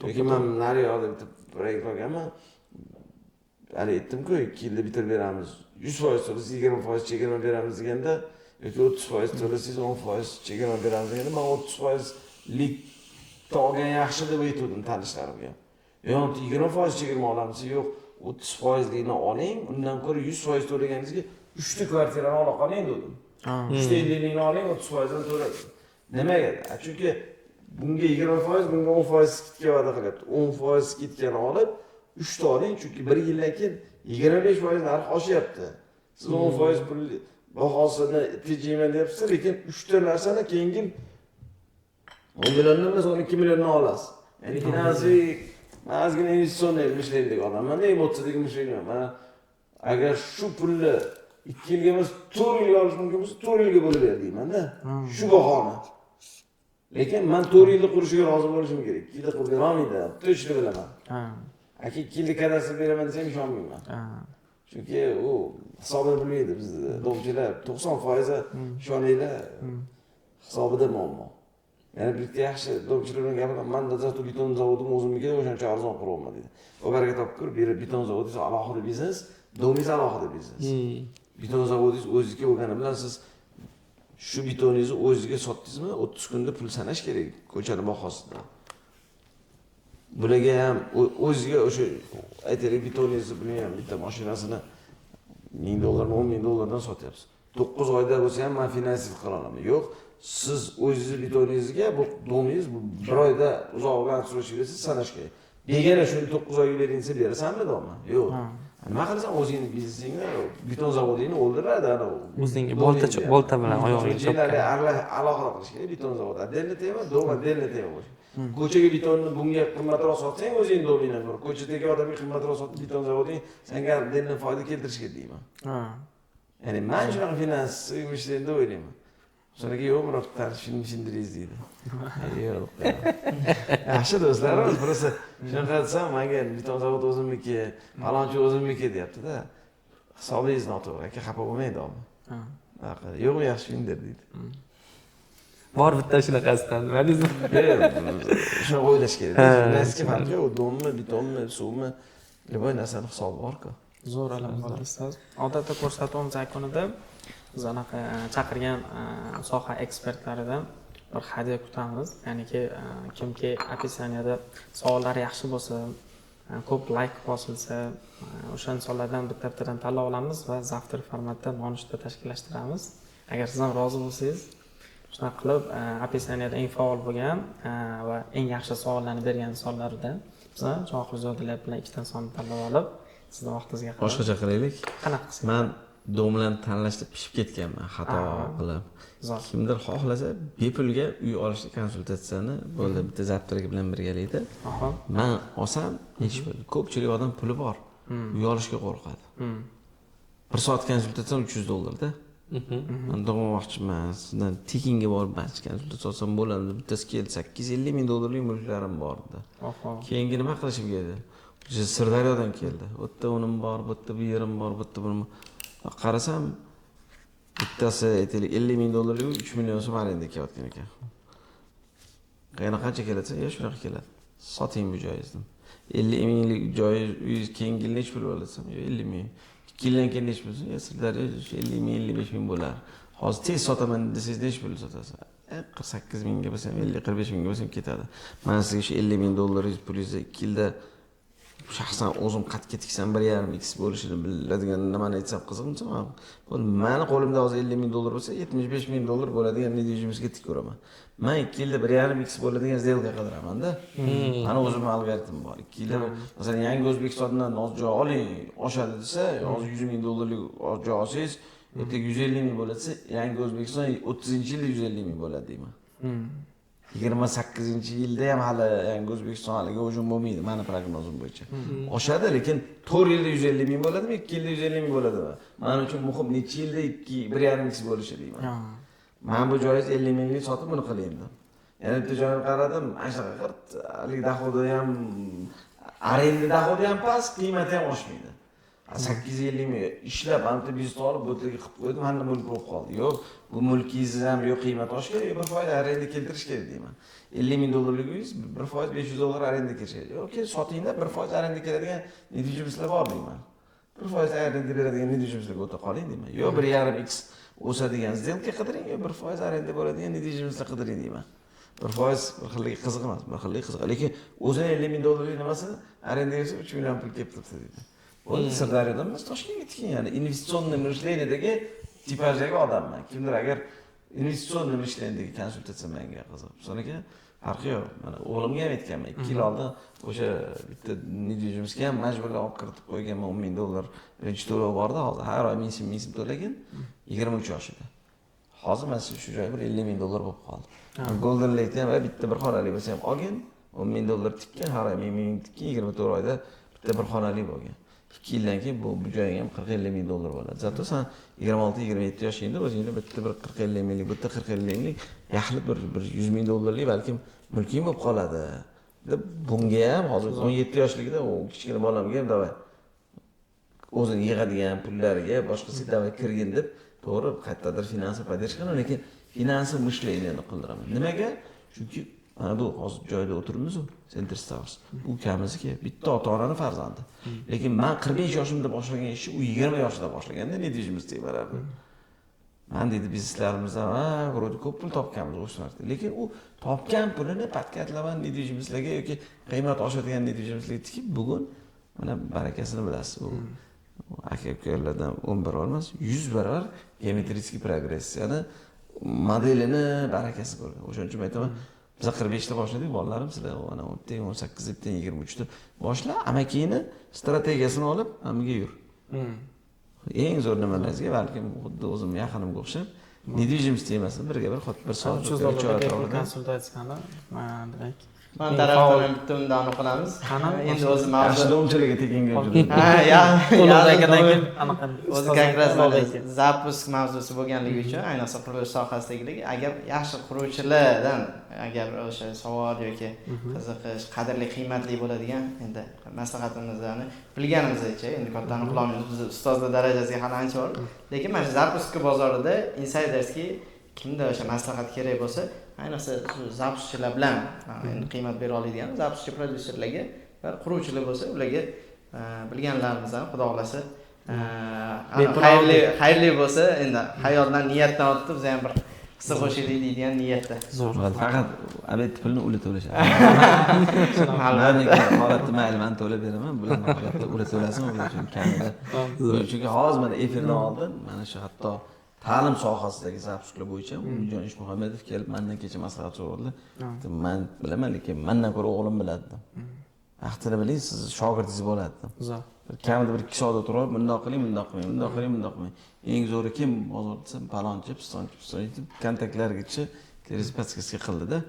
Chunki men nari yoqda bitta proyekt olganman. Hali aytdim-ku, 2 yilda bitirib beramiz. 100% to'lasiz 20% chegirma beramiz deganda, yoki 30% to'lasiz 10% chegirma beramiz deganda, men 30% lik olgan yaxshi deb aytdim tanishlarimga. Yo'q, 20% chegirma olamiz, yo'q, 30% likni oling, undan ko'ra 100% to'laganingizga 3 ta kvartirani ola qoling dedim. 350 oling 30%dan to'ladi. Nimaga? Chunki bunga 20%, bunga 10% skidka va'da qilyapti. 10% skidkani olib 3 ta oling, chunki 1 yildan keyin 25% narx oshyapti. Siz 10% pul bahosini tejayman deyapsiz, lekin 3 ta narsani keyingi 10 milliondan emas, 12 milliondan olasiz. Ya'ni finansiy ozgina investitsion mishlaylik olaman, emotsional mishlayman. Mana agar shu pulni 2 yilga emas, 4 yilga olish mumkin bo'lsa, 4 yilga bo'lib ber deyman-da. Shu bahona. Lekin men 4 yilda qurishga rozi bo'lishim kerak. 2 yilda qurib bera olmaydi. To'g'ri bilaman. Aka 2 yilda kadastr beraman desam ishonmayman. Chunki u hisobini bilmaydi bizda. Domchilar 90% ishoninglar hisobida muammo. Yana bir yaxshi domchilar bilan gapiraman. Menda zato beton zavodim o'zimnikida o'shancha arzon quraman deydi. Oberga topib ko'r, berib beton zavodi esa alohida biznes, domingiz alohida biznes. Beton zavodingiz o'zingizga bo'lgani bilan siz shu betoningizni o'zingizga sotdingizmi, 30 kunda pul sanash kerak ko'chani bahosida. Bularga ham o'zingizga o'sha aytaylik betoningizni buni ham bitta mashinasini $1000, $10,000 sotyapsiz. 9 oyda bo'lsa ham men finansiv qila olaman. Yo'q, siz o'zingiz betoningizga bu domingiz bir oyda uzoqroq surishingizga siz sanash kerak. Begona shuni 9 oyga bering desa berasanmi do'mi? Yo'q. Nima qilasan o'zingning biznesingni, beton zavodingni o'ldiradi ana u. O'zingga bolta bilan oyog'iga chopgan. Alohida qilish kerak beton zavodi. Отдельно tema, dom отдельно tema bo'lishi. Ko'chaga betonni bunga qimmatroq sotsang o'zing dominan bor. Ko'chadagi odamga qimmatroq sotib beton zavoding senga отдельно foyda keltirishga deyman. Ya'ni men shunaqa finansiy ishlarda o'ylayman. So'raga yo'q, biroq tarifini deydi. Yo'q. Yaxshi do'stlarimiz, birisi shunaqa desam, menga beton zavod o'zimniki, falonchi o'zimniki deyapti-da. Hisobingiz noto'g'ri, aka xafa bo'lmaydi-mi? Yo'q, yaxshi indir deydi. Bor bitta shunaqasidan, nima deysiz? Shunaqa o'ylash kerak. Eski farqi yo'q, dommi, betonmi, suvmi, любой narsani hisobi bor-ku. Zo'r albatta ustoz. Odatda ko'rsatuvimiz yakunida biz anaqa chaqirgan soha ekspertlaridan bir hadya kutamiz. Ya'niki kimki opisaniyada savollari yaxshi bo'lsa, ko'p layk bosilsa, o'sha insonlardan bittadan tanlab olamiz va zavtr formatda nonushta tashkillashtiramiz. Agar siz ham rozi bo'lsangiz, shunaqa qilib opisaniyada eng faol bo'lgan va eng yaxshi savollarni bergan insonlardan biz Johirzodalar bilan ikkita sonni tanlab olib, sizni vaqtingizga qarab boshqacha qilaylik. Qanaqa qilsak? Men domlarni tanlashda pishib ketganman, xato qilib. Kimdir xohlasa bepulga uy olishni konsultatsiyani bo'ldi, bitta zaptirga bilan birgalikda. Men olsam, hech bir ko'pchilik odam puli bor, uy olishga qo'rqadi. 1 soat konsultatsiya $300 da. Men dom olmoqchiman, sizdan tekinga borib barcha konsultatsiya olsam bo'ladi. Bittasi keldi, $850,000 mulklarim bor edi. Keyingi nima qilishim kerak? Sirdaryodan keldi. Bu yerda unim bor, bu yerda bu yerim bor, bu yerda buni qarasam bittasi aytaylik $50,000 $3 million so'm arenda kelayotgan ekan. Qayerga qancha keladi? Ya shunaqa keladi. Soting bu joyingizni. 50,000lik joy uyingiz keyingi yil nech pul bo'lasam? Yo 50,000. 2 yildan keyin nech bo'lsa, Sirdaryo 50,000 55,000 bo'lar. Hozir tez sotaman desangiz nech pul sotasiz? 48,000 ga bo'lsa, 50-45,000 ga bo'lsa ketadi. Men sizga shu $50,000 pulingizni 2 yilda shaxsan o'zim qatga tiksam 1,5x bo'lishini biladigan nimani aytsam qiziqmi? Bu meni qo'limda hozir $50,000 bo'lsa, $75,000 bo'ladigan nedijimizga tik ko'raman. Men 2 yilda 1,5x bo'ladigan zelka qidiraman-da. Mana o'zimning algoritmim bor. 2 yilda masalan yangi O'zbekistondan joy oling, oshadi desa, hozir $100,000 joy olsangiz, ertaga 150,000 bo'lsa, yangi O'zbekiston 30-yilda 150,000 bo'ladi deyman. 28-yilda ham hali yangi O'zbekiston haliga hujum bo'lmaydi, meni prognozim bo'yicha. Oshadi, lekin 4 yilda 150,000 bo'ladimi, 2 yilda 150,000 bo'ladimi? Men uchun muhim necha yilda 1,5x bo'lishi deyman. Men bu joyingiz 50,000 ga sotib buni qilayman. Yana bitta joyni qaradim, ana shunaqa qirt, hali doxodi ham arenda doxodi ham past, qiymati ham oshmaydi. 850,000 ishlab, anta biznes olib, bu yerga qilib qo'ydim, hamma mulk bo'lib qoldi. Yo'q, bu mulkingiz ham yo'q, qiymat oshgan, bir foiz arenda keltirish kerak deyman. $50,000 uyingiz, bir foiz $500 arenda keladi. Yo'q, sotingda bir foiz arenda keladigan nedijimizlar bor deyman. Bir foiz arenda beradigan nedijimizlarga o'ta qoling deyman. Yo'q, 1,5x o'sadigan zelka qidiring, yo 1 foiz arenda bo'ladigan nedijimizlar qidiring deyman. 1 foiz bir xillik qiziq emas, bir xillik qiziq. Lekin o'zini $50,000 nimasini arendaga olsa 3 million pul kelib turibdi deydi. Bu Sirdaryodan emas, Toshkentga tiking, ya'ni investitsionniy mishleniyadagi tipajdagi odamman. Kimdir agar investitsion nima ishlaydi konsultatsiya menga qiziq. So'nga farqi yo'q. Mana o'g'limga ham aytganman. 2 yil oldin o'sha bitta nedvижимостьga ham majburlab olib kiritib qo'yganman $10,000 birinchi to'lov bordi. Hozir har oy ming so'm to'lagan 23 yoshida. Hozir mana shu joy bir $50,000 bo'lib qoldi. Golden Lake ham bitta bir xonali bo'lsa ham olgan, $10,000 tikkan, har oy ming tikkan, 24 oyda bitta bir xonali bo'lgan. 2 yildan keyin bu joyga ham $40-50,000 bo'ladi. Zato sen 26-27 yoshingda o'zingda bitta bir 40-50 minglik, bitta 40-50 minglik yaxlit bir $100,000 balkim mulking bo'lib qoladi. Deb bunga ham hozir 17 yoshligida u kichkina bolamga ham davay o'zini yig'adigan pullariga boshqasiga davay kirgin deb to'g'ri qayerdadir finansiy podдержка qiladi, lekin finansiy mishleniyani qildiraman. Nimaga? Chunki mana bu hozir joyda o'tiribmiz-ku, Center Stars. Bu kamizki bitta ota-onaning farzandi. Lekin men 45 yoshimda boshlagan ishni u 20 yoshida boshlaganda nedvижимость barabir. Men dedi bizneslarimizdan vro'de ko'p pul topganmiz o'sha vaqtda. Lekin u topgan pulini patkatlaman nedvижимостьlarga yoki qiymat oshadigan nedvижимостьlarga tikib bugun mana barakasini bilasiz. Bu aka-ukalardan 11 olmas, 100 barobar geometrik progressiyani modelini barakasi ko'rgan. O'shaning uchun aytaman, biz 45 da boshladik, bolalarim sizlar ana 18 dan 23 da boshla, amakini strategiyasini olib, amiga yur. Eng zo'r nimalarga balkim xuddi o'zim yaqinimga o'xshab, nedvижимость emasmi, birga bir soat konsultatsiyani direkt Men tarafdan ham bitta undani qilamiz. Endi o'zi mavzu unchalik tekinga yurdi. O'zi kakras zapusk mavzusi bo'lganligi uchun, ayniqsa qurilish sohasidagi agar yaxshi quruvchilardan agar o'sha savol yoki qiziqish, qadrli, qiymatli bo'ladigan endi maslahatimizni bilganimizcha endi kattani qilolmaymiz. Biz ustozlar darajasiga hali ancha bor. Lekin mana zapusk bozorida insiderski kimda o'sha maslahat kerak bo'lsa, ayniqsa shu zapuskchilar bilan endi qiymat bera oladigan zapuskchi prodyuserlarga va quruvchilar bo'lsa, ularga bilganlarimizdan xudo xolasa xayrli bo'lsa, endi hayotdan niyatdan o'tib biz ham bir hissa qo'shaylik deydigan niyatda. Zo'r. Faqat abet pulni ular to'lashadi. Holatda mayli men to'lab beraman, bularni holatda ular to'lasin, ular uchun kamida. Chunki hozir mana efirdan oldin mana shu hatto ta'lim sohasidagi zapusklar bo'yicha Umidjon Ishmuhammedov kelib mendan kecha maslahat so'radi. Men bilaman, lekin mendan ko'ra o'g'lim biladi. Vaqtini biling, siz shogirdingiz bo'ladi. Zo'r. Kamida bir 2 soat o'tirib, bundoq qiling, bundoq qiling, bundoq qiling, bundoq qiling. Eng zo'ri kim bozor desa, palonchi, pistonchi kontaktlargacha responsiya qildi-da.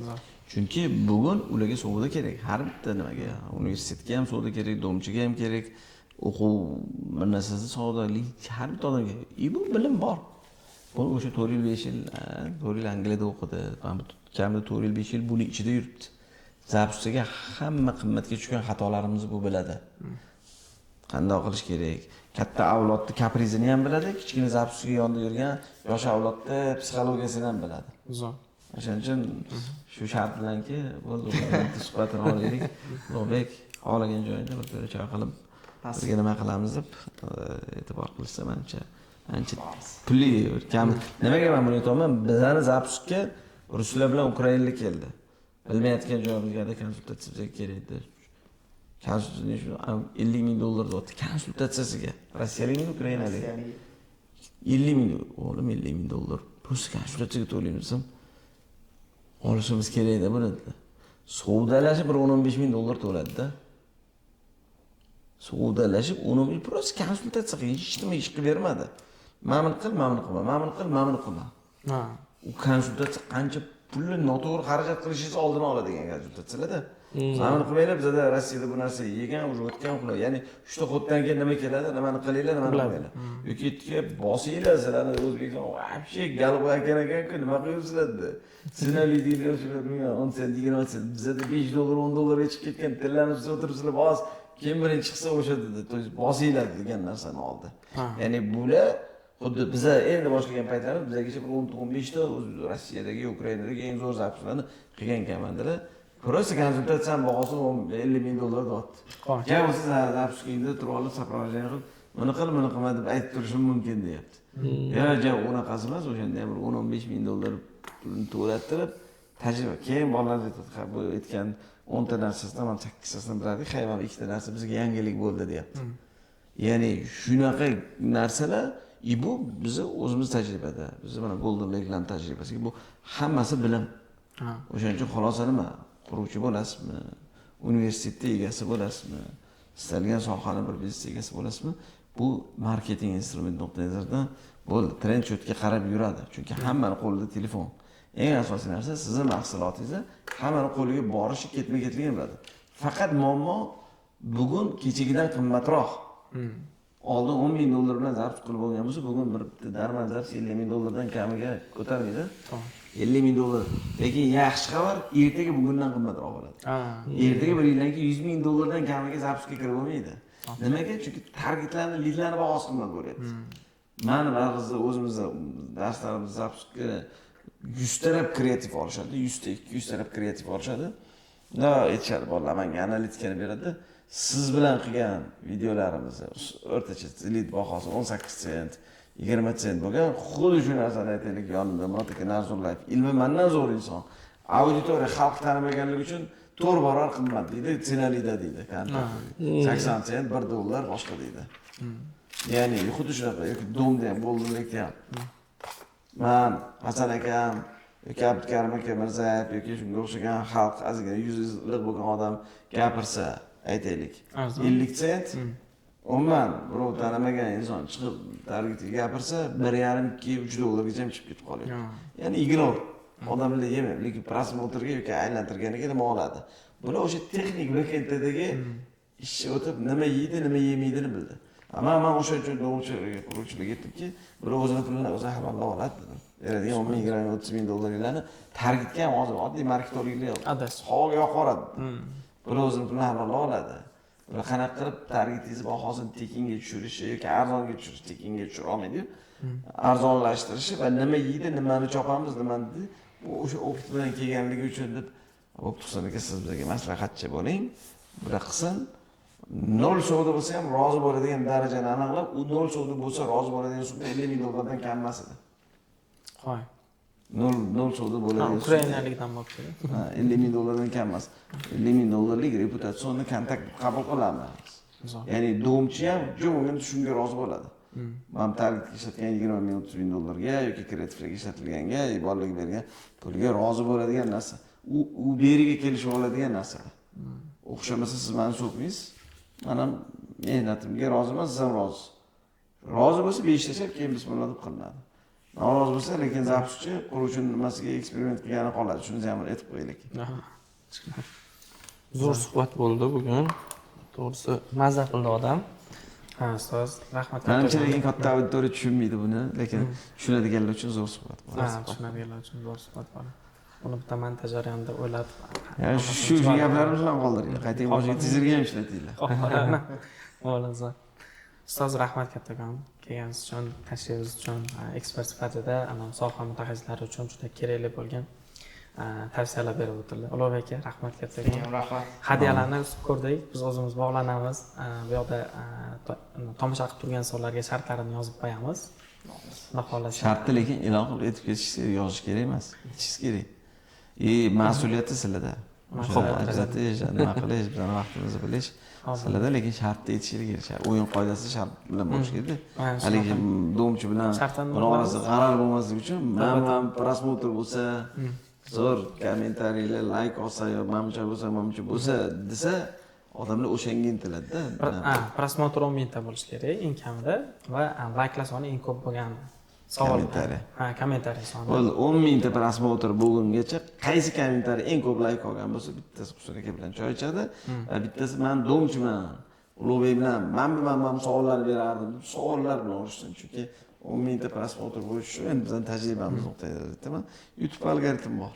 Zo'r. Chunki bugun ularga savdo kerak, har bitta nimaga, universitetga ham savdo kerak, domchiga ham kerak. O'quv narsasi savdolik har bitta odamga bu bilim bor. Bu o'sha 4 yil 5 yil 4 yil Angliyada o'qidi. Kamida 4 yil 5 yil buni ichida yuribdi. Zapustiga hamma qimmatga tushgan xatolarimizni bu biladi. Qanday qilish kerak? Katta avlodni kaprizini ham biladi, kichkina zapustiga yonda yurgan yosh avlodni psixologiyasini ham biladi. Zo'r. O'shaning uchun shu shart bilanki, bo'ldi, suhbatini olaylik. Ulug'bek xohlagan joyida bir ko'cha qilib bizga nima qilamiz deb e'tibor qilsa ancha pulli kam. Nimaga men buni aytaman? Bizlarni zapuskka ruslar bilan ukrainlik keldi. Bilmayotgan joyimizga konsultatsiya kerak edi. Konsultatsiya $50,000 o'tdi konsultatsiyasiga. Rossiyalikmi, ukrainalik? $50,000. O'g'lim $50,000. Pul konsultatsiyaga to'laymiz. Olishimiz kerak edi buni. Savdalashib bir $15,000 to'ladi-da. Savdalashib uni prosta konsultatsiya qilib hech nima ish qilib bermadi. Ma'min qil, ma'min qilma, ma'min qil, ma'min qilma. Ha. U konsultatsiya qancha pulni noto'g'ri xarajat qilishingiz oldini oladigan konsultatsiyalarda. Ma'min qilmaylar, bizda Rossiyada bu narsa yegan, уже o'tgan qilib. Ya'ni shu xotdan keyin nima keladi, nimani qilinglar, nimani qilmaylar. Yoki yetga bosinglar, sizlarni O'zbekiston вообще galib ekan-ku, nima qilyapsizlar dedi. Sizlarni deydilar shular, 10 sent, 20 sent, bizda $5, $10 chiqib ketgan, tillarni o'tiribsizlar, bos. Kim birinchi chiqsa o'sha dedi, bosinglar degan narsani oldi. Ya'ni bular xuddi biza endi boshlagan paytlarimiz bizgacha bir 10-15 ta Rossiyadagi, Ukrainadagi eng zo'r zapusklarni qilgan komandalar. Prosta konsultatsiyaning bahosi $50,000 deyapti. Keyin siz zapuskingda turib olib, soprovождение qilib, buni qil, buni qilma deb aytib turishim mumkin deyapti. Yo, unaqasi emas, o'shanda ham $10-15,000 pulni to'lattirib, tajriba. Keyin bolalar bu aytgan 10 ta narsasidan men 8 tasini bilardik, hayvon 2 ta narsa bizga yangilik bo'ldi deyapti. Ya'ni shunaqa narsalar Bu bizni o'zimiz tajribada, bizni mana Golden Lake'lar tajribasi, bu hammasi bilim. O'shaning uchun xulosa nima? Quruvchi bo'lasizmi? Universitetda egasi bo'lasizmi? Istalgan sohani bir biznes egasi bo'lasizmi? Bu marketing instrument nuqtai nazaridan bo'ldi. Trend cho'tga qarab yuradi. Chunki hammaning qo'lida telefon. Eng asosiy narsa sizning mahsulotingizni hammaning qo'liga borishi, ketma-ketligini biladi. Faqat muammo bugun kechagidan qimmatroq. Oldin 10 ming dollar bilan zabt qilib bo'lgan bo'lsa, bugun bir darmon zabt 50 ming dollardan kamiga ko'tarmaydi. 50 ming dollar. Lekin yaxshi xabar, ertaga bugundan qimmatroq bo'ladi. Ertaga bir yildan keyin 100 ming dollardan kamiga zaptga kirib bo'lmaydi. Nimaga? Chunki targetlarni, lidlarni bahosi qimmat bo'lyapti. Mana ba'zida o'zimizda darslarimizda zaptga 100 taraf kreativ olishadi, 100 ta 200 taraf kreativ olishadi. Aytishadi, bolalar menga analitikani beradi. Siz bilan qilgan videolarimizni o'rtacha lead bahosi 18 sent, 20 sent bo'lgan. Xuddi shu narsani aytaylik, yonimda Murat Narzullayeva, ilmi mendan zo'r inson. Auditoriya xalq tanimaganligi uchun 4 barobar qimmat deydi, senalida deydi. 80 sent, 1 dollar boshqa deydi. Ya'ni xuddi shunaqa, yoki Domda ham, Golden Lake'da ham. Men Hasan akam, yoki Abdukarim aka Mirzayev yoki shunga o'xshagan xalq ozgina yuzliq bo'lgan odam gapirsa, aytaylik 50 sent, umuman birov tanimagan inson chiqib targetga gapirsa 1,5-2-3 dollargacha chiqib ketib qoladi. Ya'ni ignor. Odamlar yemaydi, lekin prosmotrga yoki aylantirganiga nima oladi. Bular o'sha texnik backend'dagi ishni o'tib nima yeydi, nima yemaydigini bildi. Men o'sha uchun quruvchilarga aytdimki, bir o'zini pulini o'zi halollab oladi. Beradigan 10 ming, 30 ming dollarlarni targetga ham hozir oddiy marketinglar havoga yoqoradi. Bir o'zini pulini halollab oladi. Bular qanaqa qilib targetingiz bahosini tekinga tushirishi yoki arzonga tushirish, tekinga tushira olmaydi. Arzonlashtirishi va nima yeydi, nimani chopamiz, nimani bu o'sha opit bilan kelganligi uchun deb Tursun aka siz bizga maslahatchi bo'ling. Bular qilsin. 0 savdo bo'lsa ham rozi bo'ladigan darajani aniqlab, u 0 savdo bo'lsa rozi bo'ladigan summa 50 ming dollardan kam emas edi. Qo'y. 0 savdo bo'ladigan Ukrainalikdan bo'lib 50 ming dollardan kam emas. 50 ming dollarlik reputatsionni kontrakt qabul qilamiz. Ya'ni domchi ham jo'mgan shunga rozi bo'ladi. Men targetga ishlatgan 20 ming 30 ming dollarga yoki kreativlarga ishlatilganga, bolalarga bergan pulga rozi bo'ladigan narsa. U beriga kelishib oladigan narsa. O'xshamasa siz meni so'kmaysiz. Men ham mehnatimga roziman, siz ham rozi. Rozi bo'lsa beshlashib, keyin bismillah deb qilinadi. Norozi bo'lsa, lekin zaptchi quruvchi nimasiga eksperiment qilgani qoladi. Shuni ham aytib qo'yaylik. Zo'r suhbat bo'ldi bugun. To'g'risi mazza qildi odam. ustoz, rahmat. Menimcha lekin katta auditoriya tushunmaydi buni, lekin tushunadiganlar uchun zo'r suhbat bo'ldi. Tushunadiganlar uchun zo'r suhbat bo'ldi. Buni bitta montaj jarayonida o'ylab. Ya'ni shu gaplarimizni ham qoldiringlar. Qaytaga boshiga tizirga ham ishlatinglar. Bo'ladi. Ustoz, rahmat kattakon. Kelganingiz uchun, tashrifingiz uchun, ekspert sifatida soha mutaxassislari uchun juda kerakli bo'lgan tavsiyalar berib o'tildi. Ulug'bek aka, rahmat kattakon. Rahmat. Hadiyalarni o'sib ko'rdik. Biz o'zimiz bog'lanamiz. Bu yoqda tomosha qilib turgan insonlarga shartlarini yozib qo'yamiz. Xudo xolasa. Shartni lekin e'lon qilib aytib ketish yozish kerak emas. Aytishingiz kerak. Mas'uliyati sizlarda. Ajratish, nima qilish, bizning vaqtimizni bilish sizlarda, lekin shartni aytishingiz kerak. O'yin qoidasi shart bilan bo'lishi kerak. Haligi domchi bilan buni orasida g'arar bo'lmasligi uchun men prosmotr bo'lsa, zo'r kommentariylar, like olsa, yo mamcha bo'lsa desa, odamlar o'shanga intiladi-da. Prosmotr 10 mingta bo'lishi kerak eng kamida va likelar soni eng ko'p bo'lgan savol. Kommentariy soni. Bo'ldi, 10 mingta prosmotr bo'lgungacha qaysi kommentariy eng ko'p like olgan bo'lsa, bittasi Tursun aka bilan choy ichadi va bittasi men domchiman, Ulug'bek bilan men savollar berardim. Savollar bilan urishdim, chunki 10 mingta prosmotr bo'lishi uchun endi bizning tajribamiz nuqtai nazaridan YouTube algoritmi bor.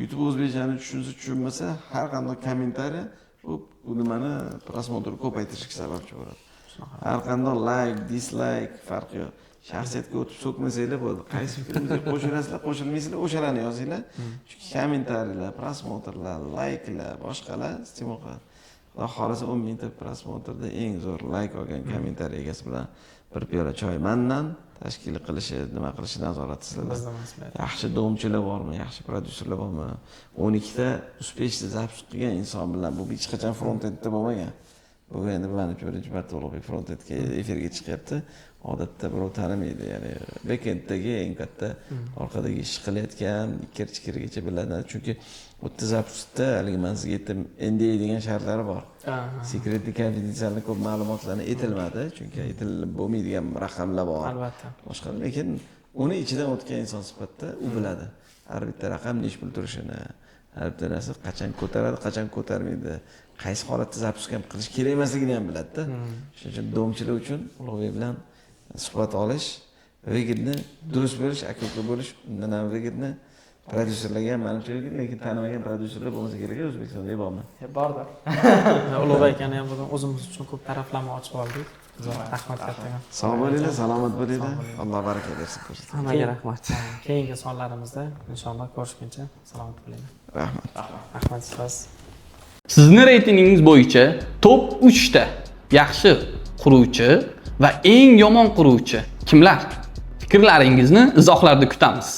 YouTube o'zbekchani tushunsa, har qanday kommentariy bu nimani prosmotrni ko'paytirishga sababchi bo'ladi. Har qanday like, dislike farqi yo'q. Shaxsiyatga o'tib so'kmasanglar bo'ldi. Qaysi fikringizga qo'shilasizlar, qo'shilmaysizlar, o'shalarni yozinglar. Chunki kommentariyalar, prosmotrlar, likelar, boshqalar stimul qiladi. Xudo xolasa 10 mingta prosmotrda eng zo'r like olgan kommentariy egasi bilan bir piyola choy mendan tashkil qilishi, nima qilishi nazorati sizlarda. Yaxshi domchilar bormi, yaxshi prodyuserlar bormi? 12 ta uspeshli zapis qilgan inson bilan bu hech qachon front-endda bo'lmagan. Bu endi menimcha birinchi marta Ulug'bek Frontendga efirga chiqyapti. Odatda birov tanimaydi, ya'ni backenddagi eng katta orqadagi ish qilayotgan ikir-chikirigacha biladi. Chunki o'ttiz zapusda haligi men sizga aytdim, NDA degan shartlari bor. Secret konfidensialni ko'p ma'lumotlarni aytilmadi, chunki aytilib bo'lmaydigan raqamlar bor. Albatta. Boshqa, lekin uni ichidan o'tgan inson sifatida u biladi. Har bitta raqam nech pul turishini, har bitta narsa qachon ko'taradi, qachon ko'tarmaydi, qaysi holatda zapus ham qilish kerak emasligini ham biladi-da. Shuning uchun domchilar uchun Ulug'bek bilan suhbat olish, vigidni durust bo'lish, aka-uka bo'lish, undan ham vigidni prodyuserlarga ham manimcha, lekin tanimagan prodyuserlar bo'lmasa kerak, O'zbekistonda bormi? Borda. Ulug'bek akani ham bugun o'zimiz uchun ko'p taraflama ochib oldik. Rahmat kattaga. Sog' bo'linglar, salomat bo'linglar. Alloh baraka bersin. Hammaga rahmat. Keyingi sonlarimizda inshaalloh ko'rishguncha salomat bo'linglar. Rahmat. Rahmat siz. Sizni reytingingiz bo'yicha top 3 ta yaxshi quruvchi va eng yomon quruvchi kimlar? Fikrlaringizni izohlarda kutamiz.